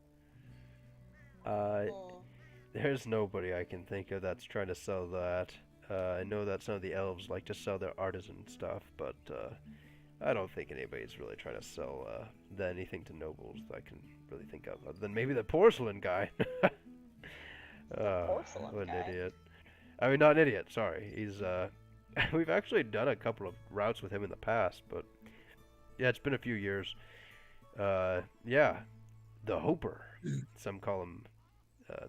There's nobody I can think of that's trying to sell that. I know that some of the elves like to sell their artisan stuff, but I don't think anybody's really trying to sell anything to nobles that I can really think of, other than maybe the porcelain guy. Porcelain what an guy? idiot. I mean, not an idiot, sorry. He's, we've actually done a couple of routes with him in the past, but yeah, it's been a few years. Yeah, the Hoper. Some call him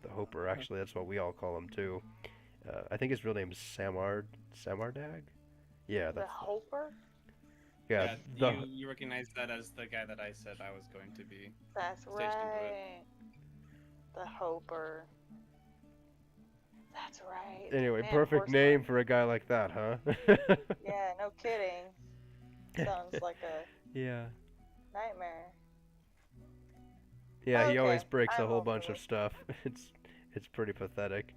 the Hoper. Actually, that's what we all call him too. I think his real name is Samardag? Yeah, The that's Hoper? yeah. You recognize that as the guy that I said I was going to be. That's Staged into it. right. The Hoper. That's right. Anyway, Man, perfect porcelain. name for a guy like that, huh? Yeah, no kidding. Sounds like a Yeah. nightmare. Yeah, he Okay, always breaks a I'm whole over bunch of it. stuff. It's pretty pathetic.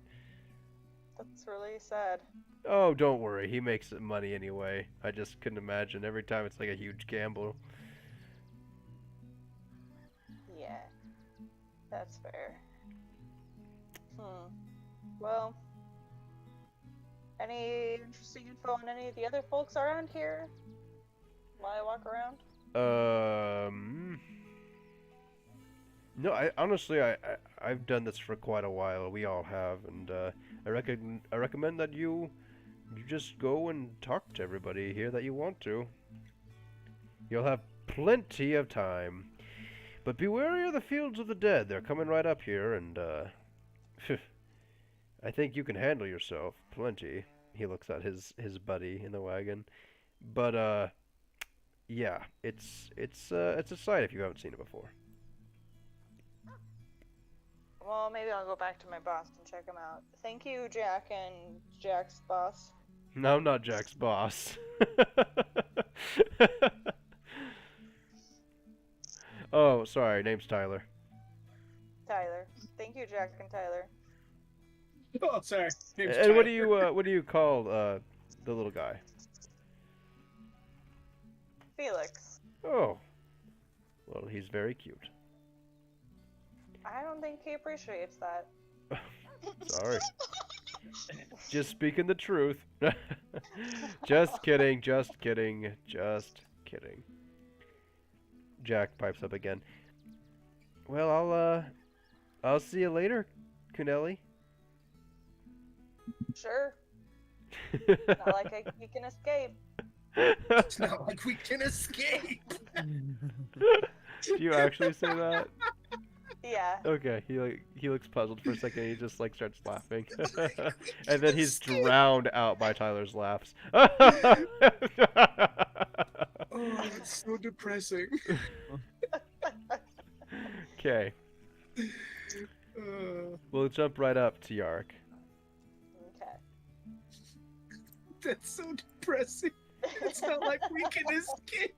That's really sad. Oh, don't worry. He makes money anyway. I just couldn't imagine. Every time it's like a huge gamble. Yeah. That's fair. Well, any interesting info on any of the other folks around here while I walk around? No, I've done this for quite a while. We all have, and I recommend that you just go and talk to everybody here that you want to. You'll have plenty of time. But be wary of the fields of the dead. They're coming right up here, and I think you can handle yourself plenty. He looks at his buddy in the wagon. But yeah, it's a sight if you haven't seen it before. Well, maybe I'll go back to my boss and check him out. Thank you, Jack and Jack's boss. No, I'm not Jack's boss. Oh, sorry, name's Tyler. Tyler. Thank you, Jack and Tyler. Oh, sorry. Name's And what Tyler. do you call the little guy? Felix. Oh, well, he's very cute. I don't think he appreciates that. Sorry. Just speaking the truth. Just kidding, just kidding, just kidding. Jack pipes up again. Well, I'll see you later, Kunelli. Sure. Not like he can escape. It's not like we can escape. Do you actually say that? Yeah. Okay, he looks puzzled for a second. He just like starts laughing, and then he's drowned out by Tyler's laughs. Oh, it's so depressing. Okay, we'll jump right up to Yark. Okay. That's so depressing. It's not like we can escape.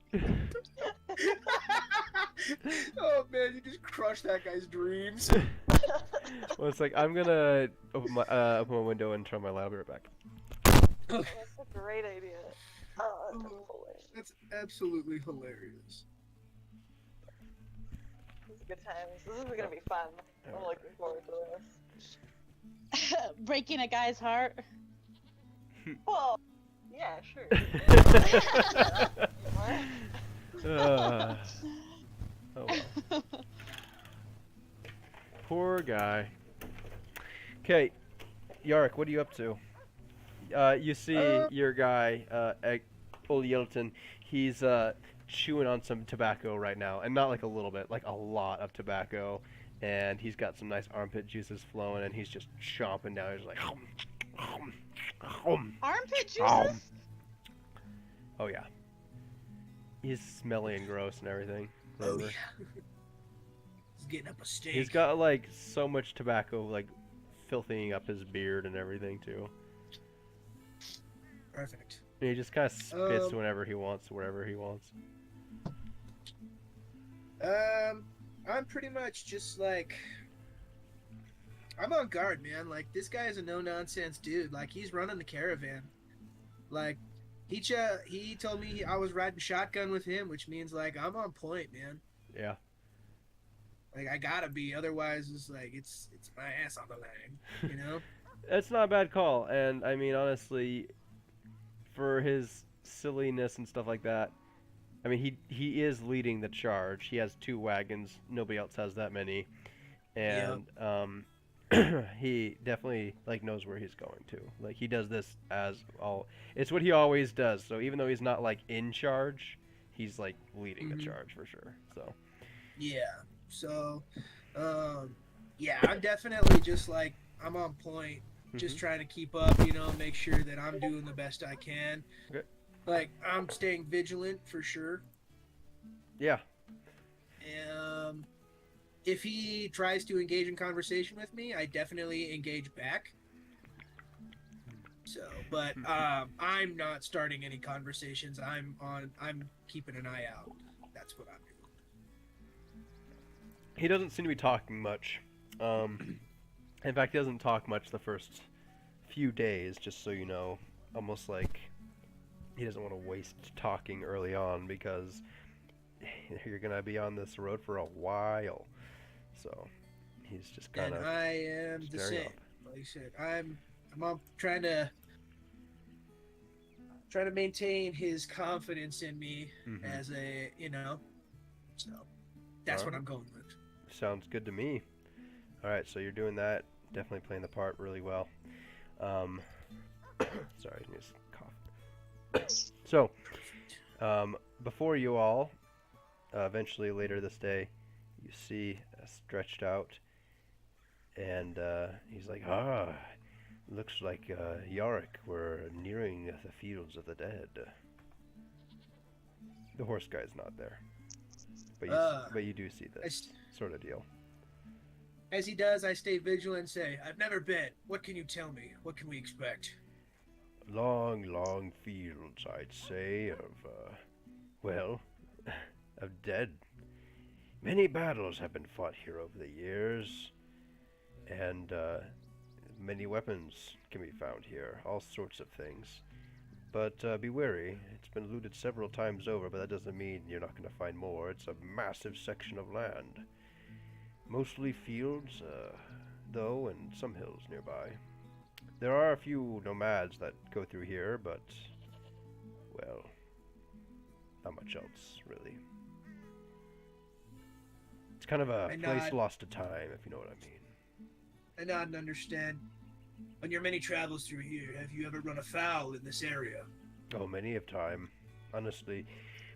Oh man, you just crushed that guy's dreams. Well, it's like I'm gonna open my window and turn my light. I'll be right back. That's a great idea. Oh, that's hilarious. That's absolutely hilarious. This is good times. This is gonna be fun. I'm looking forward to this. Breaking a guy's heart. Well, yeah, sure. Oh well. Poor guy. Okay, Yark, what are you up to? You see your guy, Old Yelton. He's chewing on some tobacco right now, and not like a little bit, like a lot of tobacco. And he's got some nice armpit juices flowing, and he's just chomping down. He's like, Armpit juices? Oh yeah. He's smelly and gross and everything. Remember? He's getting up a steak. He's got like so much tobacco, like filthying up his beard and everything too. Perfect. And he just kind of spits whenever he wants, wherever he wants. I'm pretty much just like I'm on guard, man. Like this guy is a no nonsense dude. Like he's running the caravan. Like he told me I was riding shotgun with him, which means like I'm on point, man. Yeah. Like I gotta be, otherwise it's like it's my ass on the line, you know. That's not a bad call, and I mean honestly, for his silliness and stuff like that, I mean he is leading the charge. He has 2 wagons. Nobody else has that many, and he definitely like knows where he's going to. Like he does this as all. It's what he always does. So even though he's not like in charge, he's like leading the charge for sure. So. Yeah. So, yeah, I'm definitely just like I'm on point, just trying to keep up, you know, make sure that I'm doing the best I can. Okay. Like I'm staying vigilant for sure. Yeah. If he tries to engage in conversation with me, I definitely engage back. So, but I'm not starting any conversations. I'm keeping an eye out. That's what I'm doing. He doesn't seem to be talking much. In fact, he doesn't talk much the first few days, just so you know. Almost like he doesn't want to waste talking early on because you're going to be on this road for a while. So he's just kind of. And I am the same. Like I said, I'm trying to maintain his confidence in me as a, you know. So that's what I'm going with. Sounds good to me. All right, so you're doing that. Definitely playing the part really well. Sorry, I just coughed. So, before you all, eventually later this day, you see stretched out, and he's like, looks like Yarick, we're nearing the fields of the dead. The horse guy's not there, but you do see this sort of deal. As he does, I stay vigilant and say, I've never been. What can you tell me? What can we expect? Long, long fields, I'd say, of dead. Many battles have been fought here over the years, and many weapons can be found here, all sorts of things. But be wary, it's been looted several times over, but that doesn't mean you're not going to find more. It's a massive section of land. Mostly fields, though, and some hills nearby. There are a few nomads that go through here, but, well, not much else, really. It's kind of a place lost to time, if you know what I mean. I nod and understand. On your many travels through here, have you ever run afoul in this area? Oh, many of time. Honestly,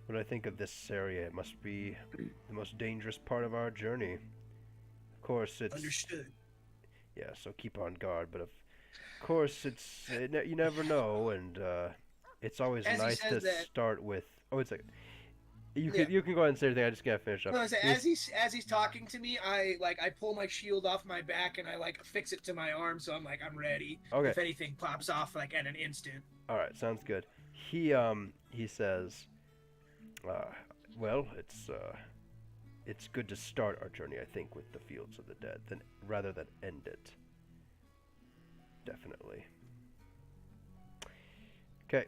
when I think of this area, it must be the most dangerous part of our journey. Of course, it's... Understood. Yeah, so keep on guard, but of course, you never know, and it's always nice to start with... Oh, it's like... You can go ahead and say everything. I just gotta finish up. No, as he's talking to me, I pull my shield off my back and I fix it to my arm, so I'm ready. Okay. If anything pops off at an instant. All right, sounds good. He says, well, it's good to start our journey, I think, with the Fields of the Dead, rather than end it. Definitely. Okay.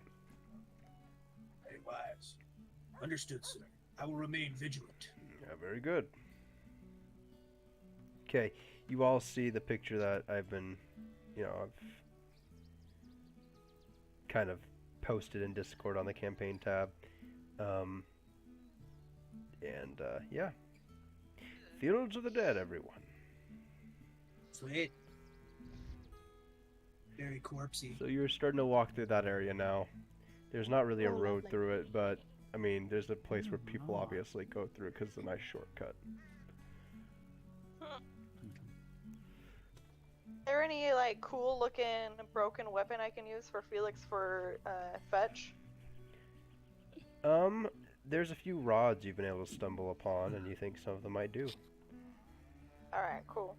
Very wise. Understood, sir. I will remain vigilant. Yeah, very good. Okay, you all see the picture that I've kind of posted in Discord on the campaign tab. Yeah. Fields of the Dead, everyone. Sweet. Very corpsey. So you're starting to walk through that area now. There's not really a road through it, but I mean, there's a place where people obviously go through because it's a nice shortcut. Are there any cool looking broken weapon I can use for Felix for fetch? There's a few rods you've been able to stumble upon, and you think some of them might do. Alright, cool.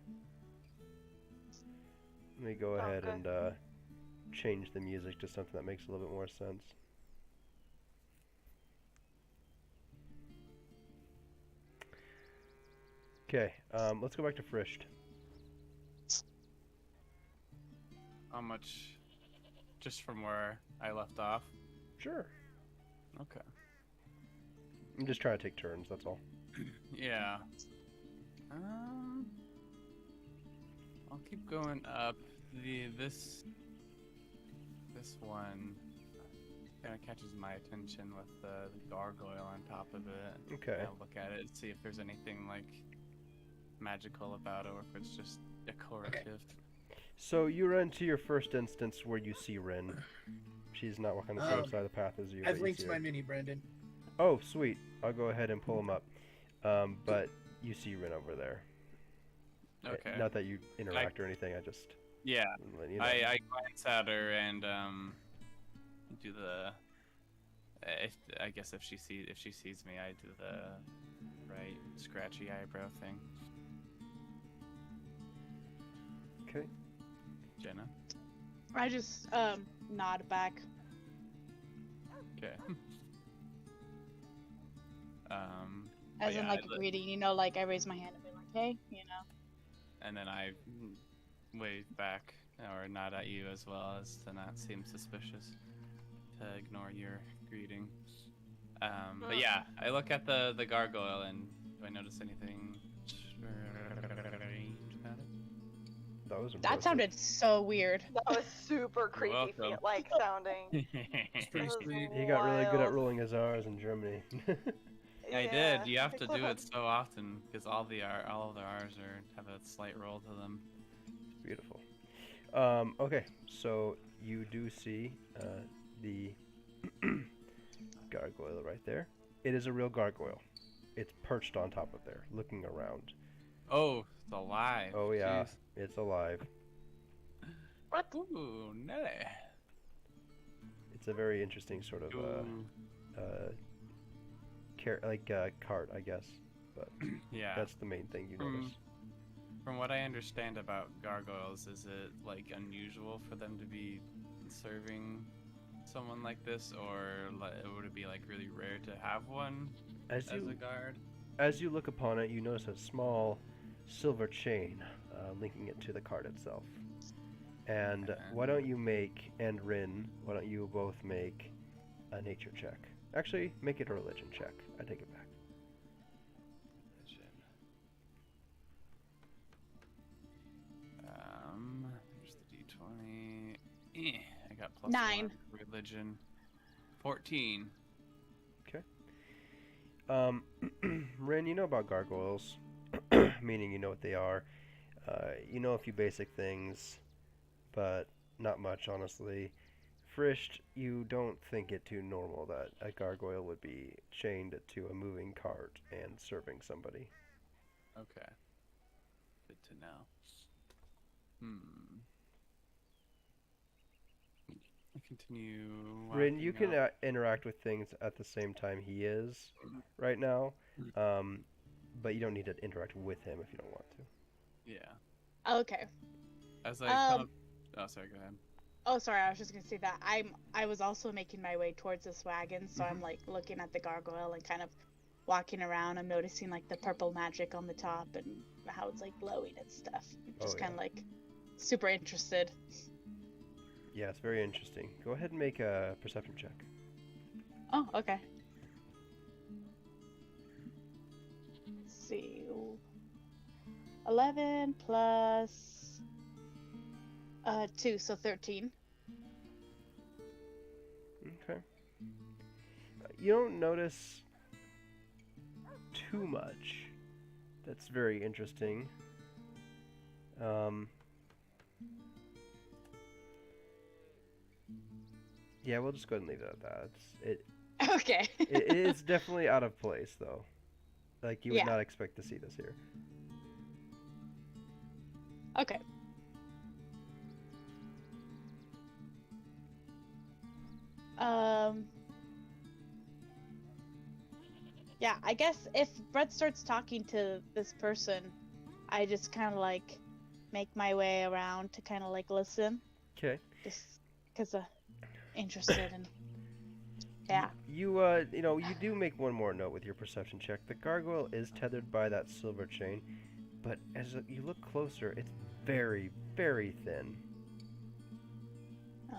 Let me go ahead and change the music to something that makes a little bit more sense. Okay, let's go back to Frisht. How much? Just from where I left off. Sure. Okay. I'm just trying to take turns, that's all. Yeah. I'll keep going up. This one kind of catches my attention with the gargoyle on top of it. Okay. I'll look at it and see if there's anything like magical about it or if it's just decorative. So you run to your first instance where you see Rin. She's not walking the same side of the path as you. I've but you linked see my her. mini, Brandon. Oh, sweet. I'll go ahead and pull them up. But you see Rin over there. Okay. Not that you interact or anything. I just. Yeah. Let you know. I glance at her and do the. I guess if she sees me, I do the right scratchy eyebrow thing. Okay. Jenna. I just nod back. Okay. As yeah, in like a greeting, you know, like I raise my hand and be like, hey, you know. and then I wave back or nod at you as well as to not seem suspicious, to ignore your greeting. But yeah, I look at the gargoyle and do I notice anything strange about it? That was impressive. That sounded so weird. That was super creepy, welcome. like sounding. Pretty That was sweet. He got really good at wild. rolling his R's in Germany. I Yeah. did. You have to do it so often because all of the R's have a slight roll to them. Beautiful. Okay, so you do see the gargoyle right there. It is a real gargoyle. It's perched on top of there, looking around. Oh, it's alive. Oh yeah, Jeez. it's alive. Ooh, nelly. It's a very interesting sort of Ooh. cart, I guess. But Yeah. that's the main thing you notice. From what I understand about gargoyles, is it like unusual for them to be serving someone like this, or would it be like really rare to have one As as you a guard? As you look upon it, you notice a small silver chain linking it to the card itself. And why don't you make, and Rin, why don't you both make a nature check? Actually, make it a religion check. I take it back. Here's the d20. I got plus 9. 1. Religion. 14. Rin, you know about gargoyles, meaning you know what they are. You know a few basic things, but not much, honestly. Frisht, you don't think it too normal that a gargoyle would be chained to a moving cart and serving somebody. Okay. Good to know. I continue. Rin, you walking can up. interact with things at the same time he is right now, but you don't need to interact with him if you don't want to. Yeah. Okay. As I come up... Oh, sorry. Go ahead. Oh, sorry. I was just gonna say that I was also making my way towards this wagon, so I'm like looking at the gargoyle and kind of walking around. I'm noticing like the purple magic on the top and how it's like glowing and stuff. Just Oh, kind of like super interested. Yeah, it's very interesting. Go ahead and make a perception check. Oh, okay. Let's see. 11 plus 2, so 13. Okay. You don't notice too much. That's very interesting. Yeah, we'll just go ahead and leave it at that. Okay. It is definitely out of place, though. Like, you would Yeah. not expect to see this here. Okay. Yeah, I guess if Brett starts talking to this person, I just kind of like make my way around to kind of like listen, Okay. just because I'm interested in. Yeah. You you do make one more note with your perception check. The gargoyle is tethered by that silver chain, but as you look closer, it's very, very thin.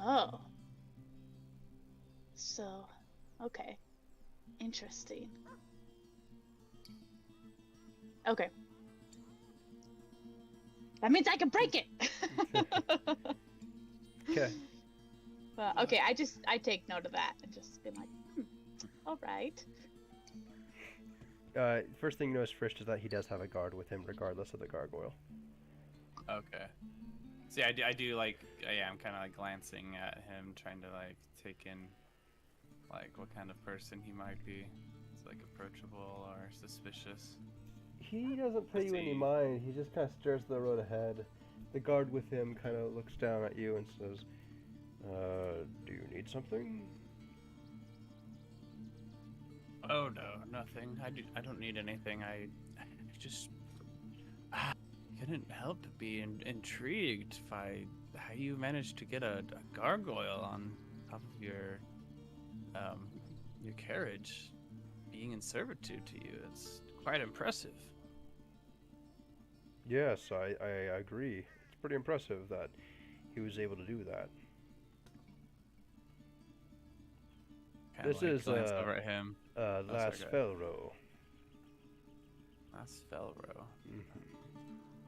Oh. So, okay. Interesting. Okay. That means I can break it. Okay. Okay, I take note of that and just been like, all right. First thing you notice, Frisch, is that he does have a guard with him, regardless of the gargoyle. Okay. See, I do like, yeah, I'm kind of like glancing at him, trying to like take in, like what kind of person he might be. It's like approachable or suspicious. He doesn't pay you any mind. He just kind of stares the road ahead. The guard with him kind of looks down at you and says, do you need something? Oh no, nothing. I don't need anything. I just couldn't help but be intrigued by how you managed to get a gargoyle on top of your carriage, being in servitude to you. It's quite impressive. Yes, I agree. It's pretty impressive that he was able to do that. Kinda This like is glance over at him. Las Felro. Las Felro.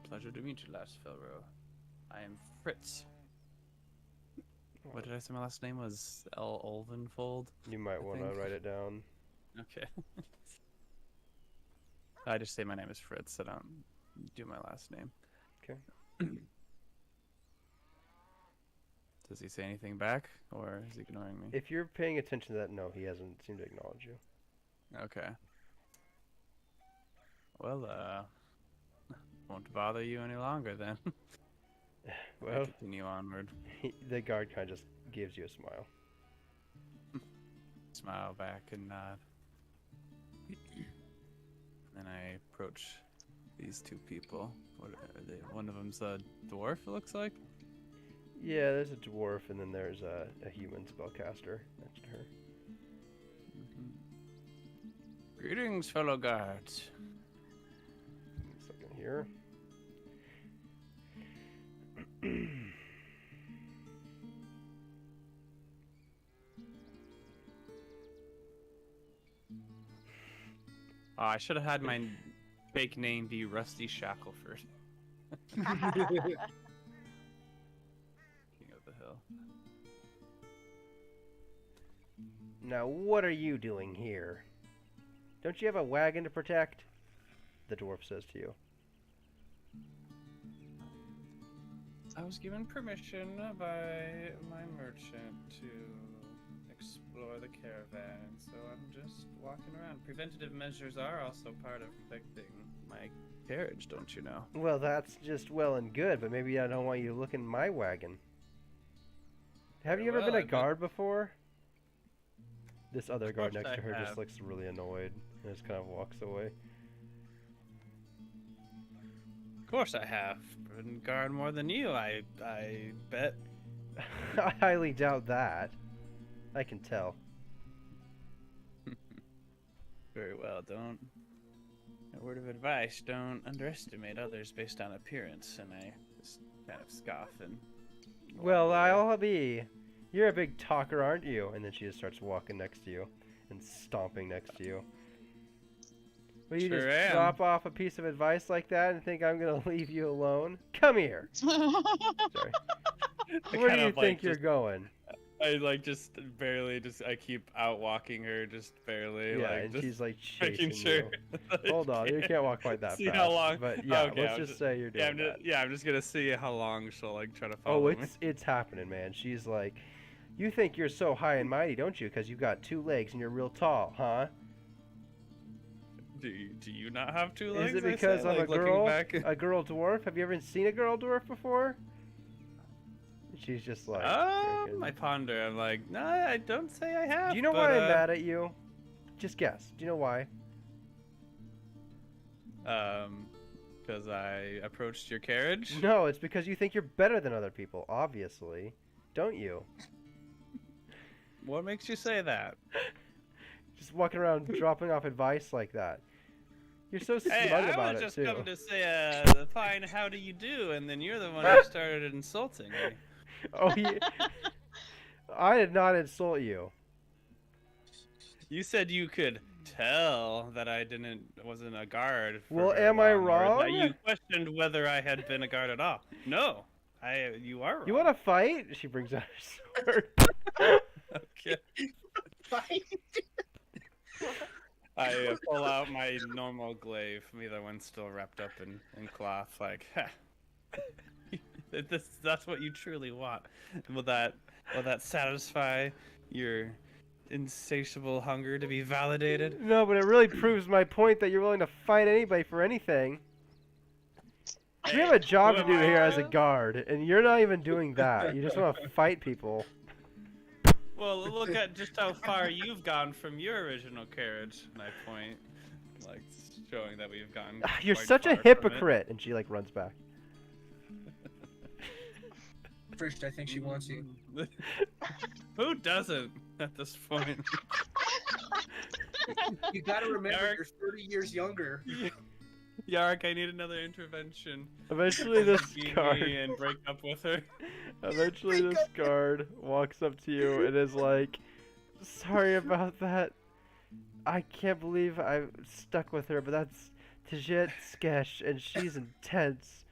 Pleasure to meet you, Las Felro. I am Fritz. What did I say my last name was? Olvenfold? You might want to write it down. Okay. I just say my name is Fritz. I don't do my last name. Okay. Does he say anything back, or is he ignoring me? If you're paying attention to that, no, he hasn't seemed to acknowledge you. Okay. Well, won't bother you any longer then. Well, continue onward. The guard kind of just gives you a smile. Smile back and nod. Then I approach these two people. What are they? One of them's a dwarf, it looks like. Yeah, there's a dwarf, and then there's a human spellcaster next to her. Greetings, fellow guards. A second here. Oh, I should have had my fake name be Rusty Shackleford. King of the Hill. Now, what are you doing here? Don't you have a wagon to protect? The dwarf says to you. I was given permission by my merchant to explore the caravan, so I'm just walking around. Preventative measures are also part of protecting my carriage, don't you know? Well, that's just well and good, but maybe I don't want you to look in my wagon. Have you ever been a guard before? This other guard next to her just looks really annoyed and just kind of walks away. Of course I have. Been guard more than you, I bet. I highly doubt that. I can tell. Very well, don't. A word of advice, don't underestimate others based on appearance, and I just kind of scoff and... Well, I'll be. You're a big talker, aren't you? And then she just starts walking next to you and stomping next to you. Will you Sure just am. drop off a piece of advice like that and think I'm going to leave you alone? Come here. Sorry. Where do you think you're going? I just barely I keep out walking her just barely. Yeah, like, and just she's like making chasing sure. you. Hold on, you can't walk quite that See fast. how long. But yeah, okay, let's just say you're doing that. I'm just gonna see how long she'll like try to follow Oh, me. it's happening, man. She's like, you think you're so high and mighty, don't you? Because you got 2 legs and you're real tall, huh? Do you not have 2 legs? Is it because I'm a girl? Back... A girl dwarf? Have you ever seen a girl dwarf before? She's just like. I ponder. I'm like, no, I don't say I have. Do you know why I'm mad at you? Just guess. Do you know why? Because I approached your carriage. No, it's because you think you're better than other people. Obviously, don't you? What makes you say that? Just walking around dropping off advice like that. You're so smug Hey, I about was it just too. coming to say a fine how do you do, and then you're the one who started insulting me. Oh, I did not insult you. You said you could tell that I wasn't a guard. For Well, very am I long, or that wrong? you questioned whether I had been a guard at all. No, you are wrong. You want to fight? She brings out her sword. Okay. I pull out my normal glaive. The one's still wrapped up in cloth. Like, that's what you truly want. Will that satisfy your insatiable hunger to be validated? No, but it really proves my point that you're willing to fight anybody for anything. We have a job to do here as a guard, and you're not even doing that. You just want to fight people. Well, look at just how far you've gone from your original carriage. My point, like showing that we've gone. You're quite such a far from it. hypocrite, and she like runs back. First, I think she wants you. Who doesn't at this point? You gotta remember, Eric. you're 30 years younger. Yark, I need another intervention. Eventually, this Beat guard. me and break up with her. Eventually, this guard walks up to you and is like, "Sorry about that. I can't believe I stuck with her, but that's Tajet Skesh, and she's intense.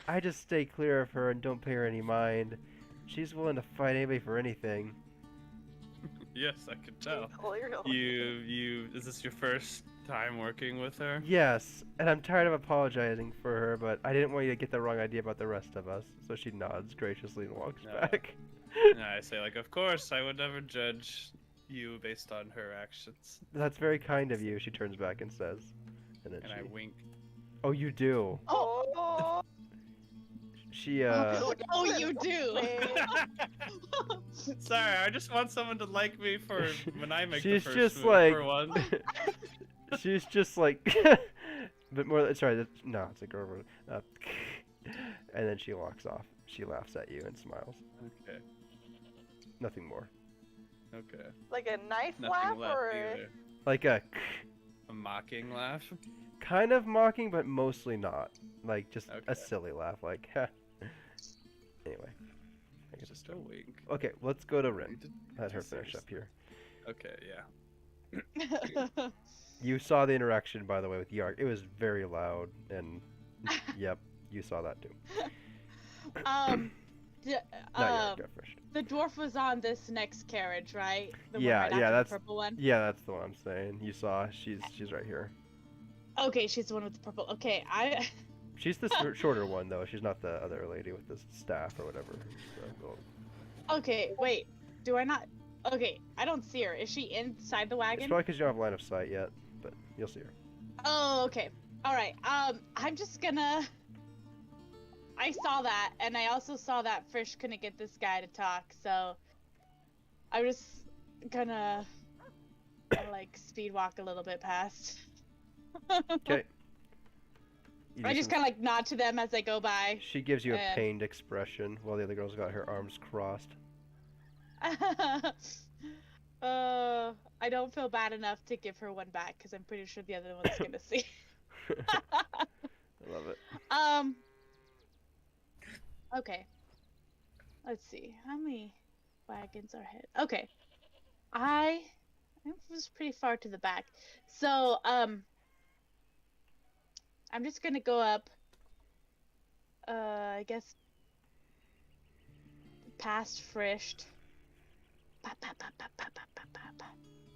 I just stay clear of her and don't pay her any mind. She's willing to fight anybody for anything." Yes, I could tell. Clearly. Is this your first time working with her? Yes, and I'm tired of apologizing for her, but I didn't want you to get the wrong idea about the rest of us. So she nods graciously and walks No. back. And I say, like, of course, I would never judge you based on her actions. That's very kind of you, she turns back and says. And then And I wink. Oh, you do. Oh. She, Oh, you do. Sorry, I just want someone to like me for when I make She's the first just move, like- for one. she's just like, but more, sorry, no, it's a girl. And then she walks off. She laughs at you and smiles. Okay. Nothing more. Okay. Like a knife Nothing laugh left or either. Like a A mocking laugh? kind of mocking, but mostly not. Like just Okay. a silly laugh, like, ha. Anyway. I guess Just a wink. Okay, let's go to Rin. Did- Let her just finish up here. Okay, yeah. You saw the interaction, by the way, with Yark. It was very loud, and yep, you saw that too. d- Not Yark, go first. the dwarf was on this next carriage, right? The Yeah, one right yeah, after that's- the purple one. Yeah, that's the one I'm saying. You saw, she's right here. Okay, she's the one with the purple. Okay, She's the shorter one, though. She's not the other lady with the staff or whatever. Okay, wait. Do I not? Okay, I don't see her. Is she inside the It's wagon? probably because you don't have line of sight yet, but you'll see her. Oh, okay. All right. I'm just gonna. I saw that, and I also saw that Frisch couldn't get this guy to talk, so I'm just gonna like speed walk a little bit past. Okay. I just kind of like nod to them as I go by. She gives you a and- pained expression while the other girl's got her arms crossed. I don't feel bad enough to give her one back because I'm pretty sure the other one's gonna see. I love it. Okay. Let's see. How many wagons are ahead? Okay. I was pretty far to the back. So, I'm just gonna go up, I guess, past Frisht.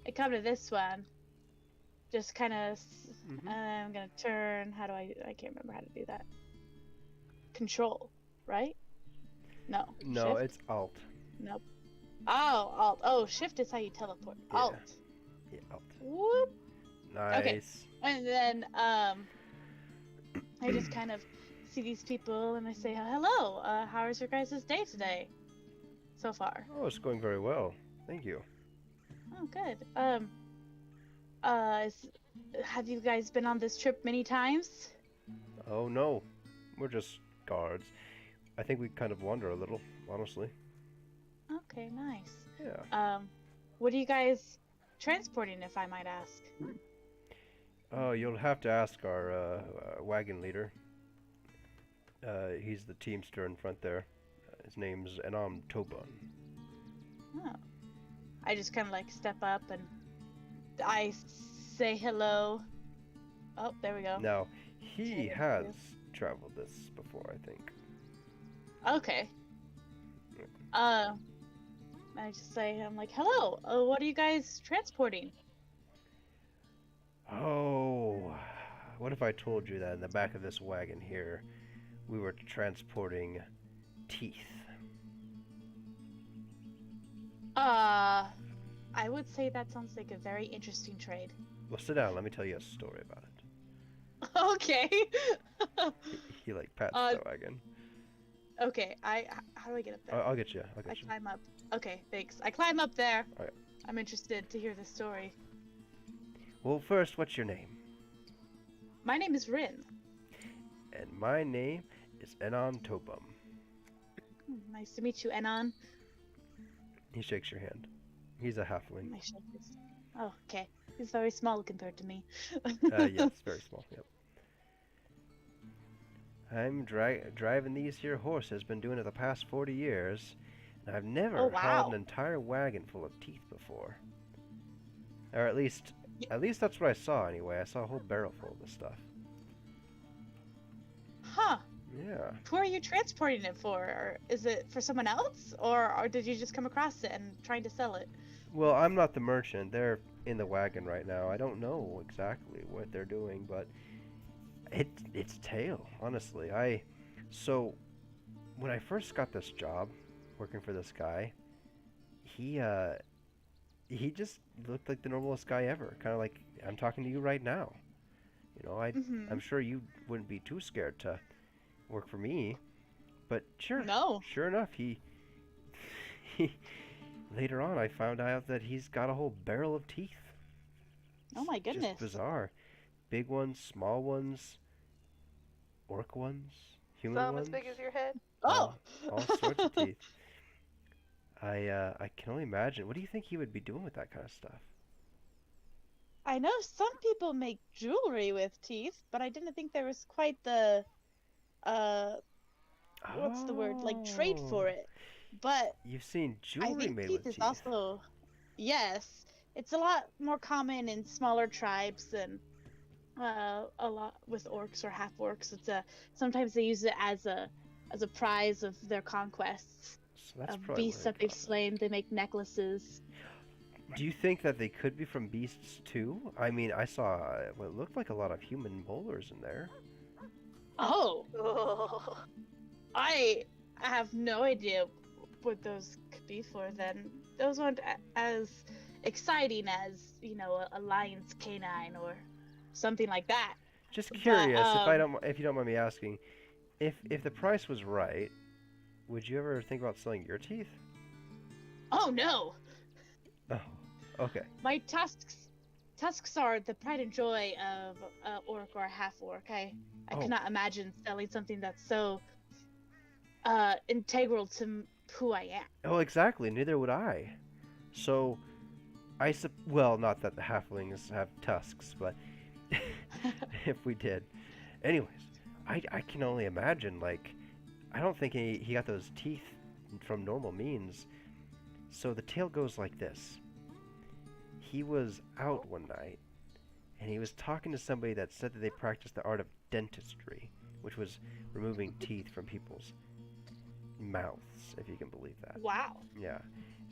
I come to this one. Just kind of, I'm gonna turn. How do I can't remember how to do that. Control, right? No. No, Shift? it's Alt. Nope. Oh, Alt. Oh, Shift is how you teleport. Yeah. Alt. Yeah, Alt. Whoop. Nice. Okay. And then, I just kind of see these people and I say, hello, how is your guys' day today? So far. Oh, it's going very well. Thank you. Oh, good. Have you guys been on this trip many times? Oh, no. We're just guards. I think we kind of wander a little, honestly. Okay, nice. Yeah. what are you guys transporting, if I might ask? Oh, you'll have to ask our wagon leader. He's the teamster in front there. His name's Enam Toban. Oh. I just kind of like step up and I say hello. Oh, there we go. Now, he has traveled this before, I think. Okay. I just say, I'm like, hello, what are you guys transporting? Oh, what if I told you that in the back of this wagon here, we were transporting teeth? I would say that sounds like a very interesting trade. Well, sit down. Let me tell you a story about it. Okay. He like pats the wagon. Okay, how do I get up there? I'll get you. I climb up. Okay, thanks. I climb up there. Alright. I'm interested to hear the story. Well, first, what's your name? My name is Rin. And my name is Enon Tobum. Nice to meet you, Enon. He shakes your hand. He's a halfling. My shoulders. Oh, okay. He's very small compared to me. Yes, very small. Yep. I'm driving these here horses. Been doing it the past 40 years, and I've never hauled an entire wagon full of teeth before. Or at least that's what I saw anyway. I saw a whole barrel full of this stuff. Huh. Yeah. Who are you transporting it for? Or is it for someone else? Or did you just come across it and trying to sell it? Well, I'm not the merchant. They're in the wagon right now. I don't know exactly what they're doing, but it's tail, honestly. So when I first got this job working for this guy, he just looked like the normalest guy ever. Kind of like I'm talking to you right now. You know, I'm sure you wouldn't be too scared to work for me, but sure enough, he later on I found out that he's got a whole barrel of teeth. Oh my goodness. Just bizarre. Big ones, small ones, orc ones, human Some ones. as big as your head. Oh! All sorts of teeth. I can only imagine. What do you think he would be doing with that kind of stuff? I know some people make jewelry with teeth, but I didn't think there was quite the what's the word, like trade for it. But you've seen I jewelry think made teeth with is also, yes, it's a lot more common in smaller tribes than a lot with orcs or half orcs. It's sometimes they use it as a prize of their conquests. So that's Of probably beasts where that it they've got it. slain. They make necklaces. Do you think that they could be from beasts too? I mean, I saw what looked like a lot of human molars in there. Oh, Ugh. I have no idea what those could be for. Then those aren't as exciting as, you know, a lion's canine or something like that. Just But, curious, if you don't mind me asking, if the price was right, would you ever think about selling your teeth? Oh no, Oh, okay. my tusks are the pride and joy of orc or a half orc. I Oh. cannot imagine selling something that's so integral to who I am. Oh, exactly. Neither would I. So, well, not that the halflings have tusks, but if we did. Anyways, I can only imagine, like, I don't think he got those teeth from normal means. So the tale goes like this. He was out one night, and he was talking to somebody that said that they practiced the art of dentistry, which was removing teeth from people's mouths, if you can believe that. Wow. Yeah.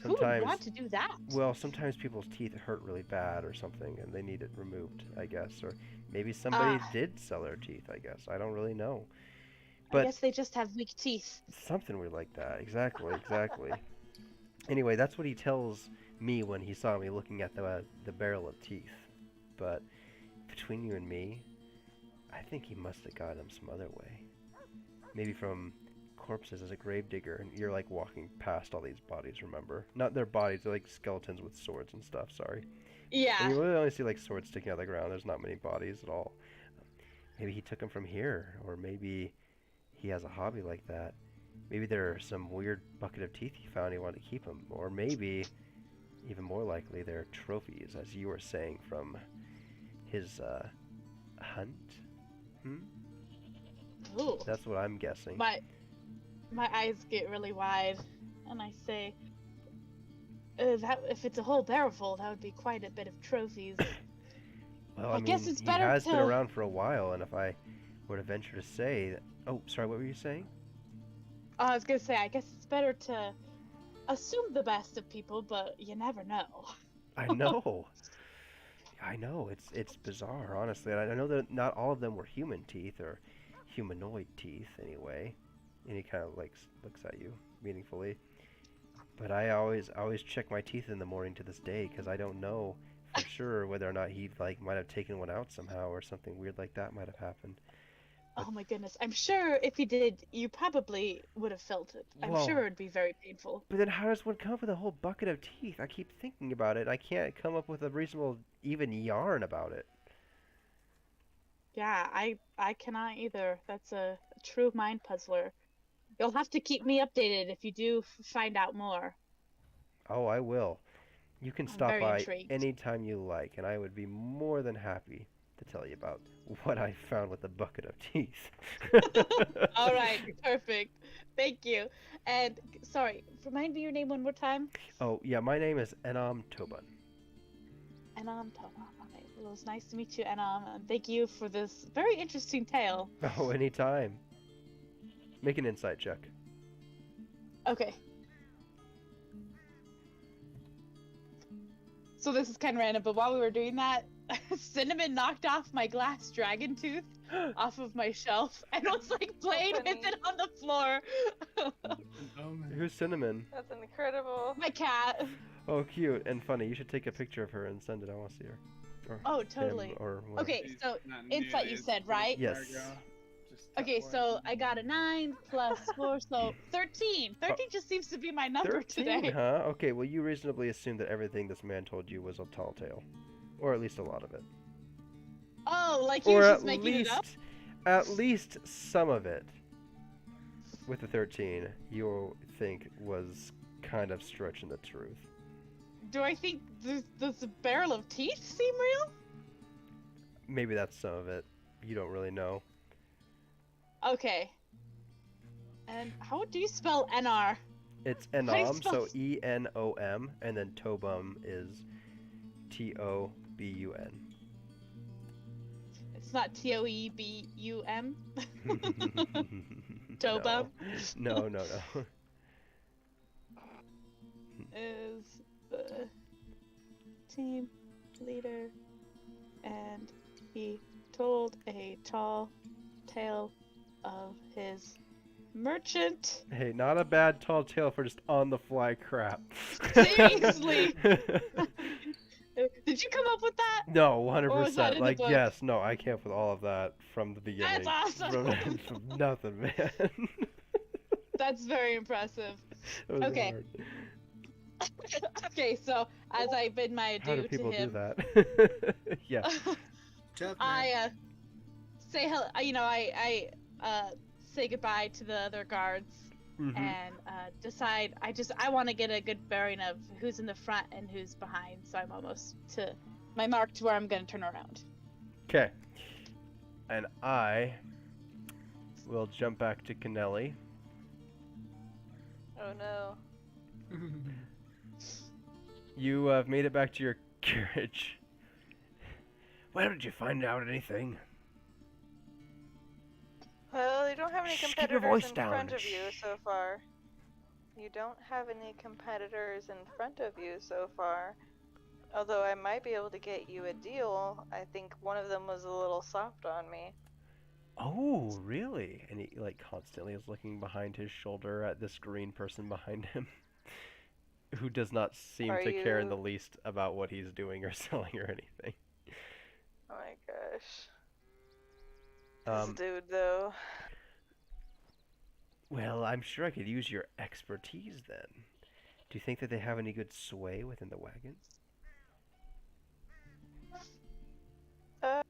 Who would want to do that? Well, sometimes people's teeth hurt really bad or something, and they need it removed, I guess. Or maybe somebody did sell their teeth, I guess. I don't really know. But I guess they just have weak teeth. something weird like that. Exactly, exactly. Anyway, that's what he tells me when he saw me looking at the barrel of teeth. But between you and me, I think he must have got them some other way. Maybe from corpses as a gravedigger, and you're like walking past all these bodies, remember? Not their bodies, they're like skeletons with swords and stuff, sorry. Yeah. And you really only see like swords sticking out of the ground, there's not many bodies at all. Maybe he took them from here, or maybe he has a hobby like that. Maybe there's some weird bucket of teeth he found, he wanted to keep them. Or maybe even more likely they're trophies, as you were saying, from his hunt. Ooh. That's what I'm guessing. My eyes get really wide, and I say, that if it's a whole barrel full, that would be quite a bit of trophies. Well, I mean, guess it's he better has been to- around for a while, and if I were to venture to say that... Oh, sorry, what were you saying? I was gonna say, I guess it's better to assume the best of people, but you never know. I know. I know. It's bizarre, honestly. And I know that not all of them were human teeth, or humanoid teeth, anyway. And he kind of looks at you meaningfully. But I always check my teeth in the morning to this day, because I don't know for sure whether or not he might have taken one out somehow, or something weird like that might have happened. Oh my goodness. I'm sure if you did, you probably would have felt it. I'm Whoa. sure it would be very painful. But then how does one come up with a whole bucket of teeth? I keep thinking about it. I can't come up with a reasonable, even yarn about it. Yeah, I cannot either. That's a true mind puzzler. You'll have to keep me updated if you do find out more. Oh, I will. You can I'm stop very by intrigued. anytime you like, and I would be more than happy to tell you about what I found with the bucket of teeth. All right, perfect. Thank you. And sorry, remind me your name one more time. Oh, yeah, my name is Enam Toban. Enam Toma. Okay, well, it was nice to meet you, Enam, and thank you for this very interesting tale. Oh, anytime. Make an insight check. Okay. So this is kind of random, but while we were doing that, Cinnamon knocked off my glass dragon tooth off of my shelf and was playing with it on the floor. Who's Cinnamon? That's incredible. My cat. Oh, cute and funny. You should take a picture of her and send it. I want to see her. Or Oh, him, totally. or whatever. Okay, so insight you said, right? Yes. Okay, so I got a 9 plus 4, so 13. 13 just seems to be my number 13, today. huh? Okay, well, you reasonably assumed that everything this man told you was a tall tale. Or at least a lot of it. Oh, like he Or was at just making least, it up? at least some of it. With the 13, you'll think was kind of stretching the truth. Do I think does a barrel of teeth seem real? Maybe that's some of it. You don't really know. Okay. And how do you spell NR? It's How do you Enom, so spell- Enom, and then Tobum is Tobun. It's not Toebum. Tobum? No. Is the team leader, and he told a tall tale of his merchant. Hey, not a bad tall tale for just on-the-fly crap. Seriously? Did you come up with that? No, Or was that 100%. in the book? Yes, no, I came up with all of that from the beginning. That's awesome. From nothing, man. That's very impressive. It was Okay. hard. Okay, so as I bid my How do adieu people to do him, that? Yeah. Tough, man. I say hello. I say goodbye to the other guards Mhm. and decide. I want to get a good bearing of who's in the front and who's behind. So I'm almost to my mark to where I'm gonna turn around. Okay. And I will jump back to Kennelly. Oh no. You have made it back to your carriage. Well, did you find out anything? Well, you don't have any Shh, keep your competitors voice in down. front of you so far. You don't have any competitors in front of you so far. Although I might be able to get you a deal. I think one of them was a little soft on me. Oh, really? And he constantly is looking behind his shoulder at this green person behind him, who does not seem Are to care in the you- least about what he's doing or selling or anything. Oh my gosh. Um, This dude though. well, I'm sure I could use your expertise then. Do you think that they have any good sway within the wagon? Uh,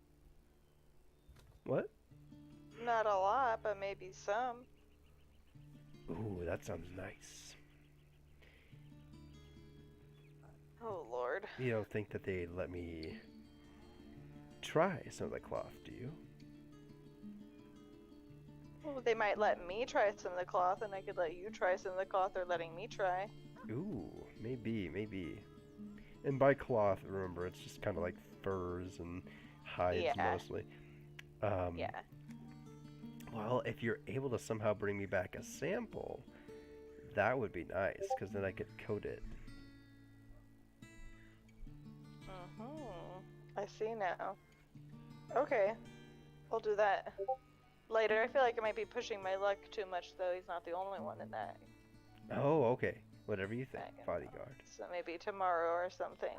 What? Not a lot, but maybe some. Ooh, that sounds nice. Oh You don't think that they'd let me try some of the cloth, do you? Well, they might let me try some of the cloth, and I could let you try some of the cloth they're letting me try. Ooh, maybe. And by cloth, remember, it's just kind of like furs and hides Yeah. mostly. Yeah. Well, if you're able to somehow bring me back a sample, that would be nice, because then I could coat it. I see now. Okay, I'll do that later. I feel like I might be pushing my luck too much, though. He's not the only one in that. Oh, okay. Whatever you think, Right. bodyguard. So maybe tomorrow or something.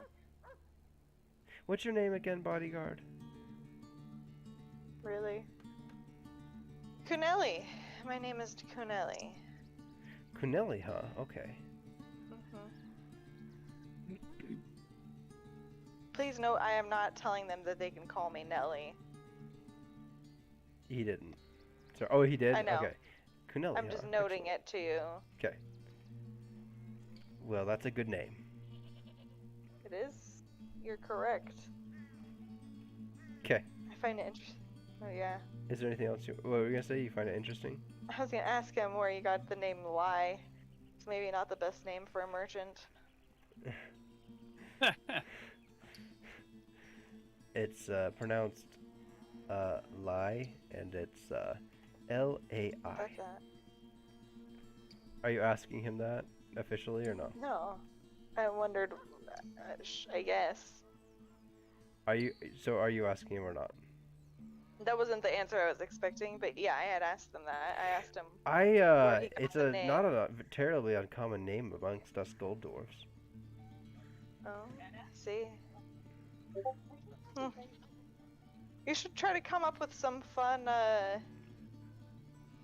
What's your name again, bodyguard? Really? Kunelli. My name is Kunelli. Kunelli, huh? Okay. Please note, I am not telling them that they can call me Nelly. He didn't. So, oh, he did? I know. Okay. Kunelli, I'm just noting it to you. Okay. Well, that's a good name. It is. You're correct. Okay. I find it interesting. Oh, yeah. Is there anything else what were you going to say? You find it interesting? I was gonna ask him where you got the name Y. It's maybe not the best name for a merchant. It's pronounced Lai, and it's L-A-I. Like that. Are you asking him that officially or no? No. I wondered, I guess. Are you asking him or not? That wasn't the answer I was expecting, but yeah, I had asked him that. I asked him. It's not a terribly uncommon name amongst us gold dwarfs. Oh, see? You should try to come up with some fun,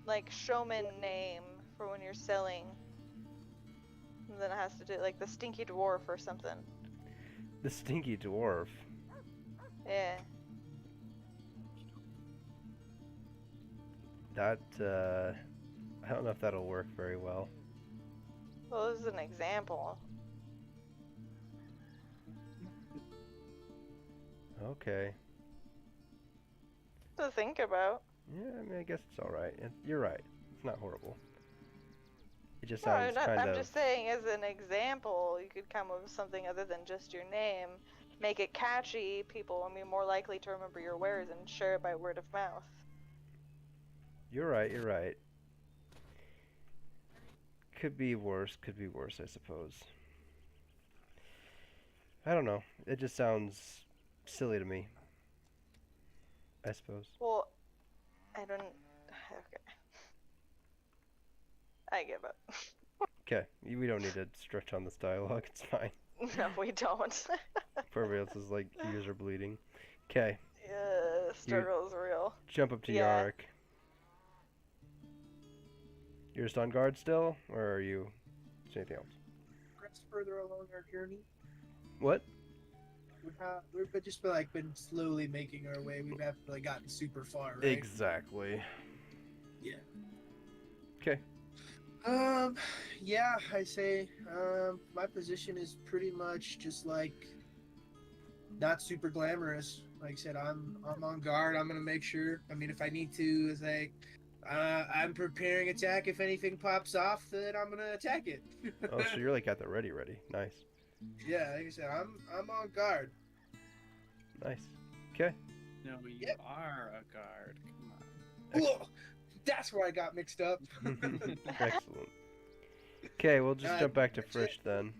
like, showman name for when you're selling. And then it has to do, like, the Stinky Dwarf or something. The Stinky Dwarf? Yeah. That, I don't know if that'll work very well. Well, this is an example. Okay. To think about. Yeah, I mean, I guess it's alright. You're right. It's not horrible. It just No, sounds kind I'm of... just saying, as an example, you could come up with something other than just your name. Make it catchy, people will be more likely to remember your wares and share it by word of mouth. You're right. Could be worse, I suppose. I don't know. It just sounds silly to me. I suppose. Well, I don't... Okay. I give up. Okay, we don't need to stretch on this dialogue. It's fine. No, we don't. Everybody else is like, ears are bleeding. Okay. Yeah, struggle is real. Jump up to Yeah. Yarrick. You're just on guard still, or are you... Is there anything else? Press further along our journey. What? We've just been slowly making our way. We haven't really gotten super far, right? Exactly. Yeah. Okay. Yeah, I say, my position is pretty much just like not super glamorous. Like I said, I'm on guard. I'm gonna make sure. I mean, if I need to, is like, I'm preparing attack. If anything pops off, then I'm gonna attack it. Oh, so you're like at the ready. Nice. Yeah, like I said, I'm on guard. Nice. Okay. No, you Yep. are a guard. Come on. Whoa, that's where I got mixed up. Excellent. Okay, we'll just jump back to that's Frisch then.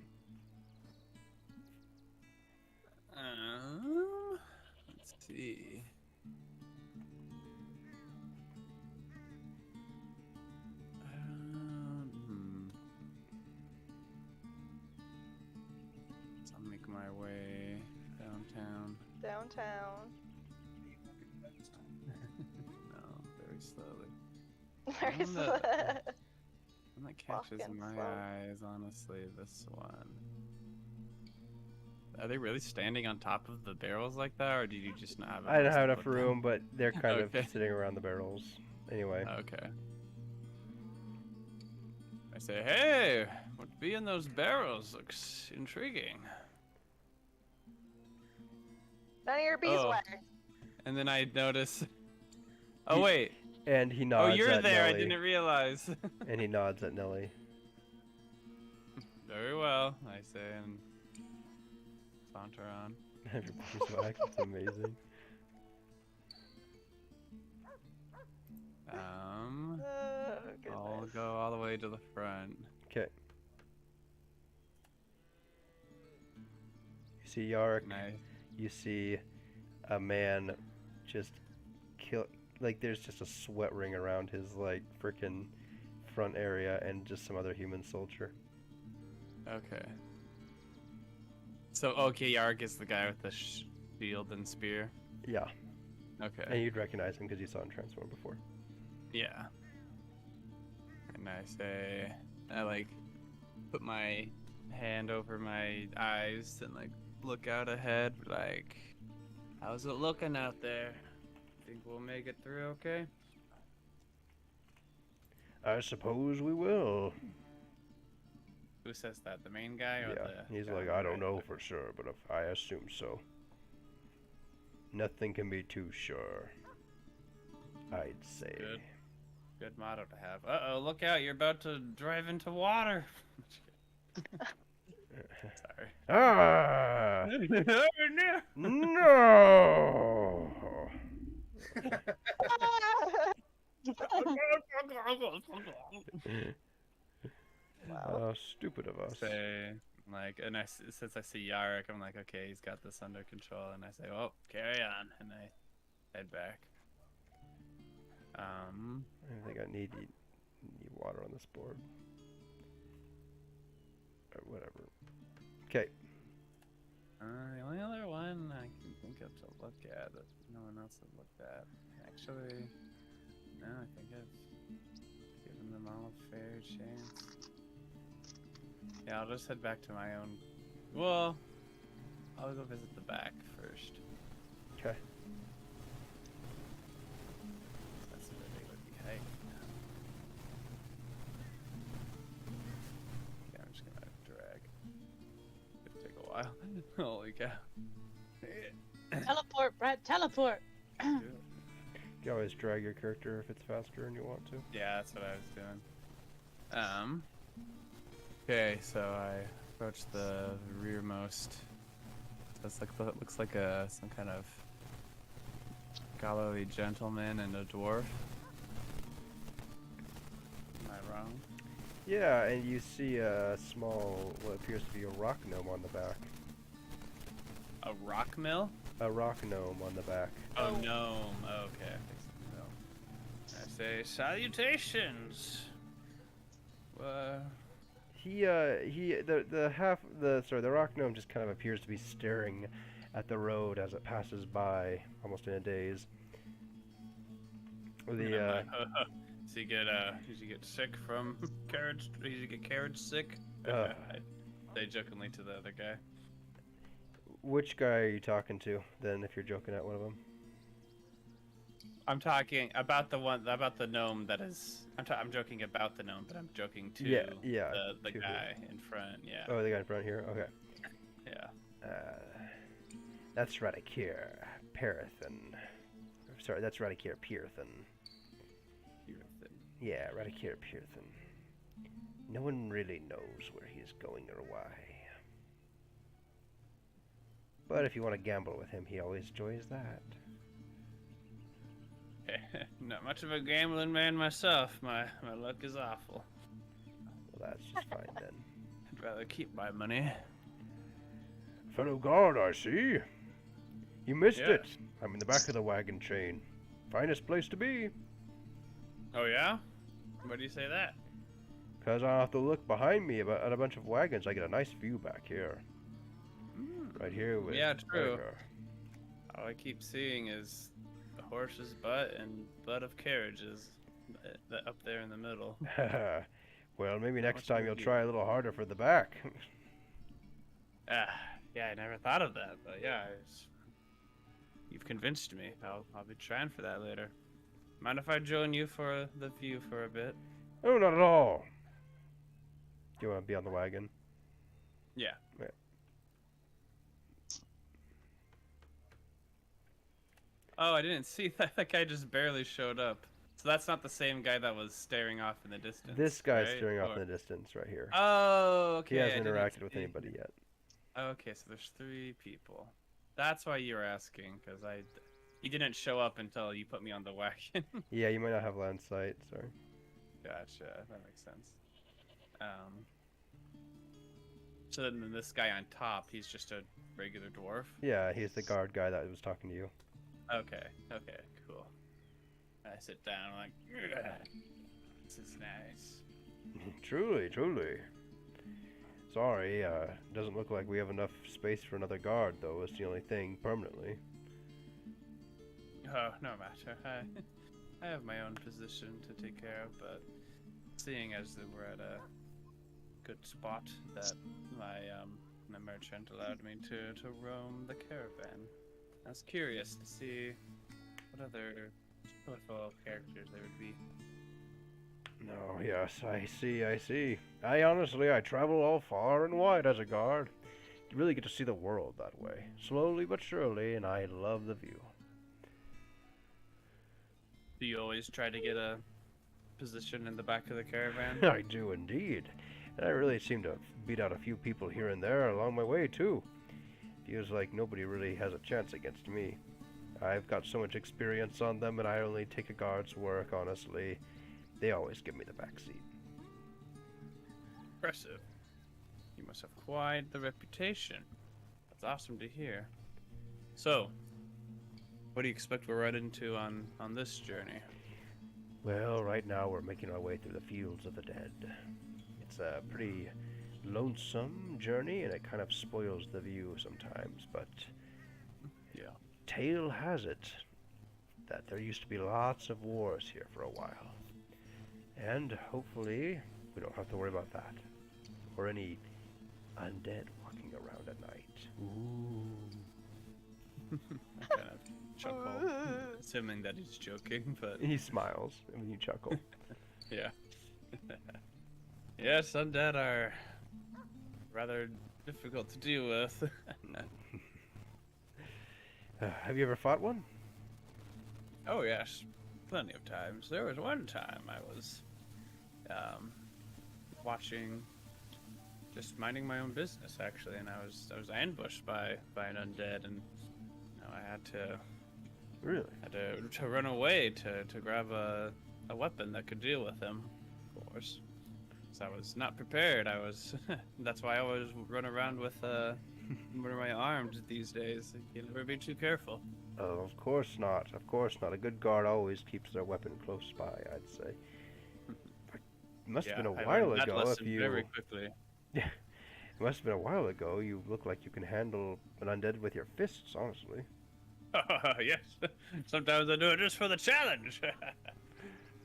Let's see. So I'll make my way downtown. Downtown. No, very slowly. Very One slow. One that catches Walking my slow. eyes, honestly, this one. Are they really standing on top of the barrels like that, or did you just not have? I don't place have to enough put them? room, but they're kind Okay. of sitting around the barrels. Anyway. Okay. I say, hey, what be in those barrels looks intriguing. None of your beeswax. And then I notice. Oh wait. And he Oh, nods you're at there. I Nelly. didn't realize. And he nods at Nelly. Very well, I say, and saunter on. Your beeswax, it's amazing. I'll Goodness. go all the way to the front. Okay. You see Yarrick. Nice. You see a man just kill. Like there's just a sweat ring around his like freaking front area, and just some other human soldier. Okay. So, okay, Yarg is the guy with the shield and spear. Yeah. Okay. And you'd recognize him because you saw him transform before. Yeah. And I like put my hand over my eyes and like look out ahead, like, how's it looking out there? Think we'll make it through okay? I suppose we will. Who says that? The main guy or the He's guy like, on I the don't right know there? for sure, but I assume so. Nothing can be too sure, I'd say. Good. Good motto to have. Uh-oh, look out, you're about to drive into water. Sorry. Ah! No. No! How stupid of us. Say, like, and since I see Yarrick, I'm like, okay, he's got this under control, and I say, oh, carry on, and I head back. I think I need water on this board. Or whatever. Okay. The only other one I can think of to look at that no one else has looked at. Actually, no, I think I've given them all a fair chance. Yeah, I'll just head back to my own. Well, I'll go visit the back first. Okay. That's where they would be hiking. Yeah, I'm just gonna drag. It'll take a while. Holy cow. Teleport, Brett, teleport. You can always drag your character if it's faster and you want to. Yeah, that's what I was doing. Okay, so I approached the rearmost. That's like it looks like some kind of scholarly gentleman and a dwarf. Am I wrong? Yeah, and you see a small, what appears to be a rock gnome on the back. A rock mill? A rock gnome on the back. Oh, gnome. Oh, okay, I think so. I say salutations. The rock gnome just kind of appears to be staring at the road as it passes by, almost in a daze. Does he get sick from carriage? Does he get carriage sick? I say jokingly to the other guy. Which guy are you talking to, then, if you're joking at one of them? I'm talking about the gnome that is. I'm joking about the gnome, but I'm joking to the guy in front. Yeah. Oh, the guy in front here? Okay. Yeah. That's Radikir Perethin. Sorry, that's Radikir Perethin. Yeah, Radikir Perethin. No one really knows where he is going or why. But if you want to gamble with him, he always enjoys that. Not much of a gambling man myself. My luck is awful. Well, that's just fine then. I'd rather keep my money. Fellow guard, I see. You missed Yeah. it. I'm in the back of the wagon train. Finest place to be. Oh yeah? Why do you say that? Because I have to look behind me at a bunch of wagons. I get a nice view back here. Right here with Yeah, true. Berger. All I keep seeing is a horse's butt and butt of carriages up there in the middle. Well, maybe next much time would you'll you- try a little harder for the back. Yeah, I never thought of that, but yeah, you've convinced me. I'll be trying for that later. Mind if I join you for the view for a bit? Oh, not at all. Do you want to be on the wagon? Yeah. Oh, I didn't see that. That guy just barely showed up. So that's not the same guy that was staring off in the distance. This guy's right? staring off in the distance right here. Oh, okay. He I hasn't didn't interacted with see- anybody yet. Okay, so there's 3 people. That's why you were asking, because he didn't show up until you put me on the wagon. Yeah, you might not have land sight. Sorry. Gotcha. That makes sense. So then this guy on top, he's just a regular dwarf? Yeah, he's the guard guy that was talking to you. Okay, cool. I sit down, I'm like, "Ugh, this is nice. Truly, truly. Sorry, doesn't look like we have enough space for another guard, though. It's the only thing permanently. Oh, no matter. I have my own position to take care of, but seeing as that we're at a good spot that my merchant allowed me to roam the caravan. I was curious to see what other colorful characters there would be. Oh, yes, I see, I see. I travel all far and wide as a guard. You really get to see the world that way. Slowly but surely, and I love the view. Do you always try to get a position in the back of the caravan? I do indeed. And I really seem to beat out a few people here and there along my way, too. Feels like nobody really has a chance against me. I've got so much experience on them, and I only take a guard's work, honestly. They always give me the backseat. Impressive. You must have quite the reputation. That's awesome to hear. So, what do you expect we're right into on this journey? Well, right now we're making our way through the fields of the dead. It's a pretty lonesome journey, and it kind of spoils the view sometimes, but Yeah. tale has it that there used to be lots of wars here for a while. And hopefully we don't have to worry about that. Or any undead walking around at night. Ooh. I kind of chuckle, assuming that he's joking, but He smiles when you chuckle. yeah. Yes, undead are rather difficult to deal with. Have you ever fought one? Oh yes, plenty of times. There was one time I was watching, just minding my own business actually, and I was ambushed by an undead, and I had to Really? to run away to grab a weapon that could deal with him, of course. So I was not prepared. That's why I always run around with one of my arms these days. You never be too careful. Oh, of course not. Of course not. A good guard always keeps their weapon close by, I'd say. It must have been a I while learned that ago lesson if you... very quickly. Yeah. It must have been a while ago. You look like you can handle an undead with your fists, honestly. Yes. Sometimes I do it just for the challenge.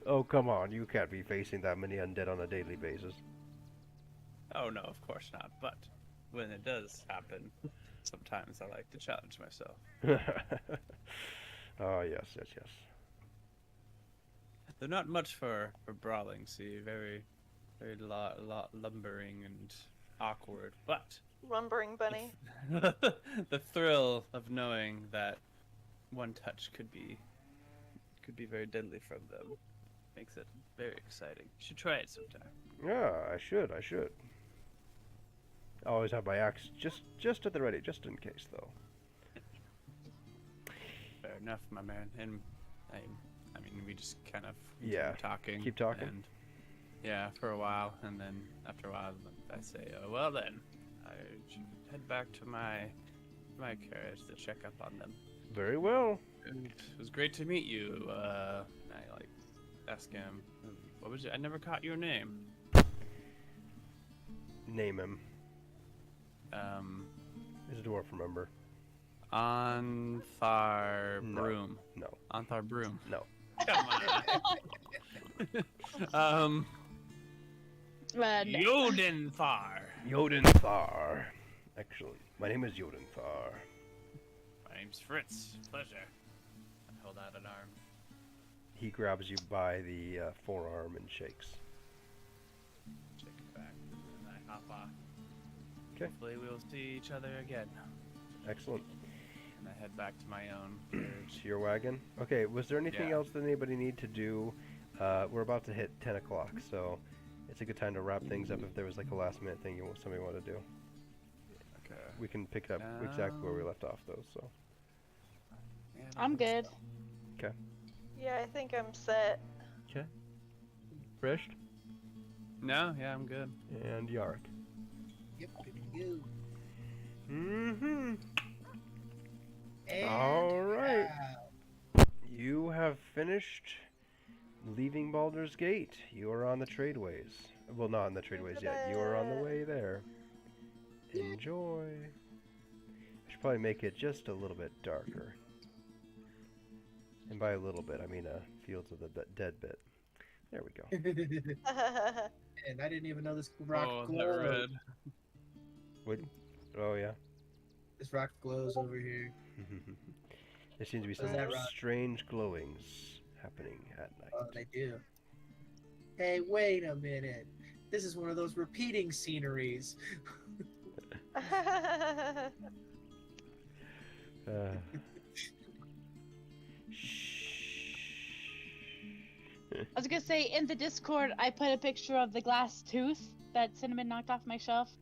Oh, come on. You can't be facing that many undead on a daily basis. Oh no, of course not. But when it does happen, sometimes I like to challenge myself. Oh, yes, yes, yes. They're not much for brawling, see, very lumbering and awkward, but Lumbering bunny. the thrill of knowing that one touch could be very deadly from them makes it very exciting. You should try it sometime. Yeah, I should. I always have my axe just at the ready, just in case, though. Fair enough, my man. And I mean, we just kind of Yeah, talking. keep talking. And, yeah, for a while, and then after a while, I say, "Oh, well then, I should head back to my carriage to check up on them." Very well. And it was great to meet you. I ask him, what was it? I never caught your name. Name him. He's a dwarf, remember? Anthar No. Broom. No. Anthar Broom. No. Come on. No. Yodenthar. Yodenthar. Actually, my name is Yodenthar. My name's Fritz. Pleasure. I hold out an arm. He grabs you by the forearm and shakes. Shake it back, and I hop off. Okay. Hopefully we'll see each other again. Excellent. gonna head back to my own carriage. To your wagon. Okay. Was there anything Yeah. else that anybody need to do? We're about to hit 10 o'clock, so it's a good time to wrap things up. If there was like a last minute thing somebody want to do, Okay. we can pick it up exactly where we left off, though. So. Yeah, no, I'm good. Yeah, I think I'm set. Frished No, yeah, I'm good. and Yark. Yep, good to go. Mm-hmm. And All right. now, You have finished leaving Baldur's Gate. You are on the tradeways. Well, not on the tradeways yet. You are on the way there. Enjoy. I should probably make it just a little bit darker. And by a little bit, I mean Fields of the Dead bit. There we go. and I didn't even know this rock Oh, that glows. red. What? Oh, yeah. This rock glows over here. There seems to be What does some that rock? strange glowings happening at night. Oh, they do. Hey, wait a minute. This is one of those repeating sceneries. I was gonna say in the Discord, I put a picture of the glass tooth that Cinnamon knocked off my shelf.